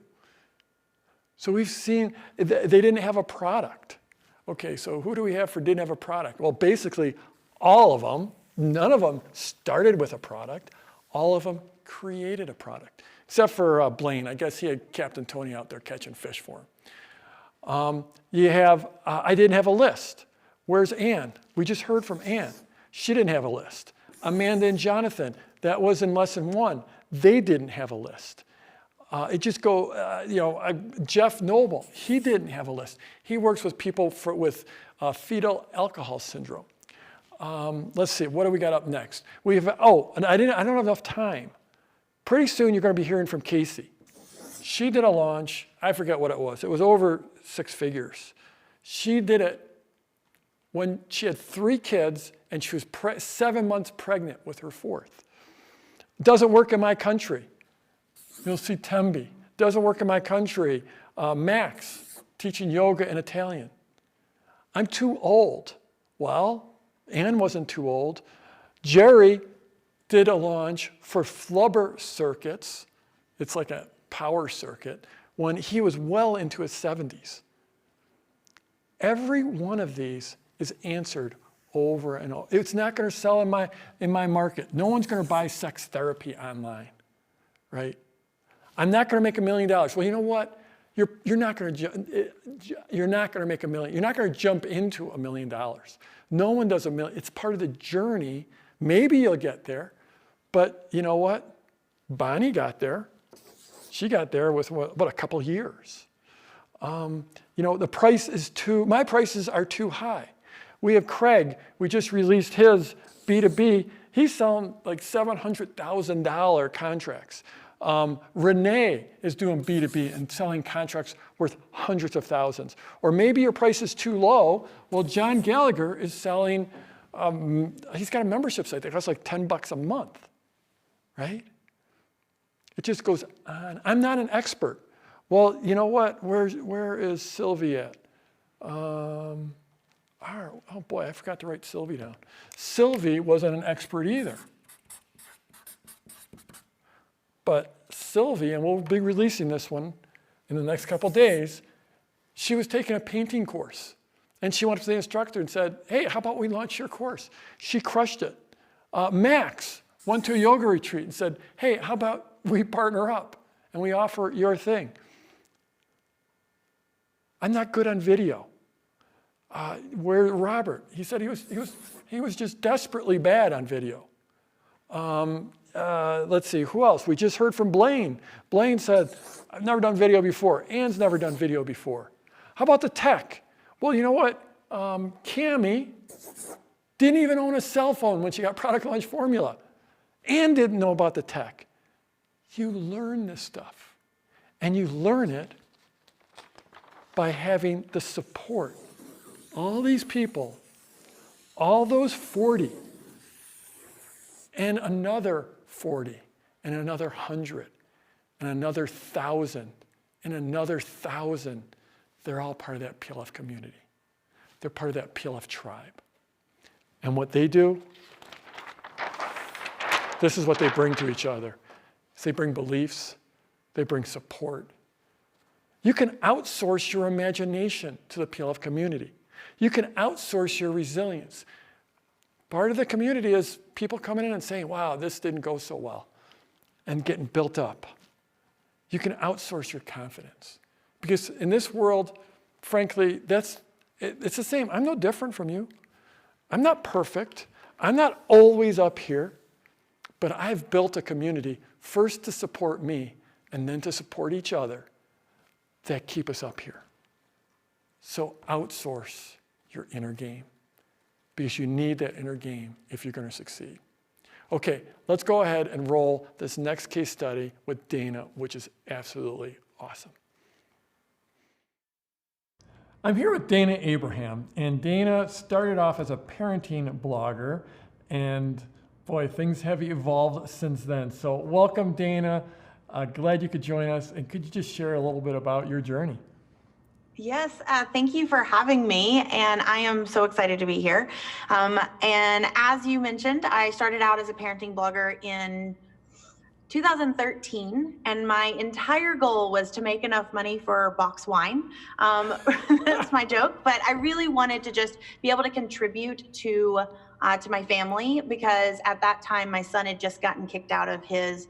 So we've seen, they didn't have a product. Okay, so who do we have for didn't have a product? Well, basically all of them, none of them started with a product. All of them created a product, except for Blaine. I guess he had Captain Tony out there catching fish for him. You have, I didn't have a list. Where's Ann? We just heard from Ann. She didn't have a list. Amanda and Jonathan, that was in lesson 1. They didn't have a list. Jeff Noble, he didn't have a list. He works with people with fetal alcohol syndrome. Let's see, what do we got up next? We have, and I don't have enough time, Pretty soon you're going to be hearing from Casey. She did a launch. I forget what it was. It was over 6 figures. She did it when she had 3 kids and she was 7 months pregnant with her 4th. Doesn't work in my country. You'll see Tembi. Doesn't work in my country. Max, teaching yoga in Italian. I'm too old. Well, Ann wasn't too old. Jerry did a launch for flubber circuits. It's like a power circuit when he was well into his 70s. Every one of these is answered over and over. It's not going to sell in my market. No one's going to buy sex therapy online, right? I'm not going to make $1 million. Well, you know what? You're not going to make $1 million. You're not going to jump into $1 million. No one does $1 million. It's part of the journey. Maybe you'll get there, but you know what? Bonnie got there. She got there with about a couple years. The price is my prices are too high. We have Craig, we just released his B2B. He's selling like $700,000 contracts. Renee is doing B2B and selling contracts worth hundreds of thousands. Or maybe your price is too low. Well, John Gallagher is selling, he's got a membership site that costs like $10 a month, right? It just goes on. I'm not an expert. Well, you know what? Where is Sylvie at? Oh boy, I forgot to write Sylvie down. Sylvie wasn't an expert either. But Sylvie, and we'll be releasing this one in the next couple days, she was taking a painting course. And she went up to the instructor and said, hey, how about we launch your course? She crushed it. Max went to a yoga retreat and said, hey, how about we partner up and we offer your thing? I'm not good on video. Where Robert? He said he was just desperately bad on video. Let's see, who else? We just heard from Blaine. Blaine said, I've never done video before. Ann's never done video before. How about the tech? Well, you know what? Cammie didn't even own a cell phone when she got Product Launch Formula. Ann didn't know about the tech. You learn this stuff. And you learn it by having the support. All these people, all those 40, and another 40, and another 100, and another 1,000, and another 1,000, they're all part of that PLF community. They're part of that PLF tribe. And what they do, this is what they bring to each other. They bring beliefs, they bring support. You can outsource your imagination to the PLF community. You can outsource your resilience. Part of the community is people coming in and saying, wow, this didn't go so well, and getting built up. You can outsource your confidence. Because in this world, frankly, it's the same. I'm no different from you. I'm not perfect. I'm not always up here. But I've built a community first to support me and then to support each other that keep us up here. So outsource your inner game, because you need that inner game if you're going to succeed. Okay, let's go ahead and roll this next case study with Dana, which is absolutely awesome. I'm here with Dana Abraham, and Dana started off as a parenting blogger, and boy, things have evolved since then. So welcome, Dana. Glad you could join us, and could you just share a little bit about your journey? Yes, thank you for having me, and I am so excited to be here. And as you mentioned, I started out as a parenting blogger in 2013, and my entire goal was to make enough money for box wine. That's my joke, but I really wanted to just be able to contribute to my family, because at that time my son had just gotten kicked out of his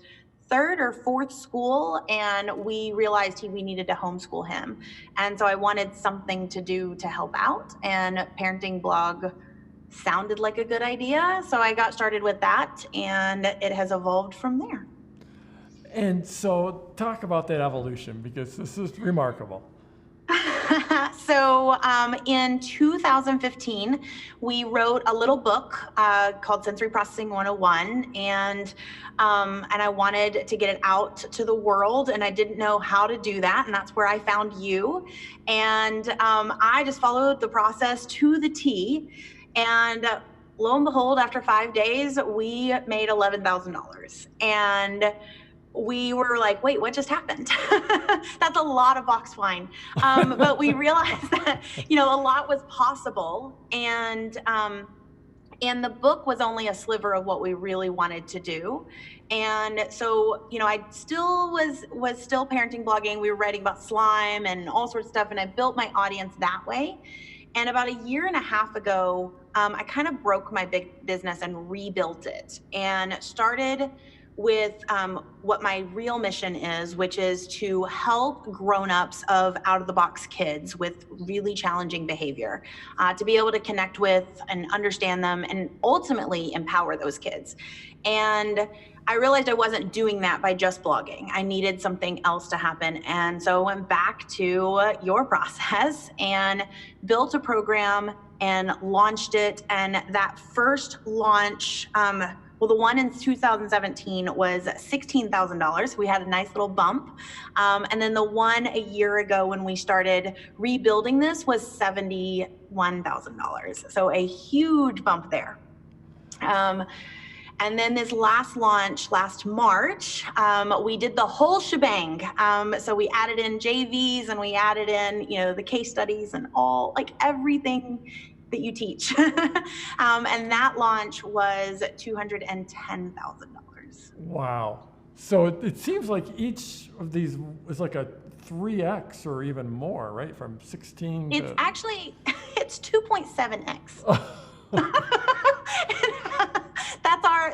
3rd or 4th school, and we realized we needed to homeschool him. And so I wanted something to do to help out, and parenting blog sounded like a good idea. So I got started with that, and it has evolved from there. And so talk about that evolution, because this is remarkable. So in 2015, we wrote a little book called Sensory Processing 101, and I wanted to get it out to the world, and I didn't know how to do that, and that's where I found you. And I just followed the process to the T, and lo and behold, after 5 days, we made $11,000. And we were like, wait, what just happened? That's a lot of box wine. But we realized that, a lot was possible. And the book was only a sliver of what we really wanted to do. And so, I still was still parenting blogging. We were writing about slime and all sorts of stuff. And I built my audience that way. And about a year and a half ago, I kind of broke my big business and rebuilt it and started with what my real mission is, which is to help grown-ups of out-of-the-box kids with really challenging behavior, to be able to connect with and understand them and ultimately empower those kids. And I realized I wasn't doing that by just blogging. I needed something else to happen. And so I went back to your process and built a program and launched it. And that first launch, the one in 2017 was $16,000. We had a nice little bump. And then the one a year ago when we started rebuilding this was $71,000. So a huge bump there. And then this last launch, last March, we did the whole shebang. So we added in JVs and we added in, the case studies and everything that you teach. And that launch was $210,000. Wow. So it seems like each of these is like a 3x or even more, right? From 16 It's actually, it's 2.7x.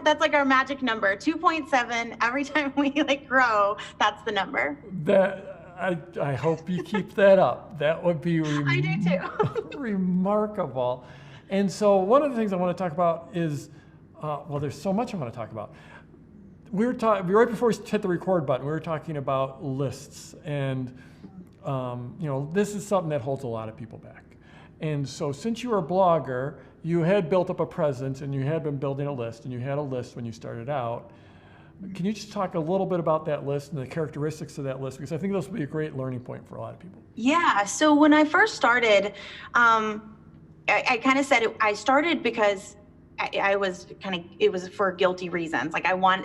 That's like our magic number, 2.7. Every time we grow, that's the number. I hope you keep that up. That would be I do too. remarkable. And so one of the things I want to talk about is, there's so much I want to talk about. We were talking right before we hit the record button. We were talking about lists, and this is something that holds a lot of people back. And so since you were a blogger, you had built up a presence and you had been building a list, and you had a list when you started out. Can you just talk a little bit about that list and the characteristics of that list? Because I think this will be a great learning point for a lot of people. Yeah, so when I first started, I kind of said I started because I was it was for guilty reasons.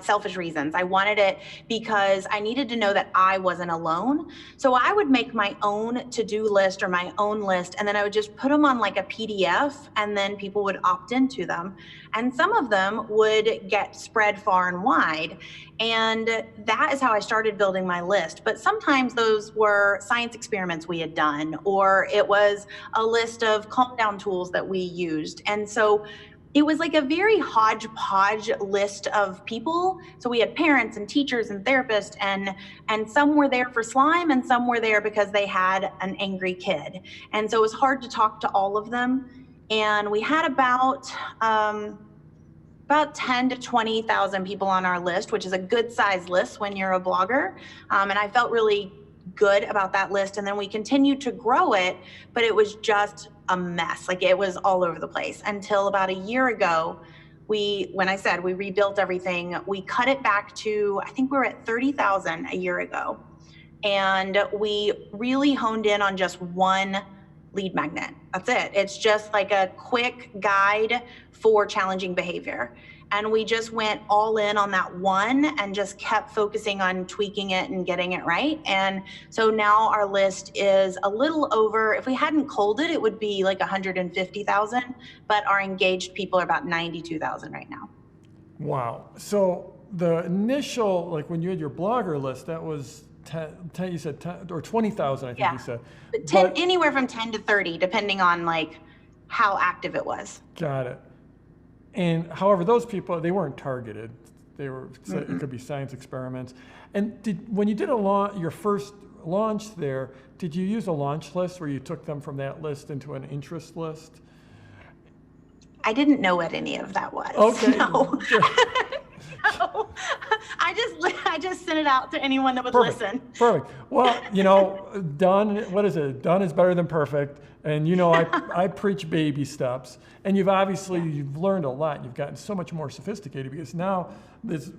Selfish reasons. I wanted it because I needed to know that I wasn't alone. So I would make my own to-do list or my own list, and then I would just put them on a PDF, and then people would opt into them. And some of them would get spread far and wide. And that is how I started building my list. But sometimes those were science experiments we had done, or it was a list of calm down tools that we used. And so it was like a very hodgepodge list of people. So we had parents and teachers and therapists, and some were there for slime, and some were there because they had an angry kid. And so it was hard to talk to all of them. And we had about 10 to 20,000 people on our list, which is a good size list when you're a blogger. And I felt really good about that list. And then we continued to grow it, but it was just a mess. It was all over the place until about a year ago. When I said we rebuilt everything, we cut it back to, I think we were at 30,000 a year ago. And we really honed in on just one lead magnet. That's it. It's just like a quick guide for challenging behavior. And we just went all in on that one and just kept focusing on tweaking it and getting it right. And so now our list is a little over, if we hadn't culled it, it would be like 150,000, but our engaged people are about 92,000 right now. Wow. So the initial, when you had your blogger list, that was 10, you said 10, or 20,000, I think you said. Anywhere from 10 to 30, depending on how active it was. Got it. And however, those people, they weren't targeted. They were, it could be science experiments. And when you did your first launch there, did you use a launch list where you took them from that list into an interest list? I didn't know what any of that was. Okay. No. No. I just sent it out to anyone that would Perfect. listen. Perfect. Well, done. What is it? Done is better than perfect. And I preach baby steps. And you've learned a lot. You've gotten so much more sophisticated because now this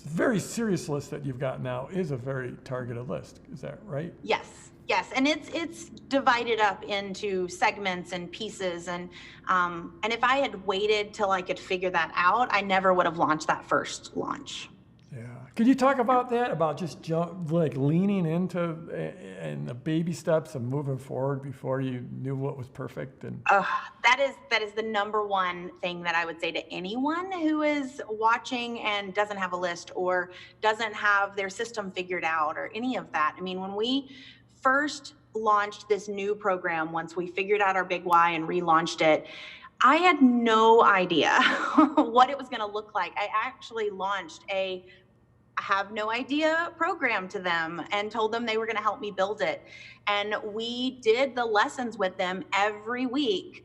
very serious list that you've got now is a very targeted list. Is that right? Yes, and it's divided up into segments and pieces, and if I had waited till I could figure that out, I never would have launched that first launch. Yeah. Could you talk about that? About just leaning into and the baby steps and moving forward before you knew what was perfect? And that is the number one thing that I would say to anyone who is watching and doesn't have a list or doesn't have their system figured out or any of that. I mean, when we first launched this new program, once we figured out our big why and relaunched it, I had no idea what it was going to look like. I actually launched a I have no idea program to them and told them they were going to help me build it. And we did the lessons with them every week.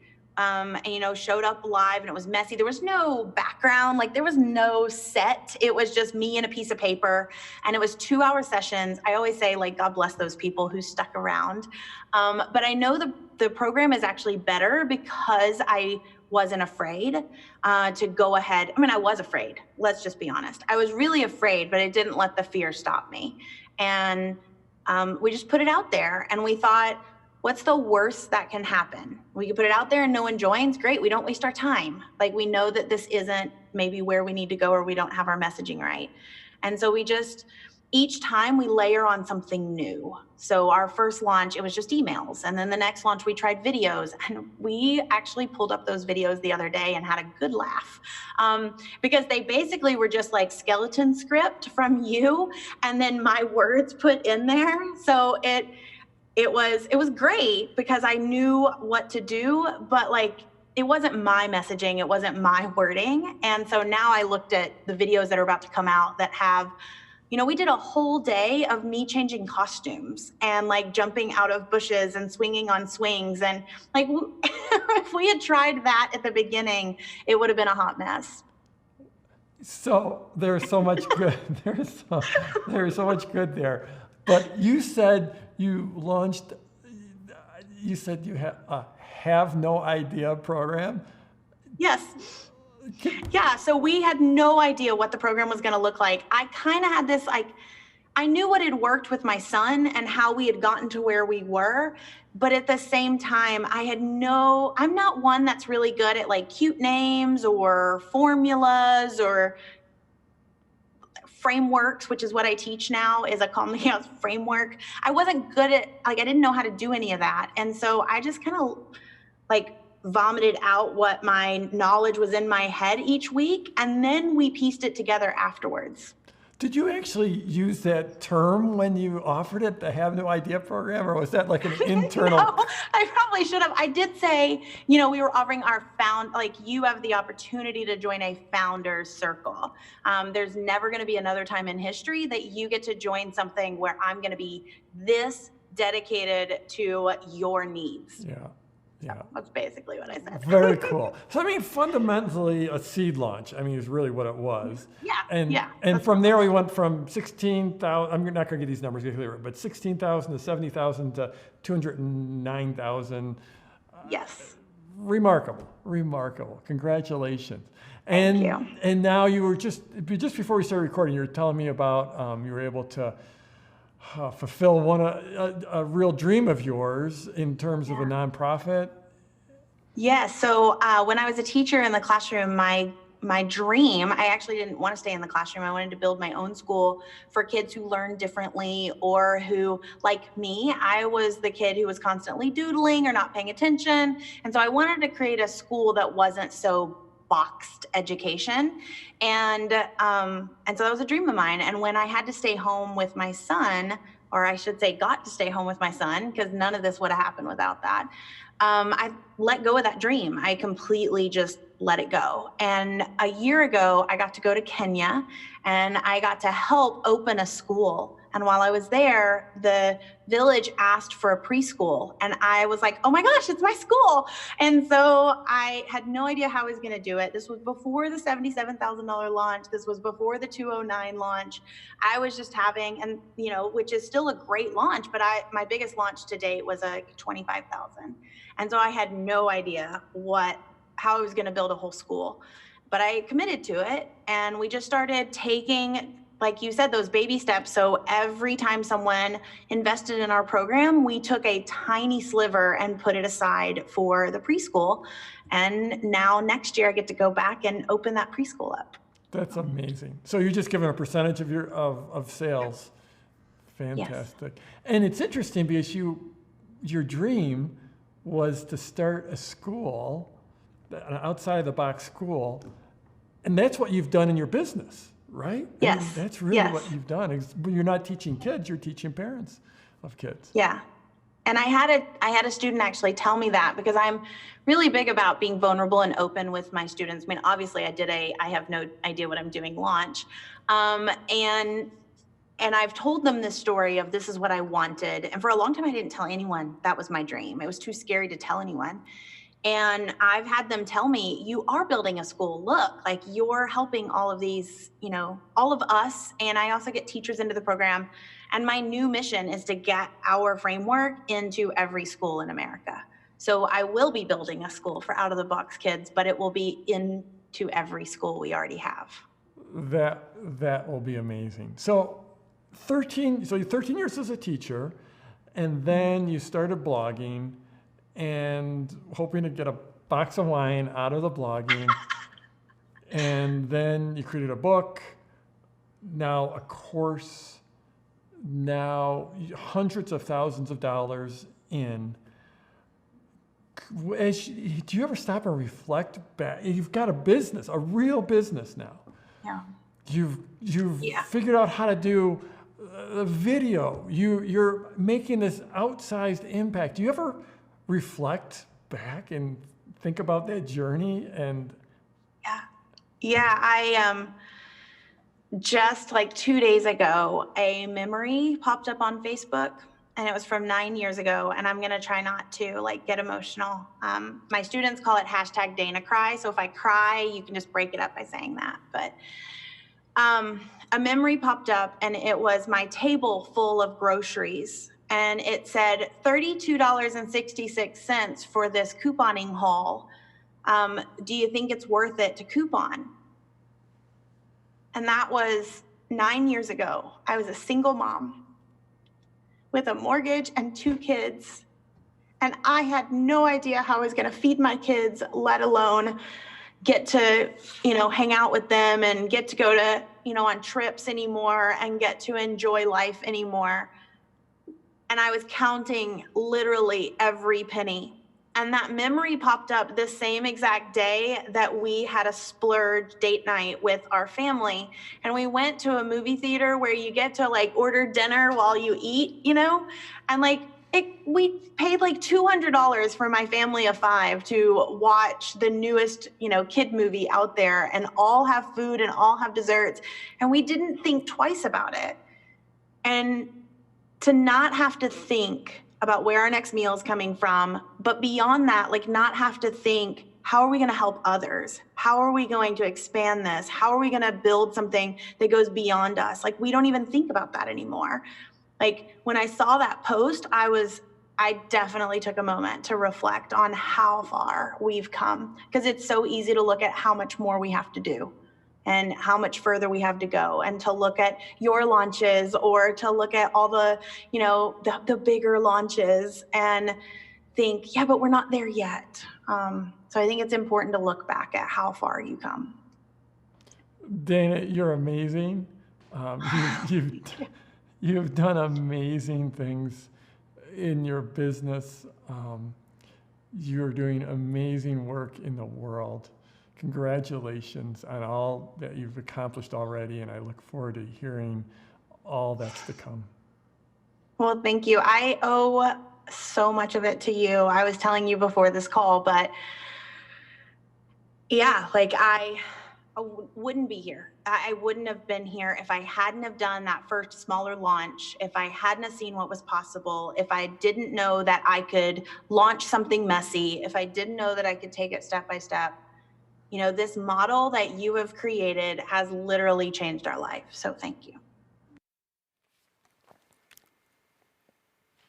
Showed up live, and it was messy. There was no background, there was no set. It was just me and a piece of paper, and it was 2-hour sessions. I always say, God bless those people who stuck around. But I know the program is actually better because I wasn't afraid to go ahead. I mean, I was afraid. Let's just be honest. I was really afraid, but it didn't let the fear stop me. And we just put it out there, and we thought, what's the worst that can happen? We can put it out there and no one joins. Great. We don't waste our time. We know that this isn't maybe where we need to go, or we don't have our messaging right. And so each time we layer on something new. So our first launch, it was just emails. And then the next launch, we tried videos. And we actually pulled up those videos the other day and had a good laugh because they basically were just skeleton script from you and then my words put in there. So it was great because I knew what to do, but it wasn't my messaging. It wasn't my wording. And so now I looked at the videos that are about to come out that have, we did a whole day of me changing costumes and jumping out of bushes and swinging on swings. And if we had tried that at the beginning, it would have been a hot mess. So there's so much good. There's so much good there. But you said you said you have no idea program? Yes. Yeah, so we had no idea what the program was going to look like. I kind of had this, I knew what had worked with my son and how we had gotten to where we were. But at the same time, I'm not one that's really good at cute names or formulas or frameworks, which is what I teach now, is a Calm the Chaos framework. I wasn't good at, I didn't know how to do any of that. And so I just kind of vomited out what my knowledge was in my head each week. And then we pieced it together afterwards. Did you actually use that term when you offered it, the Have No Idea program, or was that an internal? No, I probably should have. I did say, we were offering our you have the opportunity to join a founder's circle. There's never going to be another time in history that you get to join something where I'm going to be this dedicated to your needs. Yeah. Yeah. So that's basically what I said. Very cool. So, fundamentally a seed launch, is really what it was. Yeah. And from there we went from 16,000, I'm not going to get these numbers clear, but 16,000 to 70,000 to 209,000. Yes. Remarkable. Congratulations. Thank you. And now you were just before we started recording, you were telling me about you were able to fulfill a real dream of yours in terms of a nonprofit. Yeah. So when I was a teacher in the classroom, my dream, I actually didn't want to stay in the classroom. I wanted to build my own school for kids who learn differently or who, like me, I was the kid who was constantly doodling or not paying attention. And so I wanted to create a school that wasn't so boxed education. And so that was a dream of mine. And when I had to stay home with my son, or I should say got to stay home with my son, because none of this would have happened without that, I let go of that dream. I completely just let it go. And a year ago, I got to go to Kenya and I got to help open a school And while I was there, the village asked for a preschool. And I was like, oh my gosh, it's my school. And so I had no idea how I was going to do it. This was before the $77,000 launch. This was before the 209 launch. I was just having, and which is still a great launch, but my biggest launch to date was a 25,000. And so I had no idea how I was going to build a whole school. But I committed to it, and we just started taking, like you said, those baby steps. So every time someone invested in our program, we took a tiny sliver and put it aside for the preschool. And now next year I get to go back and open that preschool up. That's amazing. So you're just giving a percentage of your of sales. Fantastic. Yes. And it's interesting because your dream was to start a school, an outside of the box school, and that's what you've done in your business, right? Yes. I mean, that's really what you've done. You're not teaching kids, you're teaching parents of kids. Yeah. And I had a student actually tell me that, because I'm really big about being vulnerable and open with my students. I mean, obviously I have no idea what I'm doing launch. And I've told them this story of this is what I wanted. And for a long time, I didn't tell anyone that was my dream. It was too scary to tell anyone. And I've had them tell me, you are building a school. Look, like you're helping all of these, all of us. And I also get teachers into the program. And my new mission is to get our framework into every school in America. So I will be building a school for out of the box kids, but it will be into every school we already have. That will be amazing. So 13 years as a teacher, and then you started blogging and hoping to get a box of wine out of the blogging. And then you created a book, now a course, now hundreds of thousands of dollars in. Do you ever stop and reflect back? You've got a business, a real business now. Yeah. You've figured out how to do a video. You're making this outsized impact. Do you ever reflect back and think about that journey? And I just like 2 days ago, a memory popped up on Facebook, and it was from 9 years ago. And I'm gonna try not to get emotional. My students call it #DanaCry. So if I cry, you can just break it up by saying that. But a memory popped up, and it was my table full of groceries. And it said $32.66 for this couponing haul. Do you think it's worth it to coupon? And that was 9 years ago. I was a single mom with a mortgage and 2 kids. And I had no idea how I was going to feed my kids, let alone get to, hang out with them and get to go to, on trips anymore and get to enjoy life anymore. And I was counting literally every penny. And that memory popped up the same exact day that we had a splurge date night with our family. And we went to a movie theater where you get to order dinner while you eat, and we paid $200 for my family of 5 to watch the newest, kid movie out there, and all have food and all have desserts. And we didn't think twice about it. And to not have to think about where our next meal is coming from, but beyond that, not have to think, how are we going to help others? How are we going to expand this? How are we going to build something that goes beyond us? We don't even think about that anymore. When I saw that post, I definitely took a moment to reflect on how far we've come, because it's so easy to look at how much more we have to do and how much further we have to go, and to look at your launches or to look at all the, the bigger launches and think, yeah, but we're not there yet. So I think it's important to look back at how far you come. Dana, you're amazing. You've done amazing things in your business. You're doing amazing work in the world. Congratulations on all that you've accomplished already, and I look forward to hearing all that's to come. Well, thank you. I owe so much of it to you. I was telling you before this call, but yeah, I wouldn't be here I wouldn't have been here if I hadn't have done that first smaller launch, if I hadn't have seen what was possible, if I didn't know that I could launch something messy, if I didn't know that I could take it step by step. You know, this model that you have created has literally changed our life. So thank you.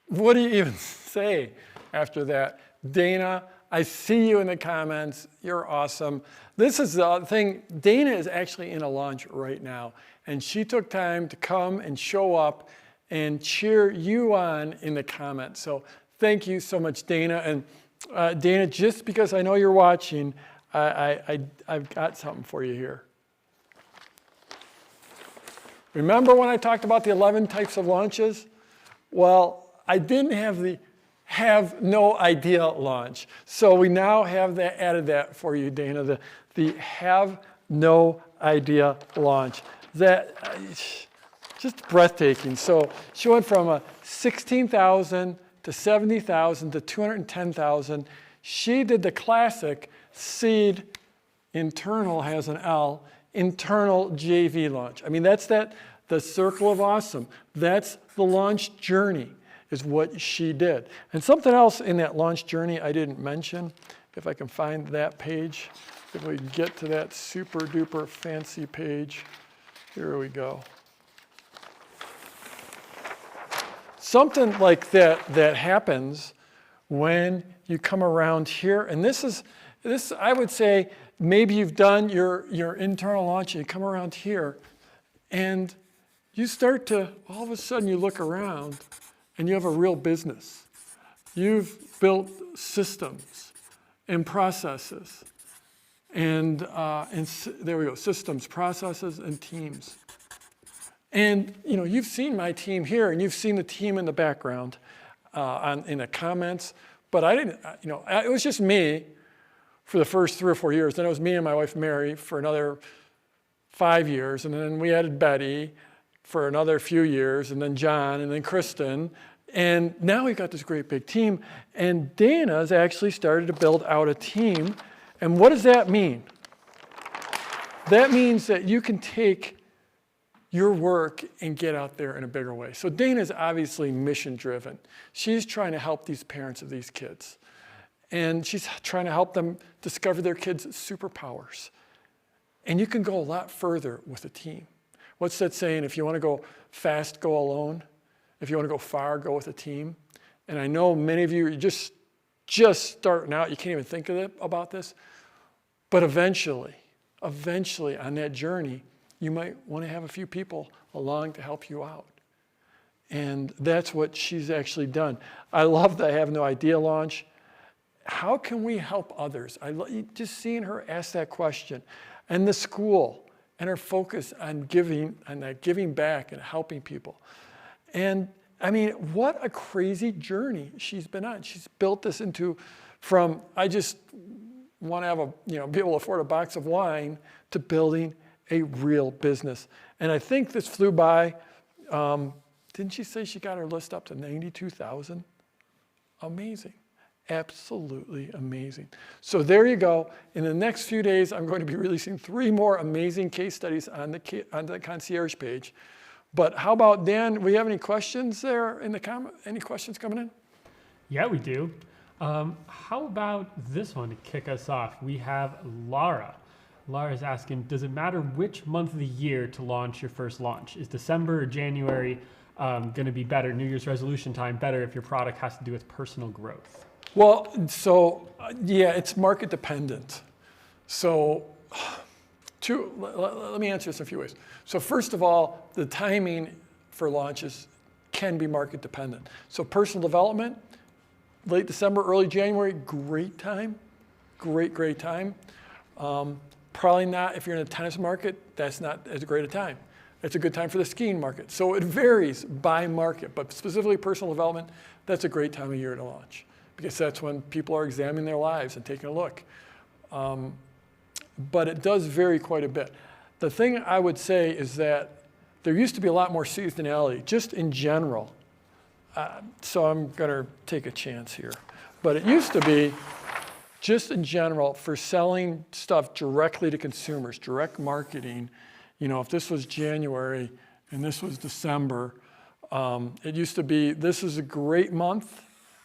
What do you even say after that? Dana, I see you in the comments. You're awesome. This is the thing. Dana is actually in a launch right now, and she took time to come and show up and cheer you on in the comments. So thank you so much, Dana. And Dana, just because I know you're watching, I've got something for you here. Remember when I talked about the 11 types of launches? Well, I didn't have the have no idea launch. So we now have that added that for you, Dana, the have no idea launch. That just breathtaking. So she went from 16,000 to 70,000 to 210,000. She did the classic seed internal has an L, internal JV launch. I mean, that's the circle of awesome. That's the launch journey is what she did. And something else in that launch journey I didn't mention, if I can find that page, if we get to that super duper fancy page, here we go. Something like that happens when you come around here, and this I would say maybe you've done your internal launch and you come around here and you start to, all of a sudden you look around and you have a real business. You've built systems and processes and there we go, systems, processes, and teams. And you've seen my team here and you've seen the team in the background in the comments, but I didn't, it was just me for the first 3 or 4 years. Then it was me and my wife Mary for another 5 years, and then we added Betty for another few years, and then John, and then Kristen, and now we've got this great big team, and Dana's actually started to build out a team, and what does that mean? That means that you can take your work and get out there in a bigger way. So Dana's obviously mission-driven. She's trying to help these parents of these kids, and she's trying to help them discover their kids' superpowers. And you can go a lot further with a team. What's that saying? If you want to go fast, go alone. If you want to go far, go with a team. And I know many of you are just starting out. You can't even think about this. But eventually on that journey, you might want to have a few people along to help you out. And that's what she's actually done. I love the Have No Idea launch. How can we help others? Just seeing her ask that question. And the school and her focus on giving back and helping people. And I mean, what a crazy journey she's been on. She's built this from I just want to have be able to afford a box of wine to building a real business. And I think this flew by. Didn't she say she got her list up to 92,000? Amazing. Absolutely amazing. So there you go. In the next few days, I'm going to be releasing 3 more amazing case studies on the concierge page. But how about, Dan, we have any questions there in the comment? Any questions coming in? Yeah, we do. How about this one to kick us off? We have Laura. Laura's asking, does it matter which month of the year to launch your first launch? Is December or January going to be better, New Year's resolution time, better if your product has to do with personal growth? Well, so yeah, it's market dependent. So let me answer this in a few ways. So first of all, the timing for launches can be market dependent. So personal development, late December, early January, great time, great time. Probably not, if you're in the tennis market, that's not as great a time. It's a good time for the skiing market. So it varies by market, but specifically personal development, that's a great time of year to launch, because that's when people are examining their lives and taking a look. But it does vary quite a bit. The thing I would say is that there used to be a lot more seasonality, just in general. So I'm going to take a chance here. But it used to be, just in general, for selling stuff directly to consumers, direct marketing, if this was January and this was December, it used to be, this is a great month,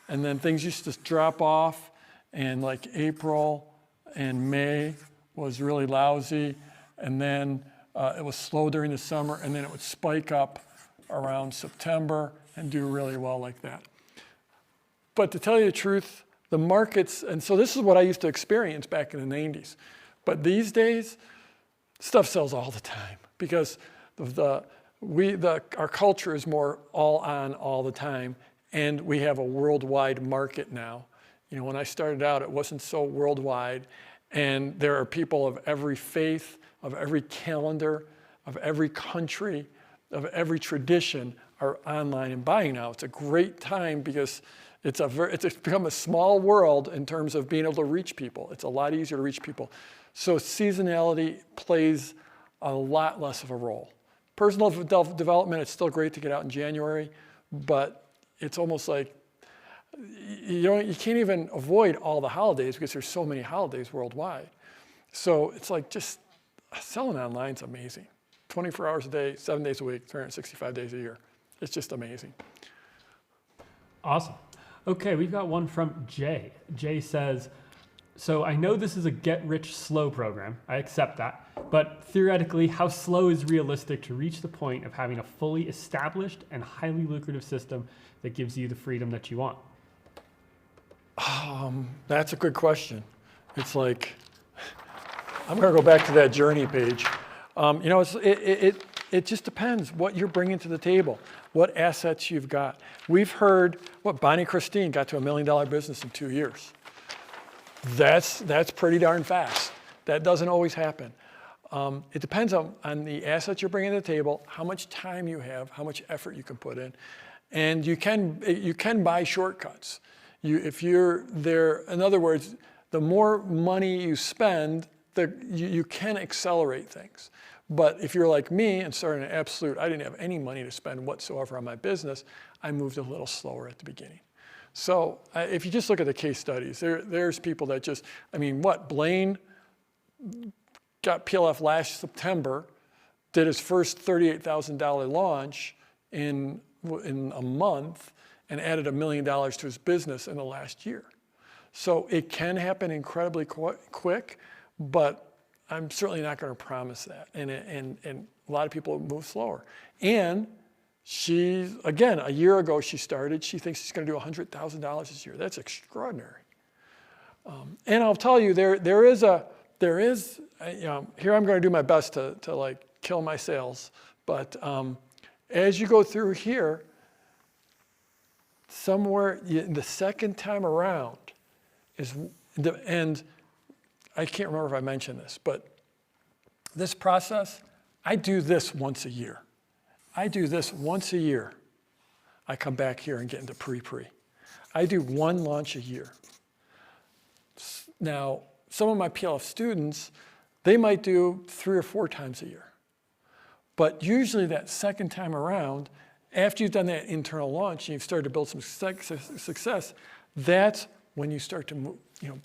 and then things used to drop off, and like April and May was really lousy, and then it was slow during the summer, and then it would spike up around September and do really well like that. But to tell you the truth, the markets, and so this is what I used to experience back in the 90s. But these days, stuff sells all the time because our culture is more all on all the time, and we have a worldwide market now. When I started out, it wasn't so worldwide, and there are people of every faith, of every calendar, of every country, of every tradition are online and buying now. It's a great time because it's become a small world in terms of being able to reach people. It's a lot easier to reach people. So seasonality plays a lot less of a role. Personal development, it's still great to get out in January, but it's almost like you can't even avoid all the holidays because there's so many holidays worldwide. So it's like just selling online is amazing. 24 hours a day, 7 days a week, 365 days a year. It's just amazing. Awesome. Okay, we've got one from Jay. Jay says, so I know this is a get rich slow program. I accept that. But theoretically, how slow is realistic to reach the point of having a fully established and highly lucrative system that gives you the freedom that you want? That's a good question. It's like, I'm going to go back to that journey page. It just depends what you're bringing to the table, what assets you've got. We've heard what Bonnie Christine got to $1 million business in 2 years. That's pretty darn fast. That doesn't always happen. It depends on the assets you're bringing to the table, how much time you have, how much effort you can put in, and you can buy shortcuts. If you're there, in other words, the more money you spend, you can accelerate things. But if you're like me and starting an absolute, I didn't have any money to spend whatsoever on my business, I moved a little slower at the beginning. So if you just look at the case studies, there's people that just, Blaine got PLF last September, did his first $38,000 launch in a month, and added $1 million to his business in the last year. So it can happen incredibly quick, but I'm certainly not going to promise that. And a lot of people move slower. And she's, again, a year ago she started. She thinks she's going to do $100,000 this year. That's extraordinary. And I'll tell you, here I'm going to do my best to like kill my sales. But as you go through here, somewhere the second time around and I can't remember if I mentioned this, but this process, I do this once a year. I come back here and get into pre-pre. I do one launch a year. Now, some of my PLF students, they might do 3 or 4 times a year. But usually that second time around, after you've done that internal launch and you've started to build some success, that's when you start to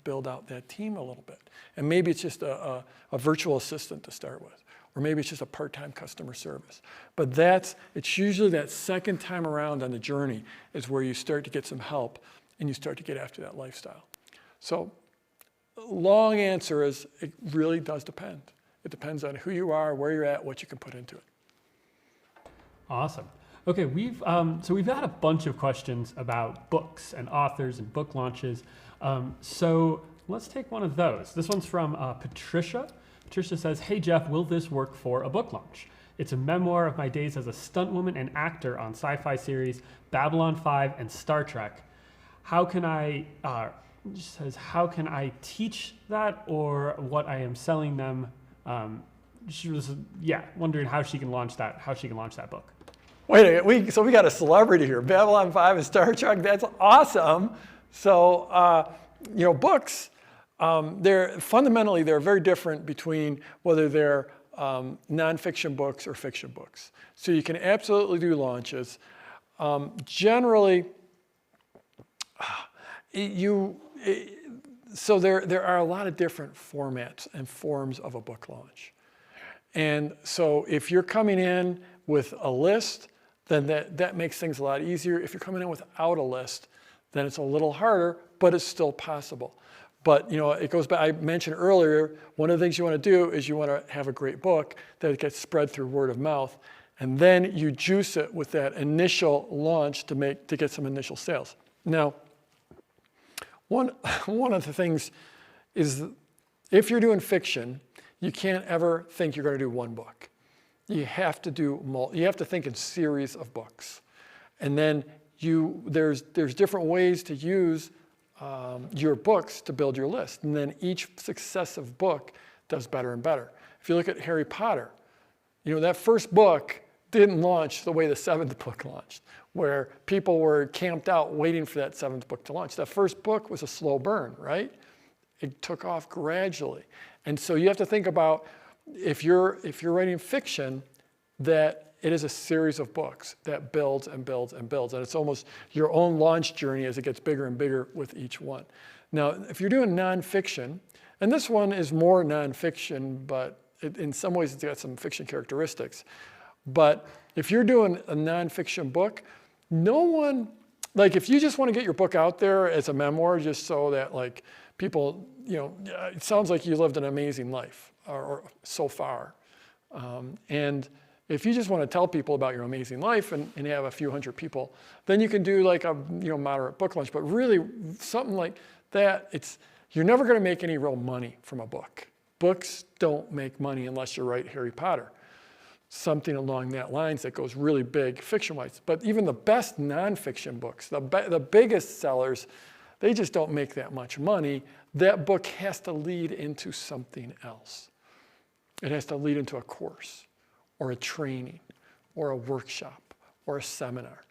build out that team a little bit. And maybe it's just a virtual assistant to start with, or maybe it's just a part-time customer service. But it's usually that second time around on the journey is where you start to get some help and you start to get after that lifestyle. So long answer is it really does depend. It depends on who you are, where you're at, what you can put into it. Awesome. Okay, we've had a bunch of questions about books and authors and book launches. So let's take one of those. This one's from Patricia. Patricia says, "Hey Jeff, will this work for a book launch? It's a memoir of my days as a stuntwoman and actor on sci-fi series Babylon 5 and Star Trek. How can I teach that, or what I am selling them?" She was wondering how she can launch that book. Wait a minute, so we got a celebrity here. Babylon 5 and Star Trek, that's awesome. So, books, they're very different between whether they're nonfiction books or fiction books. So you can absolutely do launches. Generally, so there are a lot of different formats and forms of a book launch. And so if you're coming in with a list, then that makes things a lot easier. If you're coming in without a list, then it's a little harder, but it's still possible. But it goes back, I mentioned earlier, one of the things you want to do is you want to have a great book that gets spread through word of mouth. And then you juice it with that initial launch to get some initial sales. Now, one of the things is if you're doing fiction, you can't ever think you're going to do one book. You have to think in series of books. And then there's different ways to use your books to build your list. And then each successive book does better and better. If you look at Harry Potter, that first book didn't launch the way the 7th book launched, where people were camped out waiting for that 7th book to launch. That first book was a slow burn, right? It took off gradually. And so you have to think about, if you're writing fiction, that it is a series of books that builds and builds and builds. And it's almost your own launch journey as it gets bigger and bigger with each one. Now, if you're doing nonfiction, and this one is more nonfiction, but in some ways it's got some fiction characteristics. But if you're doing a nonfiction book, no one, if you just want to get your book out there as a memoir, just so that people, it sounds like you lived an amazing life, or so far. And if you just want to tell people about your amazing life and have a few hundred people, then you can do a moderate book launch. But really, something like that, you're never going to make any real money from a book. Books don't make money unless you write Harry Potter. Something along that lines that goes really big fiction-wise. But even the best nonfiction books, the biggest sellers, they just don't make that much money. That book has to lead into something else. It has to lead into a course, or a training, or a workshop, or a seminar.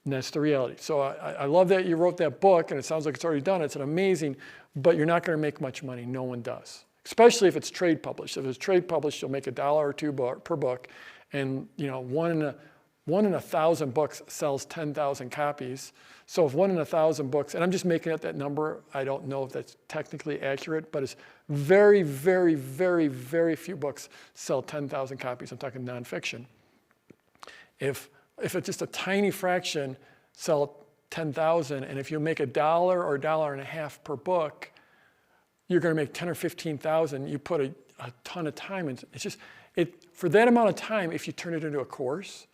And that's the reality. So I love that you wrote that book, and it sounds like it's already done. It's an amazing, but you're not going to make much money. No one does. Especially if it's trade published. If it's trade published, you'll make $1 or $2 per book, and one in 1,000 books sells 10,000 copies. So if 1 in 1,000 books, and I'm just making up that number, I don't know if that's technically accurate, but it's very, very, very, very few books sell 10,000 copies. I'm talking nonfiction. If it's just a tiny fraction sell 10,000, and if you make $1 or $1.50 per book, you're going to make 10 or 15,000. You put a ton of time into it. For that amount of time, if you turn it into a course,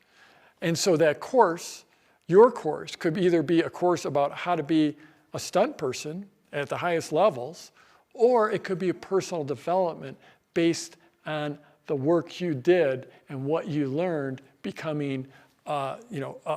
and so that course, your course, could either be a course about how to be a stunt person at the highest levels, or it could be a personal development based on the work you did and what you learned becoming a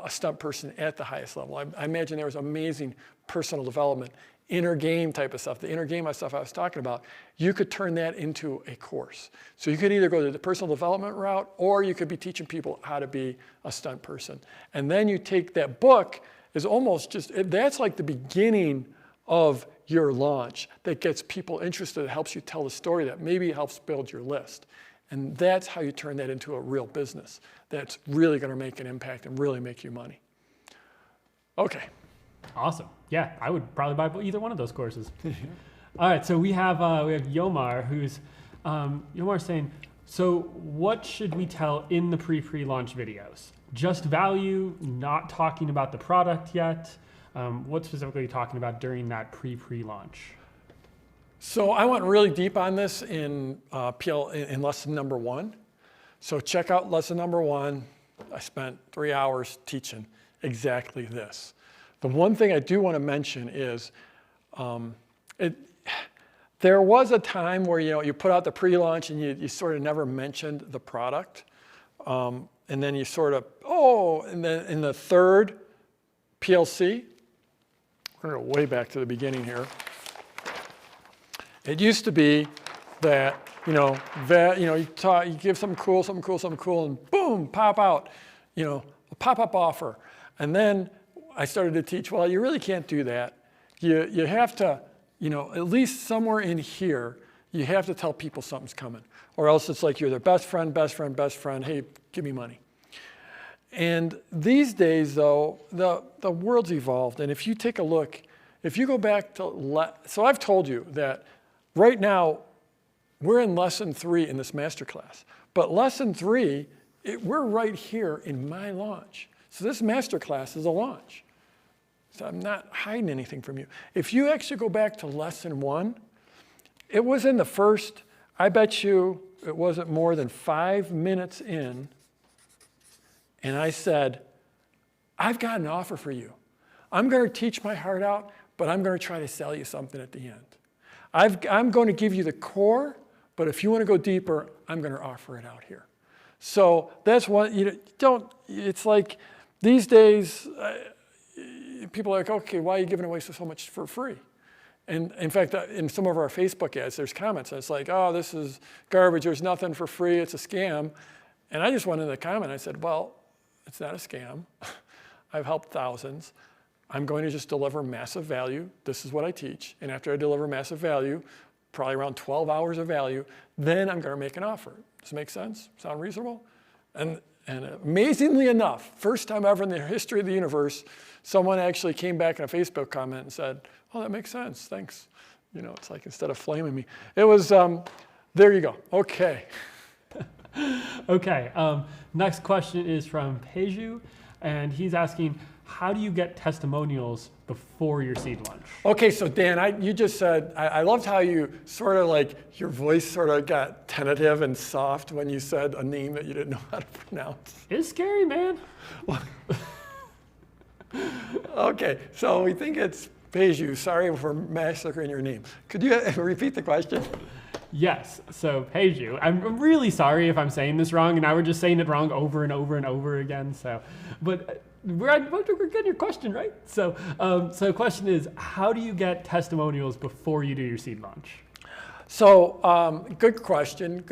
stunt person at the highest level. I imagine there was amazing personal development, inner game type of stuff. The inner game stuff I was talking about, you could turn that into a course. So you could either go the personal development route, or you could be teaching people how to be a stunt person. And then you take that book, is almost that's like the beginning of your launch that gets people interested, that helps you tell the story, that maybe helps build your list. And that's how you turn that into a real business that's really going to make an impact and really make you money. Okay. Awesome. Yeah, I would probably buy either one of those courses. All right, so we have Yomar, who's Yomar's saying, so what should we tell in the pre-launch videos? Just value, not talking about the product yet? What specifically are you talking about during that pre-launch? So I went really deep on this in lesson number 1. So check out lesson number 1. I spent 3 hours teaching exactly this. The one thing I do want to mention is there was a time where you put out the pre-launch and you sort of never mentioned the product. And then you sort of, and then in the third PLC, we're going to go way back to the beginning here. It used to be that, you give something cool, and boom, pop out, a pop-up offer. And then I started to teach, well, you really can't do that. You have to, at least somewhere in here, you have to tell people something's coming. Or else it's like you're their best friend, hey, give me money. And these days, though, the world's evolved. And if you take a look, if you go back to, so I've told you that right now, we're in lesson 3 in this masterclass. But lesson 3, we're right here in my launch. So this masterclass is a launch. So I'm not hiding anything from you. If you actually go back to lesson 1, it was in the first, I bet you it wasn't more than 5 minutes in, and I said, I've got an offer for you. I'm going to teach my heart out, but I'm going to try to sell you something at the end. I'm going to give you the core, but if you want to go deeper, I'm going to offer it out here. So that's one, it's like these days, people are like, okay, why are you giving away so much for free? And in fact, in some of our Facebook ads, there's comments, and it's like, oh, this is garbage, there's nothing for free, it's a scam. And I just went in the comment, I said, well, it's not a scam. I've helped thousands. I'm going to just deliver massive value. This is what I teach. And after I deliver massive value, probably around 12 hours of value, then I'm going to make an offer. Does it make sense? Sound reasonable? And amazingly enough, first time ever in the history of the universe, someone actually came back in a Facebook comment and said, oh, that makes sense, thanks. It's like instead of flaming me. It was, there you go, okay. Okay, next question is from Peju, and he's asking, how do you get testimonials before your seed launch? Okay, so Dan, you just said, I loved how you sort of like, your voice sort of got tentative and soft when you said a name that you didn't know how to pronounce. It's scary, man. Okay, so we think it's Peju. Sorry for massacring your name. Could you repeat the question? Yes, so Peju. I'm really sorry if I'm saying this wrong, and now we're just saying it wrong over and over and over again. But we're getting your question right. So the question is, how do you get testimonials before you do your seed launch? So good question.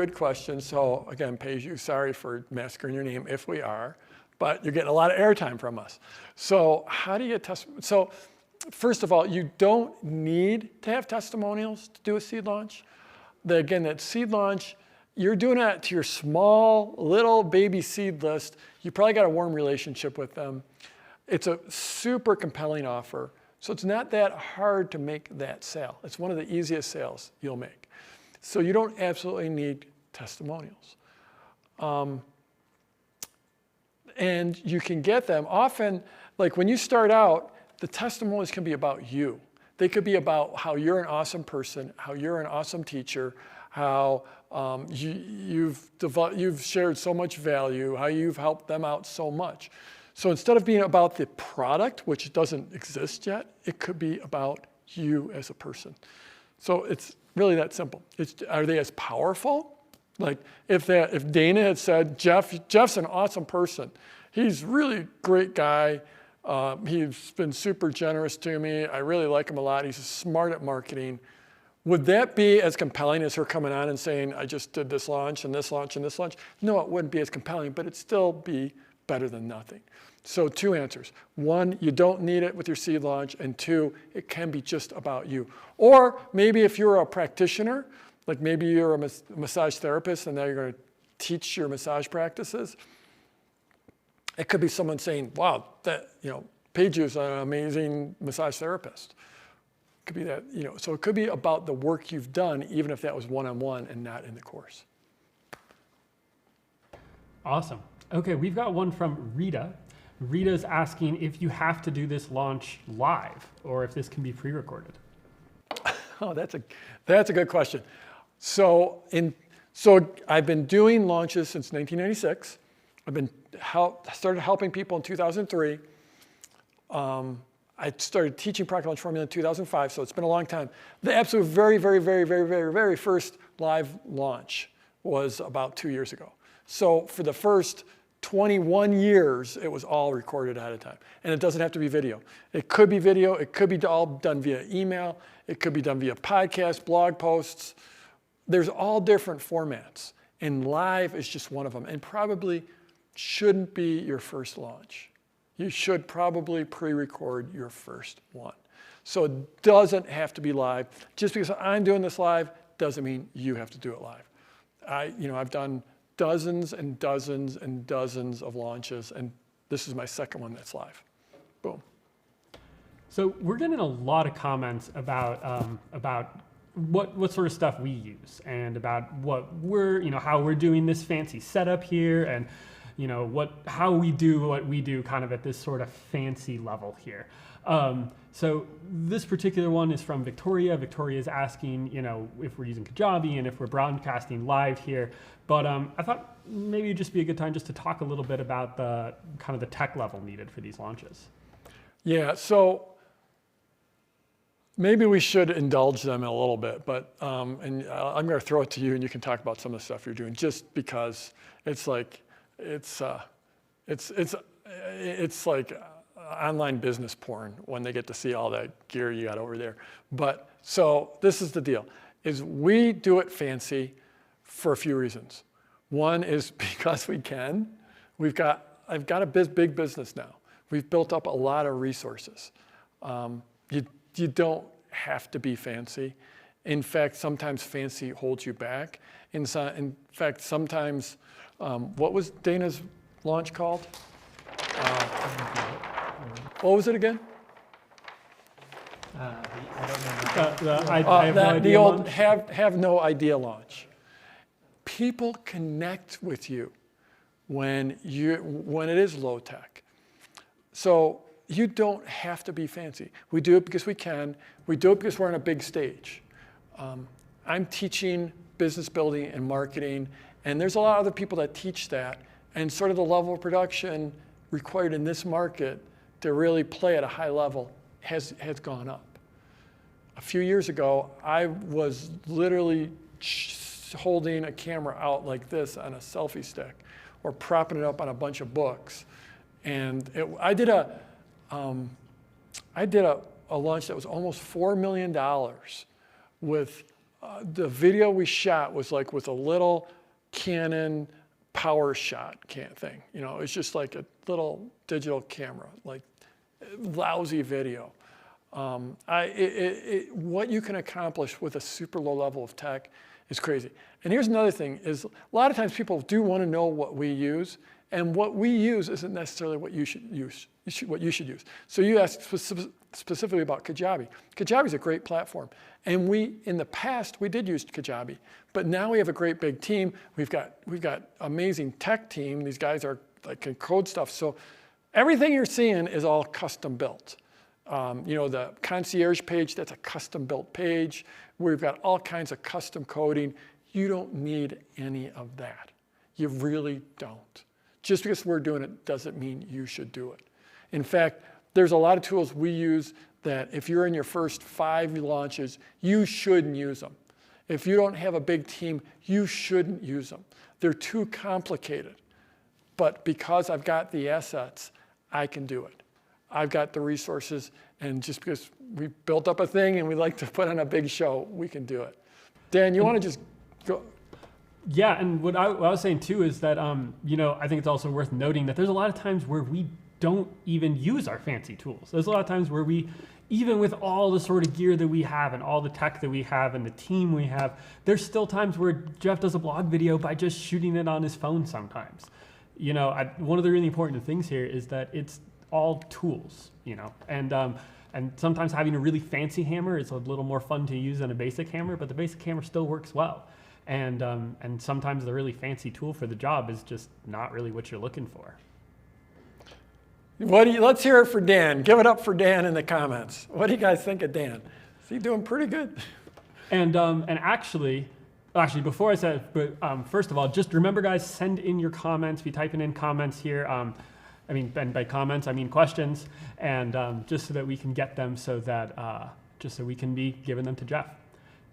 So again, Peju, sorry for massacring your name if we are, but you're getting a lot of airtime from us. So how do you get testimonials? So first of all, you don't need to have testimonials to do a seed launch. Again, that seed launch, you're doing that to your small little baby seed list. You probably got a warm relationship with them. It's a super compelling offer. So it's not that hard to make that sale. It's one of the easiest sales you'll make. So you don't absolutely need testimonials. And you can get them often, like when you start out, the testimonials can be about you. They could be about how you're an awesome person, how you're an awesome teacher, how you've shared so much value, how you've helped them out so much. So instead of being about the product, which doesn't exist yet, it could be about you as a person. So it's really that simple. Are they as powerful? Like if Dana had said, Jeff's an awesome person. He's a really great guy. He's been super generous to me. I really like him a lot. He's smart at marketing. Would that be as compelling as her coming on and saying, I just did this launch and this launch and this launch? No, it wouldn't be as compelling, but it'd still be better than nothing. So 2 answers. 1, you don't need it with your seed launch, and 2, it can be just about you. Or maybe if you're a practitioner, like maybe you're a massage therapist and now you're going to teach your massage practices, it could be someone saying, wow, Peju's an amazing massage therapist. It could be that, so it could be about the work you've done, even if that was one-on-one and not in the course. Awesome. Okay, we've got one from Rita. Rita's asking if you have to do this launch live or if this can be pre-recorded. Oh, that's a good question. So I've been doing launches since 1996. I started helping people in 2003. I started teaching Product Launch Formula in 2005, so it's been a long time. The absolute very, very, very, very, very, very first live launch was about 2 years ago. So for the first 21 years, it was all recorded ahead of time. And it doesn't have to be video. It could be video. It could be all done via email. It could be done via podcast, blog posts. There's all different formats. And live is just one of them. And probably shouldn't be your first launch. You should probably pre-record your first one. So it doesn't have to be live. Just because I'm doing this live doesn't mean you have to do it live. I've done dozens and dozens and dozens of launches, and this is my second one that's live. Boom. So we're getting a lot of comments about what sort of stuff we use and about what we're, how we're doing this fancy setup here, and how we do what we do kind of at this sort of fancy level here. So this particular one is from Victoria. Victoria is asking, if we're using Kajabi and if we're broadcasting live here. But I thought maybe it'd just be a good time just to talk a little bit about the kind of the tech level needed for these launches. Yeah, so maybe we should indulge them a little bit, but and I'm going to throw it to you, and you can talk about some of the stuff you're doing, just because it's like it's like online business porn when they get to see all that gear you got over there. But so this is the deal: is we do it fancy for a few reasons. One is because we can. I've got a big business now. We've built up a lot of resources. You don't have to be fancy. In fact, sometimes fancy holds you back. In fact, sometimes, what was Dana's launch called? What was it again? I don't know. I have no idea the old launch. have no idea launch. People connect with you when it is low tech. So you don't have to be fancy. We do it because we can. We do it because we're on a big stage. I'm teaching business building and marketing, and there's a lot of other people that teach that, and sort of the level of production required in this market to really play at a high level has gone up. A few years ago, I was literally holding a camera out like this on a selfie stick, or propping it up on a bunch of books. And I did a launch that was almost $4 million with the video we shot was like with a little Canon power shot thing. It's just like a little digital camera, like lousy video. What you can accomplish with a super low level of tech is crazy. And here's another thing: is a lot of times people do want to know what we use, and what we use isn't necessarily what you should use. What you should use. So you asked specifically about Kajabi. Kajabi is a great platform, and in the past we did use Kajabi, but now we have a great big team. We've got amazing tech team. These guys are can code stuff. So everything you're seeing is all custom built. The concierge page, that's a custom built page. We've got all kinds of custom coding. You don't need any of that. You really don't. Just because we're doing it doesn't mean you should do it. In fact, there's a lot of tools we use that if you're in your first 5 launches, you shouldn't use them. If you don't have a big team, you shouldn't use them. They're too complicated. But because I've got the assets, I can do it. I've got the resources, and just because we built up a thing and we like to put on a big show, we can do it. Dan, you want to just go? Yeah, and what I was saying too is that, I think it's also worth noting that there's a lot of times where we don't even use our fancy tools. There's a lot of times where we, even with all the sort of gear that we have and all the tech that we have and the team we have, there's still times where Jeff does a blog video by just shooting it on his phone sometimes. One of the really important things here is that it's all tools, and sometimes having a really fancy hammer is a little more fun to use than a basic hammer, but the basic hammer still works well. And sometimes the really fancy tool for the job is just not really what you're looking for. Let's hear it for Dan. Give it up for Dan in the comments. What do you guys think of Dan? Is he doing pretty good? And actually, before I said, first of all, just remember, guys, send in your comments. Be typing in comments here. And by comments, I mean questions, and just so that we can get them, so that just so we can be giving them to Jeff.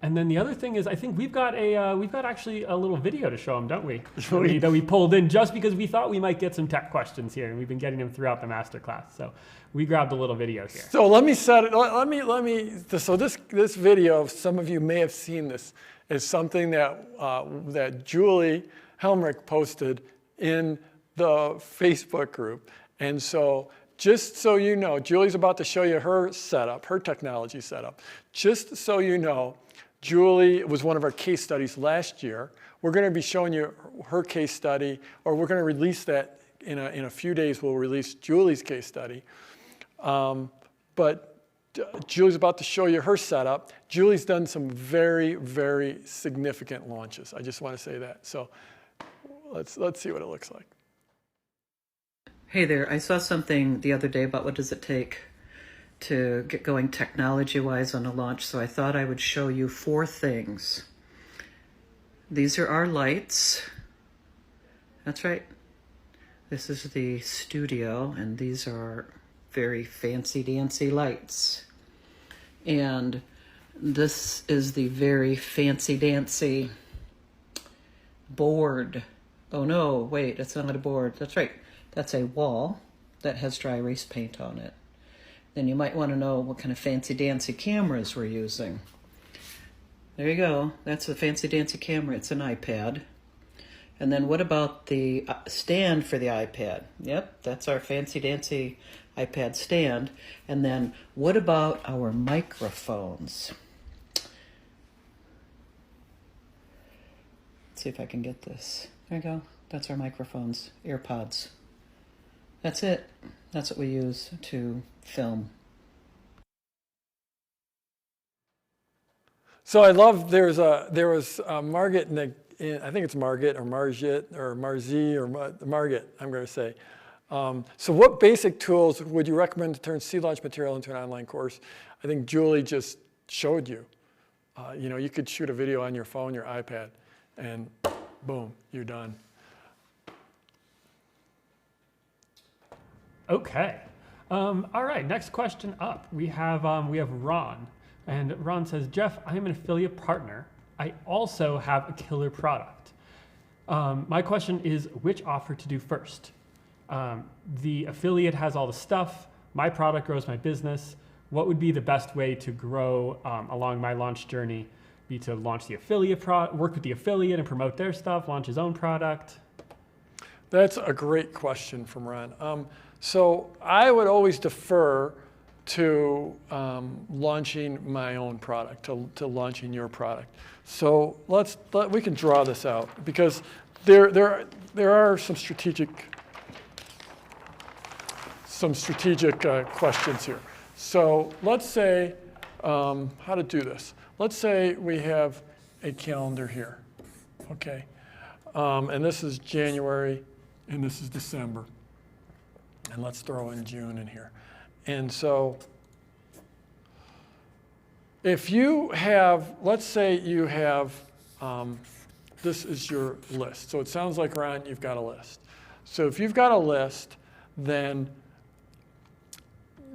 And then the other thing is, I think we've got actually a little video to show him, don't we? that we pulled in just because we thought we might get some tech questions here, and we've been getting them throughout the masterclass. So we grabbed a little video here. So let me set it. Let me. So this video, some of you may have seen this, is something that Julie Helmrich posted in the Facebook group. And so just so you know, Julie's about to show you her setup, her technology setup. Just so you know, Julie was one of our case studies last year. We're going to be showing you her case study, or we're going to release that in a few days. We'll release Julie's case study. But Julie's about to show you her setup. Julie's done some very, very significant launches. I just want to say that. So let's see what it looks like. Hey there, I saw something the other day about what does it take to get going technology-wise on a launch, so I thought I would show you 4 things. These are our lights. That's right. This is the studio, and these are very fancy-dancy lights. And this is the very fancy-dancy board. Oh no, wait, it's not a board. That's right. That's a wall that has dry erase paint on it. Then you might want to know what kind of fancy-dancy cameras we're using. There you go. That's a fancy-dancy camera. It's an iPad. And then what about the stand for the iPad? Yep, that's our fancy-dancy iPad stand. And then what about our microphones? Let's see if I can get this. There you go. That's our microphones, AirPods. That's it. That's what we use to film. So I love there was Margit I think it's Margit or Margit or Marzi or Margit, I'm going to say. So what basic tools would you recommend to turn seed launch material into an online course? I think Julie just showed you. You could shoot a video on your phone, your iPad, and boom, you're done. Okay. All right. Next question up. We have Ron, and Ron says, Jeff, I am an affiliate partner. I also have a killer product. My question is, which offer to do first? The affiliate has all the stuff. My product grows my business. What would be the best way to grow along my launch journey? Be to launch the affiliate work with the affiliate and promote their stuff, launch his own product? That's a great question from Ron. So I would always defer to launching my own product, to launching your product. So we can draw this out because there are some strategic questions here. So let's say how to do this. Let's say we have a calendar here, okay, and this is January and this is December. And let's throw in June in here. And so if you have, let's say you have, this is your list. So it sounds like, Ron, you've got a list. So if you've got a list, then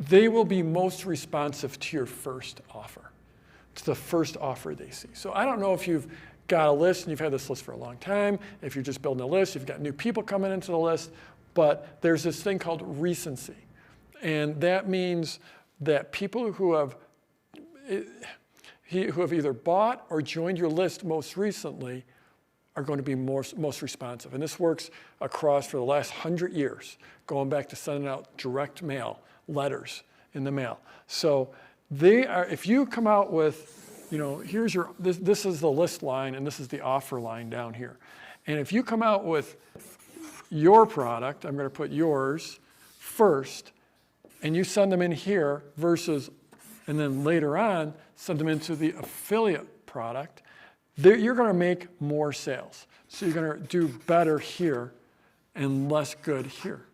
they will be most responsive to your first offer, to the first offer they see. So I don't know if you've got a list and you've had this list for a long time, if you're just building a list, you've got new people coming into the list, but there's this thing called recency. And that means that people who have either bought or joined your list most recently are going to be most responsive. And this works across for the last 100 years, going back to sending out direct mail, letters in the mail. So if you come out with, here's this is the list line and this is the offer line down here. And if you come out with your product, I'm going to put yours first, and you send them in here versus, and then later on, send them into the affiliate product, you're going to make more sales. So you're going to do better here and less good here.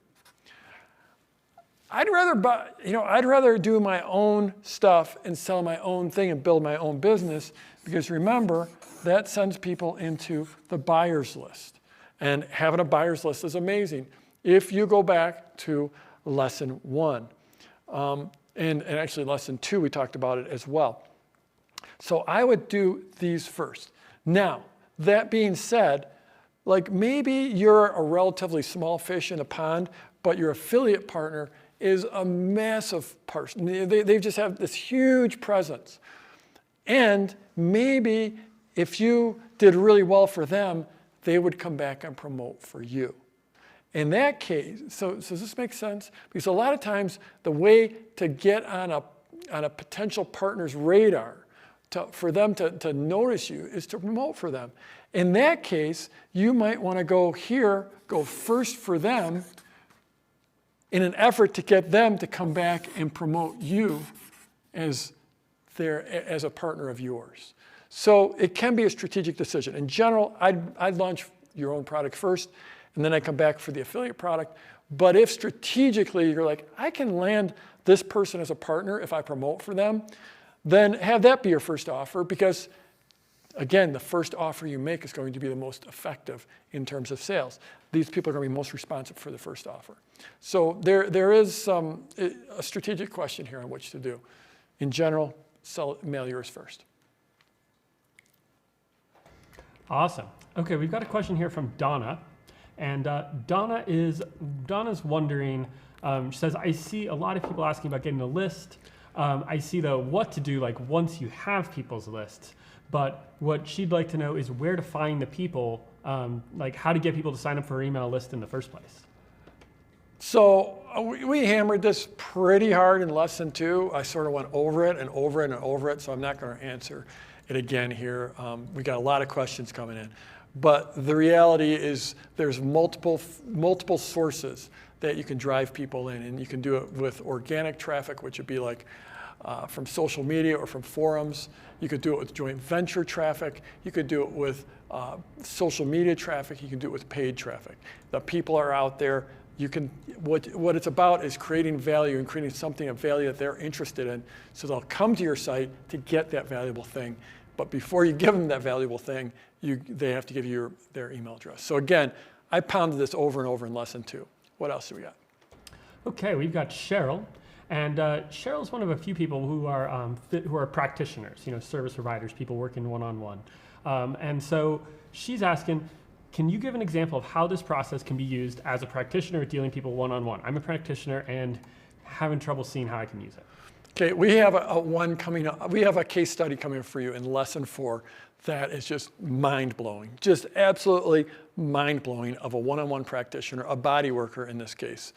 I'd rather do my own stuff and sell my own thing and build my own business, because remember, that sends people into the buyer's list. And having a buyer's list is amazing. If you go back to lesson 1, and actually lesson 2, we talked about it as well. So I would do these first. Now, that being said, like maybe you're a relatively small fish in a pond, but your affiliate partner is a massive person. They just have this huge presence. And maybe if you did really well for them, they would come back and promote for you. In that case, so does this make sense? Because a lot of times the way to get on a potential partner's radar for them to notice you is to promote for them. In that case, you might want to go first for them in an effort to get them to come back and promote you as a partner of yours. So it can be a strategic decision. In general, I'd launch your own product first, and then I come back for the affiliate product. But if strategically you're like, I can land this person as a partner if I promote for them, then have that be your first offer, because again, the first offer you make is going to be the most effective in terms of sales. These people are going to be most responsive for the first offer. So there is a strategic question here on which to do. In general, mail yours first. Awesome. Okay, we've got a question here from Donna. And Donna's wondering, she says, I see a lot of people asking about getting a list. I see the what to do like once you have people's lists. But what she'd like to know is where to find the people, like how to get people to sign up for her email list in the first place. So we hammered this pretty hard in lesson 2. I sort of went over it and over it and over it, so I'm not going to answer it again here. We got a lot of questions coming in. But the reality is there's multiple sources that you can drive people in, and you can do it with organic traffic, which would be like from social media or from forums. You could do it with joint venture traffic. You could do it with social media traffic. You can do it with paid traffic. The people are out there. You can, what it's about is creating value and creating something of value that they're interested in, so they'll come to your site to get that valuable thing. But before you give them that valuable thing, they have to give you their email address. So again, I pounded this over and over in lesson 2. What else do we got? Okay, we've got Cheryl. And Cheryl's one of a few people who are practitioners, service providers, people working one-on-one. And so she's asking, can you give an example of how this process can be used as a practitioner dealing people one-on-one? I'm a practitioner and having trouble seeing how I can use it. Okay, we have one coming up. We have a case study coming up for you in lesson 4 that is just mind-blowing, just absolutely mind-blowing, of a one-on-one practitioner, a body worker in this case.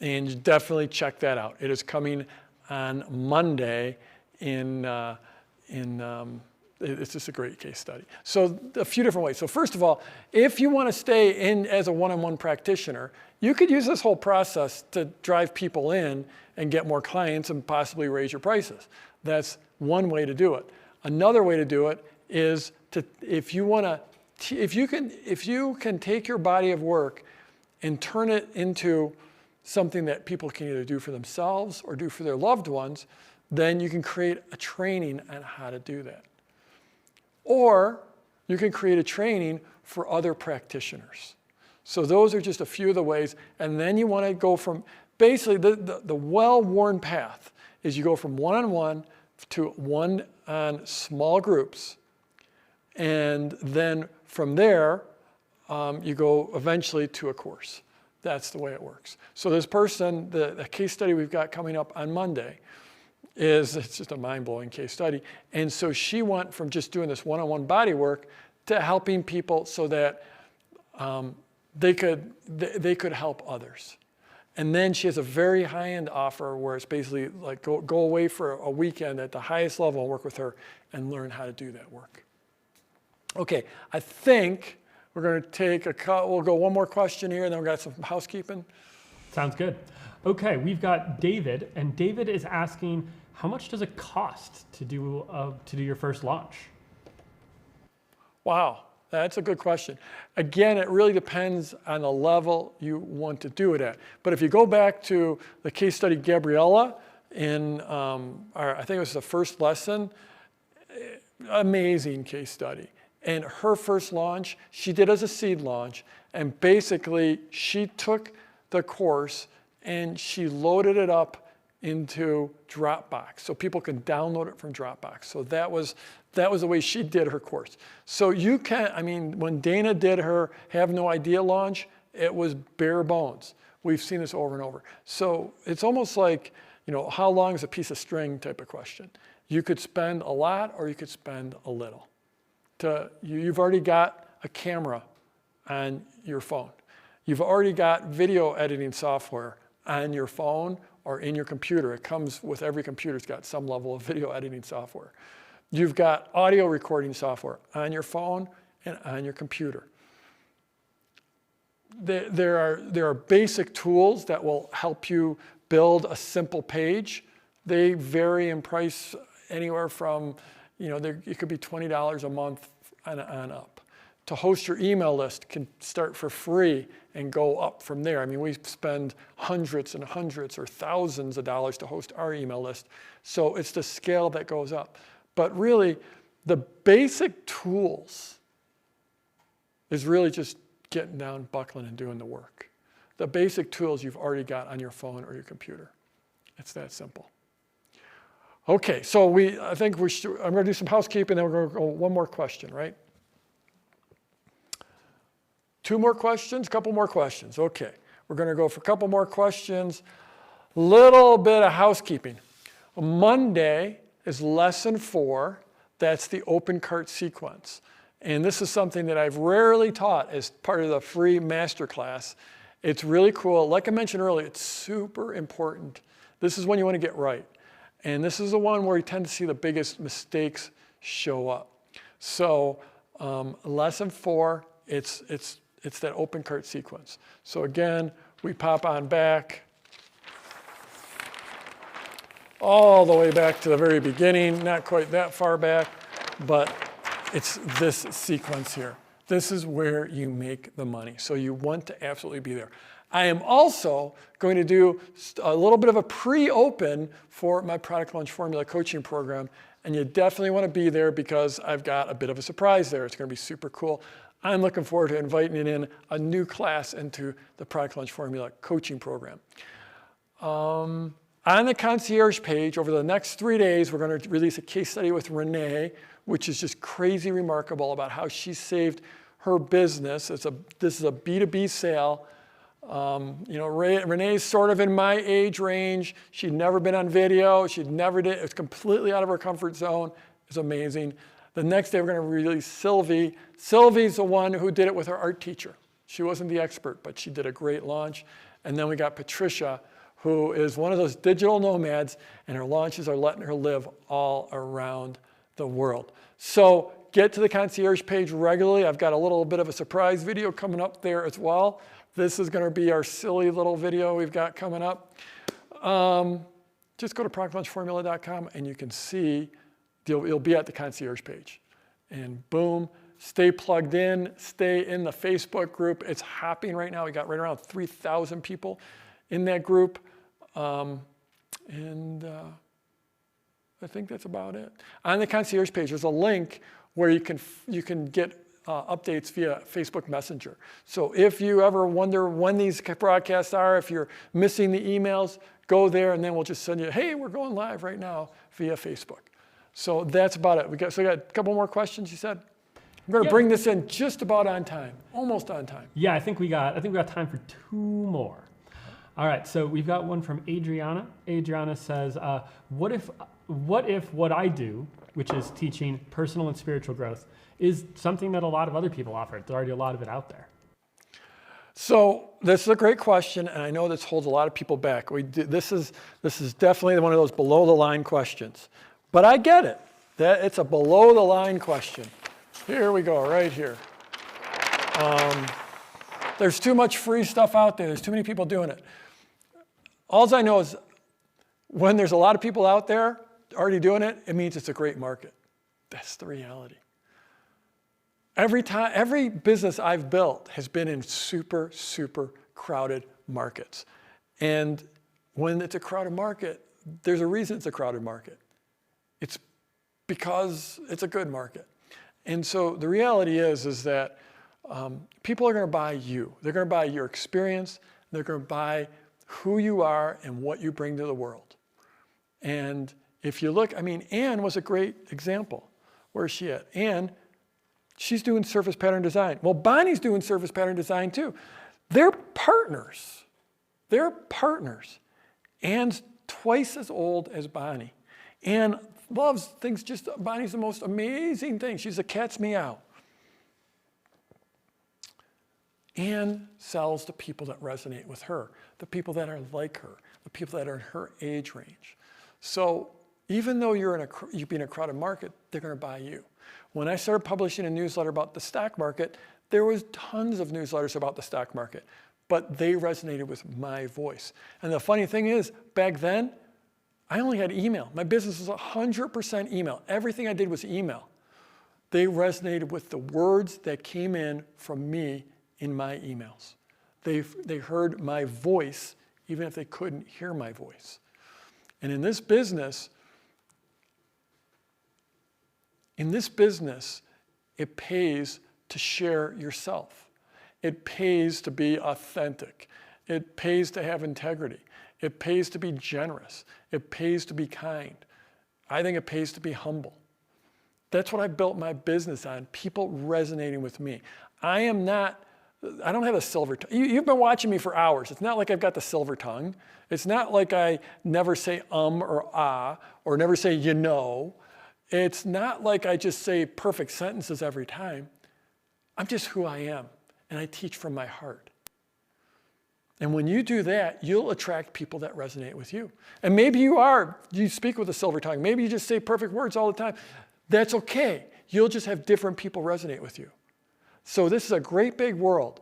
And definitely check that out. It is coming on Monday it's just a great case study. So a few different ways. So first of all, if you want to stay in as a one-on-one practitioner, you could use this whole process to drive people in and get more clients and possibly raise your prices. That's one way to do it. Another way to do it is if you can take your body of work and turn it into something that people can either do for themselves or do for their loved ones, then you can create a training on how to do that. Or you can create a training for other practitioners. So those are just a few of the ways. And then you want to go from, basically the well-worn path is you go from one-on-one to one on small groups. And then from there, you go eventually to a course. That's the way it works. So this person, the case study we've got coming up on Monday, it's just a mind-blowing case study. And so she went from just doing this one-on-one body work to helping people so that they could help others. And then she has a very high-end offer where it's basically like go away for a weekend at the highest level and work with her and learn how to do that work. Okay, I think we're going to take we'll go one more question here, and then we've got some housekeeping. Sounds good. Okay, we've got David, and David is asking, how much does it cost to do your first launch? Wow, that's a good question. Again, it really depends on the level you want to do it at. But if you go back to the case study Gabriella in, I think it was the first lesson, amazing case study. And her first launch, she did as a seed launch, and basically she took the course and she loaded it up into Dropbox, so people can download it from Dropbox. So that was the way she did her course. So you can, when Dana did her Have No Idea launch, it was bare bones. We've seen this over and over. So it's almost like, how long is a piece of string type of question. You could spend a lot or you could spend a little. You've already got a camera on your phone. You've already got video editing software on your phone or in your computer. It comes with every computer. It's got some level of video editing software. You've got audio recording software on your phone and on your computer. There are basic tools that will help you build a simple page They vary in price anywhere from, it could be $20 a month and up. To host your email list can start for free and go up from there. I mean, we spend hundreds and hundreds or thousands of dollars to host our email list. So it's the scale that goes up. But really, the basic tools is really just getting down, buckling, and doing the work. The basic tools you've already got on your phone or your computer. It's that simple. Okay, so I'm going to do some housekeeping, then we're going to go one more question, right? Two more questions, couple more questions. Okay, we're going to go for a couple more questions. Little bit of housekeeping. Monday is lesson 4. That's the open cart sequence. And this is something that I've rarely taught as part of the free masterclass. It's really cool. Like I mentioned earlier, it's super important. This is when you want to get right. And this is the one where you tend to see the biggest mistakes show up. So lesson 4, it's that open cart sequence. So again, we pop on back, all the way back to the very beginning, not quite that far back, but it's this sequence here. This is where you make the money. So you want to absolutely be there. I am also going to do a little bit of a pre-open for my Product Launch Formula coaching program, and you definitely want to be there because I've got a bit of a surprise there. It's going to be super cool. I'm looking forward to inviting in a new class into the Product Launch Formula coaching program. On the concierge page, over the next 3 days, we're going to release a case study with Renee, which is just crazy remarkable about how she saved her business. This is a B2B sale. Renee's sort of in my age range. She'd never been on video. It was completely out of her comfort zone. It's amazing. The next day, we're going to release Sylvie. Sylvie's the one who did it with her art teacher. She wasn't the expert, but she did a great launch. And then we got Patricia, who is one of those digital nomads, and her launches are letting her live all around the world. So get to the concierge page regularly. I've got a little bit of a surprise video coming up there as well. This is going to be our silly little video we've got coming up. Just go to productlaunchformula.com and you can see, you'll be at the concierge page. And boom, stay plugged in, stay in the Facebook group. It's hopping right now. We got right around 3,000 people in that group. I think that's about it. On the concierge page, there's a link where you can get updates via Facebook Messenger. So if you ever wonder when these broadcasts are, if you're missing the emails, go there and then we'll just send you, hey, we're going live right now via Facebook. So that's about it. We got a couple more questions, you said? I'm going to bring this in just about on time, almost on time. Yeah, I think we got time for 2 more. All right, so we've got one from Adriana. Adriana says, what if what I do, which is teaching personal and spiritual growth, is something that a lot of other people offer? There's already a lot of it out there. So this is a great question, and I know this holds a lot of people back. This is definitely one of those below the line questions, but I get it. That it's a below the line question. Here we go, right here. There's too much free stuff out there. There's too many people doing it. All I know is when there's a lot of people out there already doing it, it means it's a great market. That's the reality. Every business I've built has been in super, super crowded markets. And when it's a crowded market, there's a reason it's a crowded market. It's because it's a good market. And so the reality is that people are going to buy you. They're going to buy your experience. They're going to buy who you are and what you bring to the world. And if you look, Anne was a great example. Where's she at? Anne, she's doing surface pattern design. Well, Bonnie's doing surface pattern design too. They're partners. Anne's twice as old as Bonnie. Anne loves things Bonnie's the most amazing thing. She's a cat's meow. Anne sells to people that resonate with her, the people that are like her, the people that are in her age range. So even though you're in a crowded market, they're going to buy you. When I started publishing a newsletter about the stock market, there was tons of newsletters about the stock market, but they resonated with my voice. And the funny thing is, back then, I only had email. My business was 100% email. Everything I did was email. They resonated with the words that came in from me in my emails. They heard my voice, even if they couldn't hear my voice. And in this business, it pays to share yourself. It pays to be authentic. It pays to have integrity. It pays to be generous. It pays to be kind. I think it pays to be humble. That's what I built my business on, people resonating with me. I don't have a silver tongue. You've been watching me for hours. It's not like I've got the silver tongue. It's not like I never say or ah, or never say you know. It's not like I just say perfect sentences every time. I'm just who I am, and I teach from my heart. And when you do that, you'll attract people that resonate with you. And maybe you speak with a silver tongue. Maybe you just say perfect words all the time. That's okay. You'll just have different people resonate with you. So this is a great big world.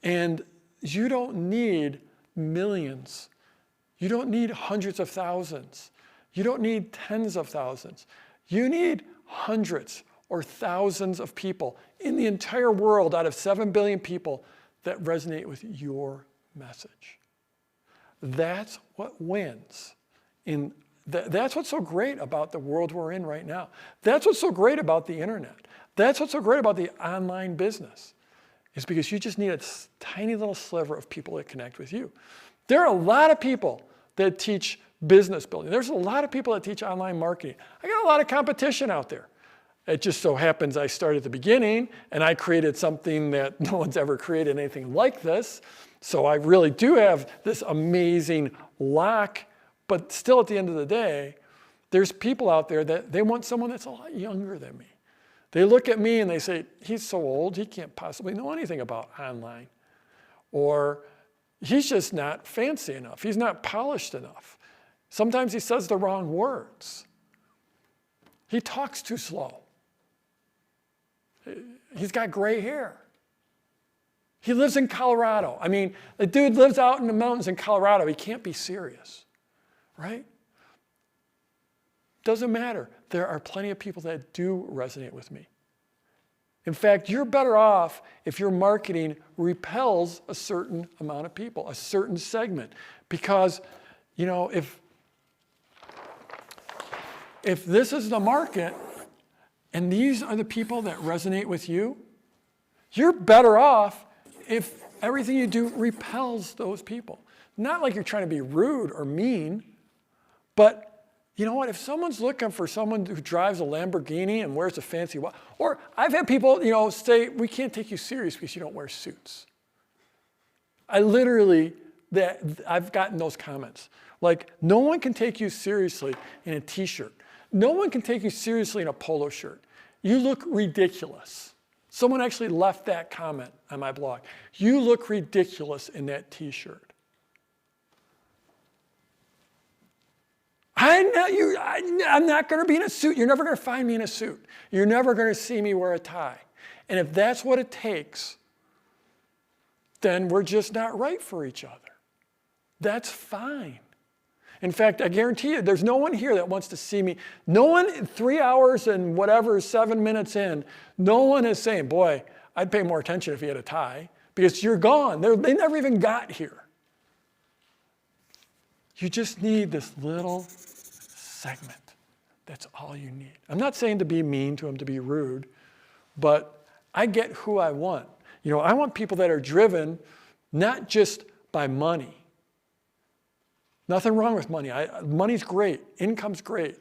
And you don't need millions. You don't need hundreds of thousands. You don't need tens of thousands. You need hundreds or thousands of people in the entire world out of 7 billion people that resonate with your message. That's what wins. That's what's so great about the world we're in right now. That's what's so great about the internet. That's what's so great about the online business, is because you just need a tiny little sliver of people that connect with you. There are a lot of people that teach business building. There's a lot of people that teach online marketing. I got a lot of competition out there. It just so happens I started at the beginning and I created something that no one's ever created anything like this. So I really do have this amazing lock, but still at the end of the day, there's people out there that they want someone that's a lot younger than me. They look at me and they say, he's so old, he can't possibly know anything about online. Or he's just not fancy enough. He's not polished enough. Sometimes he says the wrong words. He talks too slow. He's got gray hair. He lives in Colorado. I mean, the dude lives out in the mountains in Colorado. He can't be serious, right? Doesn't matter. There are plenty of people that do resonate with me. In fact, you're better off if your marketing repels a certain amount of people, a certain segment. Because, you know, if this is the market and these are the people that resonate with you, you're better off if everything you do repels those people. Not like you're trying to be rude or mean, but you know what? If someone's looking for someone who drives a Lamborghini and wears a fancy watch, or I've had people, you know, say, we can't take you serious because you don't wear suits. I've gotten those comments. Like, no one can take you seriously in a t-shirt. No one can take you seriously in a polo shirt. You look ridiculous. Someone actually left that comment on my blog. You look ridiculous in that t-shirt. I'm not going to be in a suit. You're never going to find me in a suit. You're never going to see me wear a tie. And if that's what it takes, then we're just not right for each other. That's fine. In fact, I guarantee you, there's no one here that wants to see me. No one, 3 hours and whatever, 7 minutes in, no one is saying, boy, I'd pay more attention if he had a tie, because you're gone. They never even got here. You just need this little segment. That's all you need. I'm not saying to be mean to him, to be rude, but I get who I want. You know, I want people that are driven not just by money. Nothing wrong with money. Money's great. Income's great.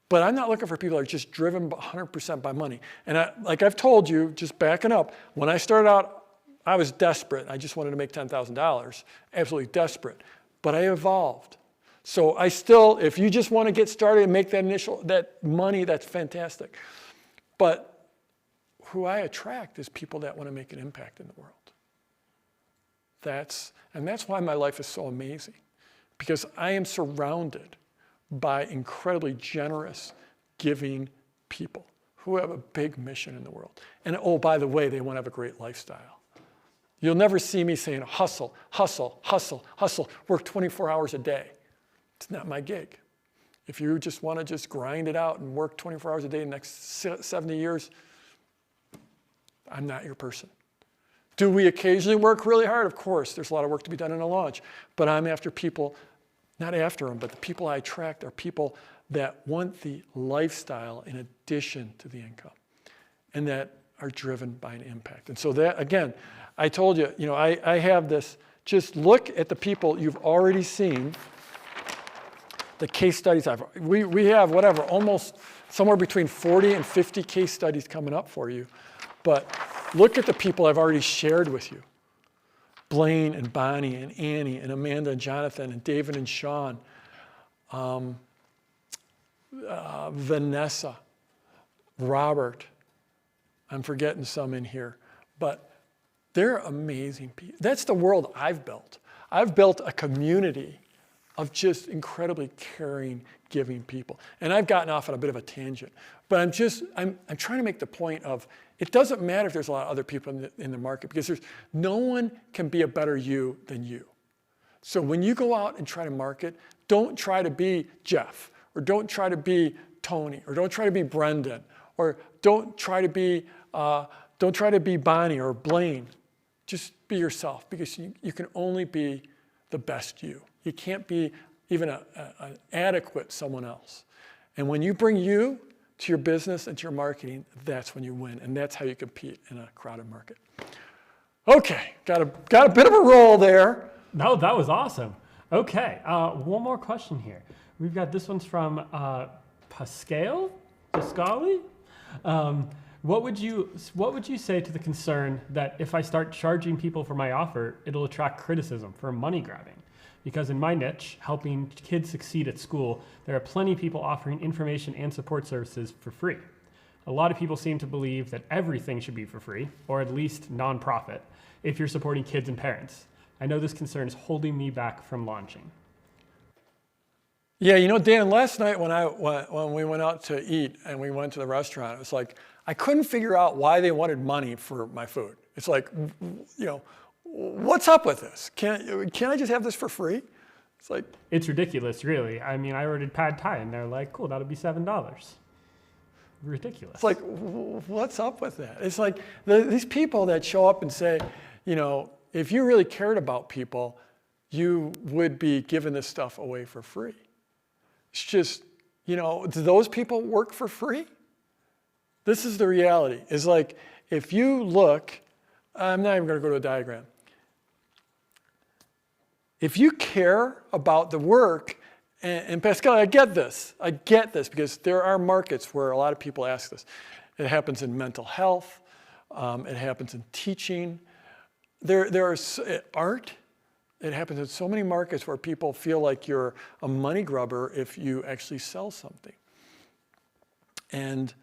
But I'm not looking for people that are just driven 100% by money. And like I've told you, just backing up, when I started out, I was desperate. I just wanted to make $10,000. Absolutely desperate. But I evolved. So I still, if you just want to get started and make that money, that's fantastic. But who I attract is people that want to make an impact in the world. That's why my life is so amazing. Because I am surrounded by incredibly generous, giving people who have a big mission in the world. And oh, by the way, they want to have a great lifestyle. You'll never see me saying hustle, hustle, hustle, hustle, work 24 hours a day. It's not my gig. If you just want to just grind it out and work 24 hours a day the next 70 years, I'm not your person. Do we occasionally work really hard? Of course, there's a lot of work to be done in a launch, but I'm after people, not after them, but the people I attract are people that want the lifestyle in addition to the income and that are driven by an impact. And so that, again, I told you, I have this, just look at the people you've already seen, the case studies we have whatever, almost somewhere between 40 and 50 case studies coming up for you. But look at the people I've already shared with you. Blaine and Bonnie and Annie and Amanda and Jonathan and David and Sean, Vanessa, Robert. I'm forgetting some in here, but they're amazing people. That's the world I've built. I've built a community of just incredibly caring, giving people. And I've gotten off on a bit of a tangent, but I'm trying to make the point of, it doesn't matter if there's a lot of other people in the market, because no one can be a better you than you. So when you go out and try to market, don't try to be Jeff, or don't try to be Tony, or don't try to be Brendan, or don't try to be Bonnie or Blaine. Just be yourself, because you can only be the best you. You can't be even an adequate someone else. And when you bring you to your business and to your marketing, that's when you win, and that's how you compete in a crowded market. Okay, got a bit of a roll there. No, that was awesome. Okay, one more question here. We've got this one's from Pascali. What would you say to the concern that if I start charging people for my offer, it'll attract criticism for money grabbing? Because in my niche, helping kids succeed at school, there are plenty of people offering information and support services for free. A lot of people seem to believe that everything should be for free, or at least nonprofit, if you're supporting kids and parents. I know this concern is holding me back from launching. Yeah, Dan, last night when we went out to eat and we went to the restaurant, it was like, I couldn't figure out why they wanted money for my food. It's like, what's up with this? Can't I just have this for free? It's like, it's ridiculous, really. I mean, I ordered pad thai and they're like, cool, that'll be $7. Ridiculous. It's like, what's up with that? It's like these people that show up and say, if you really cared about people, you would be giving this stuff away for free. It's just, do those people work for free? This is the reality. It's like, if you look, I'm not even going to go to a diagram. If you care about the work, and Pascal, I get this because there are markets where a lot of people ask this. It happens in mental health. It happens in teaching. There are art. It happens in so many markets where people feel like you're a money grubber if you actually sell something. And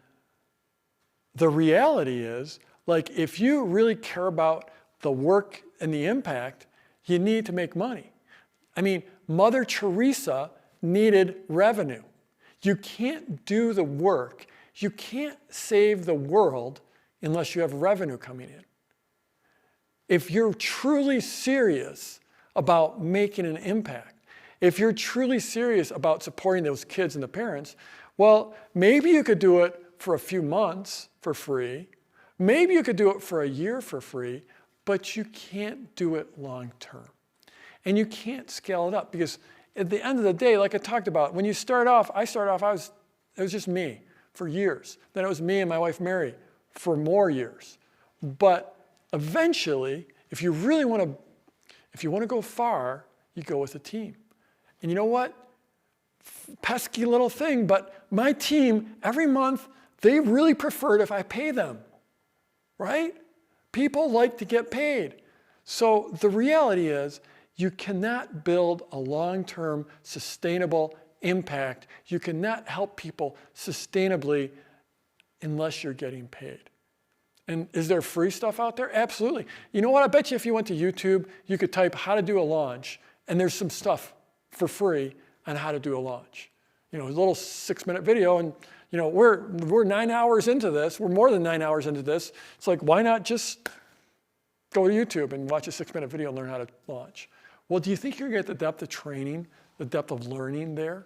the reality is, like, if you really care about the work and the impact, you need to make money. I mean, Mother Teresa needed revenue. You can't do the work, you can't save the world unless you have revenue coming in. If you're truly serious about making an impact, if you're truly serious about supporting those kids and the parents, well, maybe you could do it for a few months for free. Maybe you could do it for a year for free, but you can't do it long term. And you can't scale it up, because at the end of the day, like I talked about, when you start off, it was just me for years. Then it was me and my wife Mary for more years. But eventually, if you want to go far, you go with a team. And you know what? Pesky little thing, but my team, every month, they really prefer it if I pay them, right? People like to get paid. So the reality is, you cannot build a long-term sustainable impact. You cannot help people sustainably unless you're getting paid. And is there free stuff out there? Absolutely. You know what? I bet you if you went to YouTube, you could type how to do a launch, and there's some stuff for free on how to do a launch. A little 6-minute video, and we're 9 hours into this. We're more than 9 hours into this. It's like, why not just go to YouTube and watch a 6-minute video and learn how to launch? Well, do you think you're going to get the depth of training, the depth of learning there?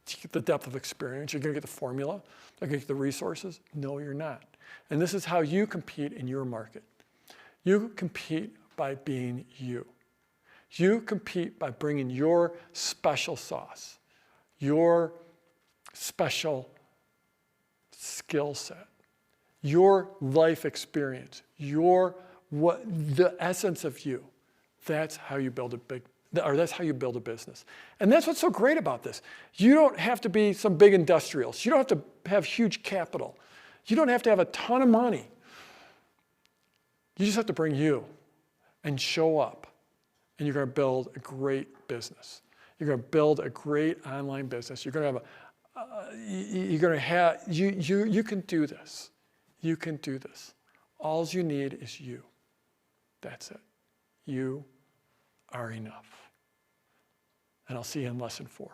to get the depth of experience. You're going to get the formula. You're going to get the resources. No, you're not. And this is how you compete in your market. You compete by being you. You compete by bringing your special sauce, your special skill set, your life experience, the essence of you. That's how you build that's how you build a business. And that's what's so great about this. You don't have to be some big industrialist. You don't have to have huge capital. You don't have to have a ton of money. You just have to bring you and show up, and you're going to build a great business. You're going to build a great online business. You're going to have you can do this. You can do this. All you need is you. That's it. You are enough. And I'll see you in lesson 4.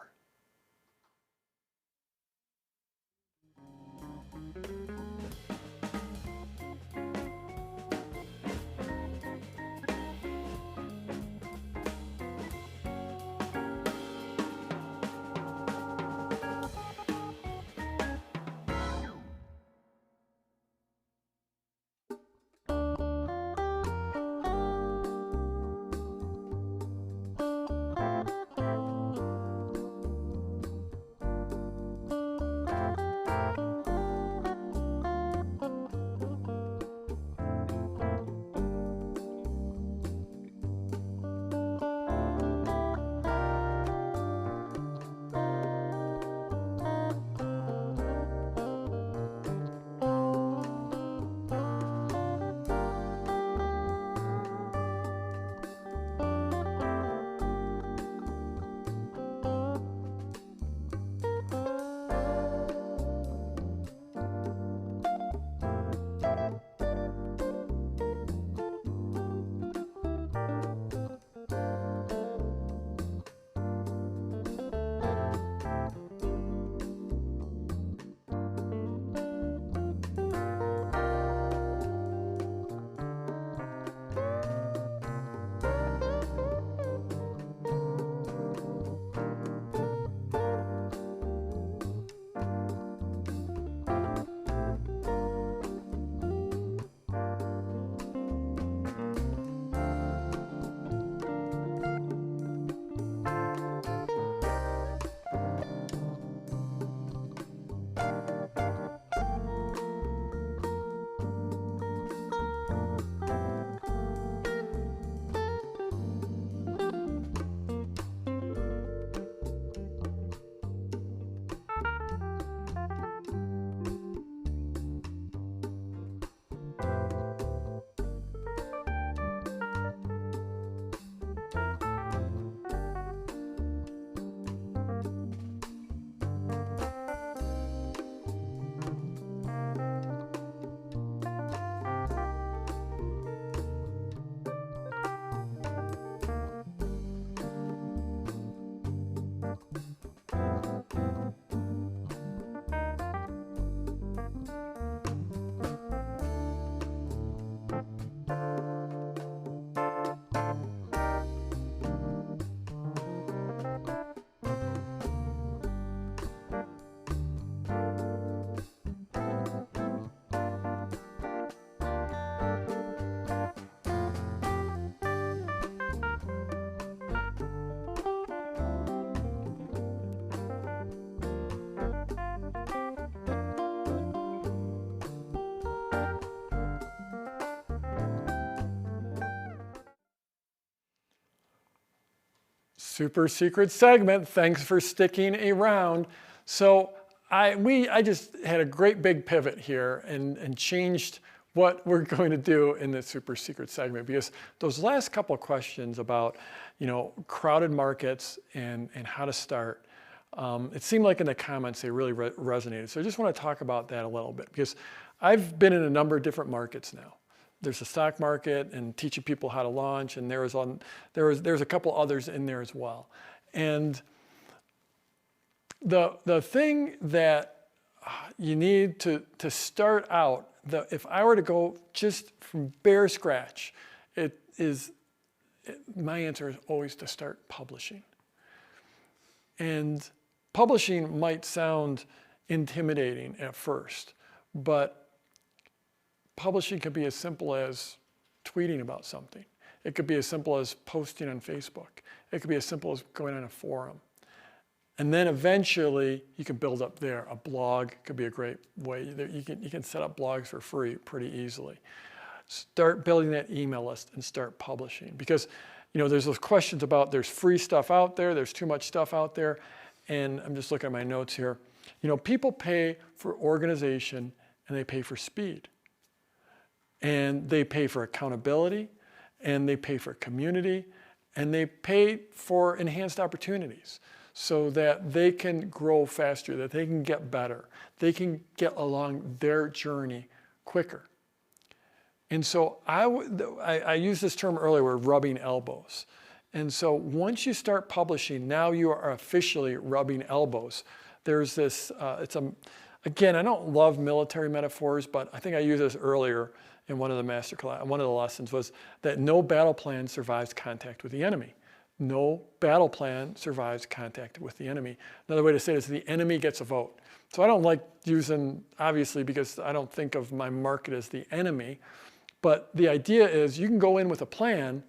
Super secret segment. Thanks for sticking around. So I just had a great big pivot here and changed what we're going to do in this super secret segment, because those last couple of questions about, crowded markets and how to start, it seemed like in the comments they really resonated. So I just want to talk about that a little bit, because I've been in a number of different markets now. There's the stock market and teaching people how to launch, and there's a couple others in there as well. And the thing that you need to start out, if I were to go just from bare scratch, my answer is always to start publishing. And Publishing might sound intimidating at first, but publishing could be as simple as tweeting about something. It could be as simple as posting on Facebook. It could be as simple as going on a forum. And then eventually you can build up there. A blog could be a great way. You can set up blogs for free pretty easily. Start building that email list and start publishing, because there's those questions about there's free stuff out there, there's too much stuff out there, and I'm just looking at my notes here. People pay for organization and they pay for speed, and they pay for accountability, and they pay for community, and they pay for enhanced opportunities so that they can grow faster, that they can get better, they can get along their journey quicker. And so I used this term earlier, we're rubbing elbows. And so once you start publishing, now you are officially rubbing elbows. There's this, again, I don't love military metaphors, but I think I used this earlier in one of the masterclass. One of the lessons was that no battle plan survives contact with the enemy. No battle plan survives contact with the enemy. Another way to say it is the enemy gets a vote. So I don't like using, obviously, because I don't think of my market as the enemy. But the idea is you can go in with a plan,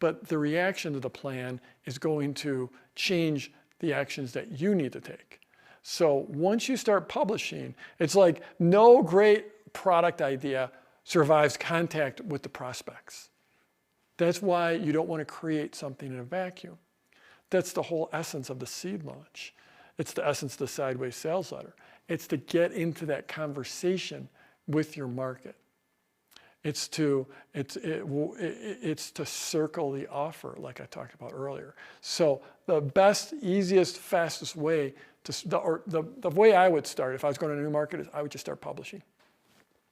but the reaction to the plan is going to change the actions that you need to take. So once you start publishing, it's like no great product idea survives contact with the prospects. That's why you don't want to create something in a vacuum. That's the whole essence of the seed launch. It's the essence of the sideways sales letter. It's to get into that conversation with your market. It's to circle the offer, like I talked about earlier. So the best, easiest, fastest way the way I would start if I was going to a new market is I would just start publishing.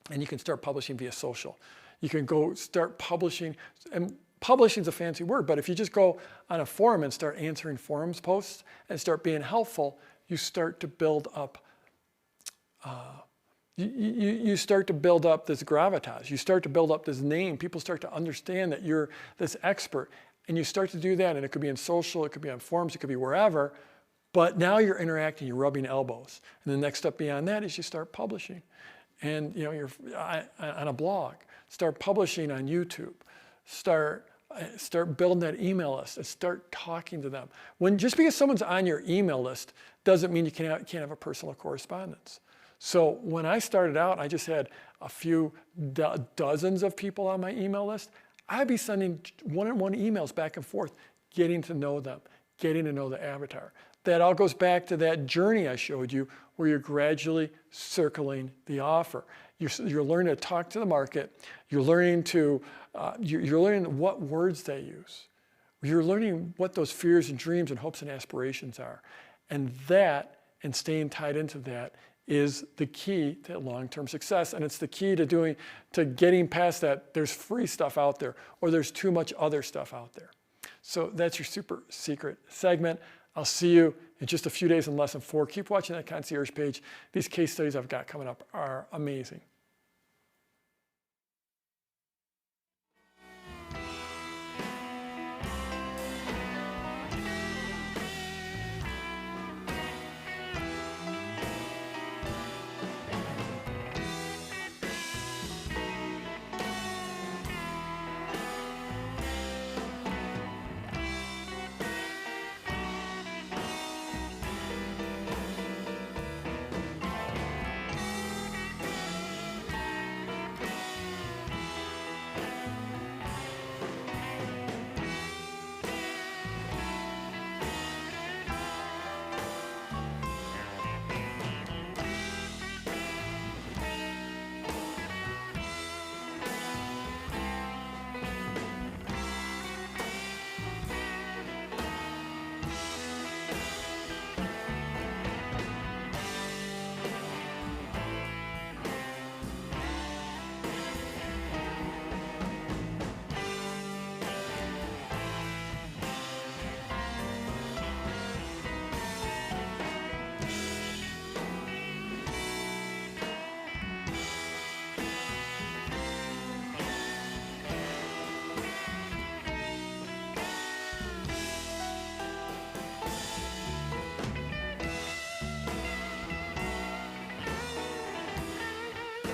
And you can start publishing via social. You can go start publishing, and publishing is a fancy word, but if you just go on a forum and start answering forums posts and start being helpful, you start to build up you start to build up this gravitas. You start to build up this name. People start to understand that you're this expert. And you start to do that, and it could be in social, it could be on forums, it could be wherever. But now you're interacting, you're rubbing elbows. And the next step beyond that is you start publishing. And you're on a blog. Start publishing on YouTube. Start building that email list and start talking to them. Just because someone's on your email list doesn't mean you can't have a personal correspondence. So when I started out, I just had a few dozens of people on my email list. I'd be sending one-on-one emails back and forth, getting to know them, getting to know the avatar. That all goes back to that journey I showed you where you're gradually circling the offer. You're learning to talk to the market. You're learning you're learning what words they use. You're learning what those fears and dreams and hopes and aspirations are. And staying tied into that is the key to long-term success. And it's the key to getting past that there's free stuff out there or there's too much other stuff out there. So that's your super secret segment. I'll see you in just a few days in lesson 4. Keep watching that concierge page. These case studies I've got coming up are amazing.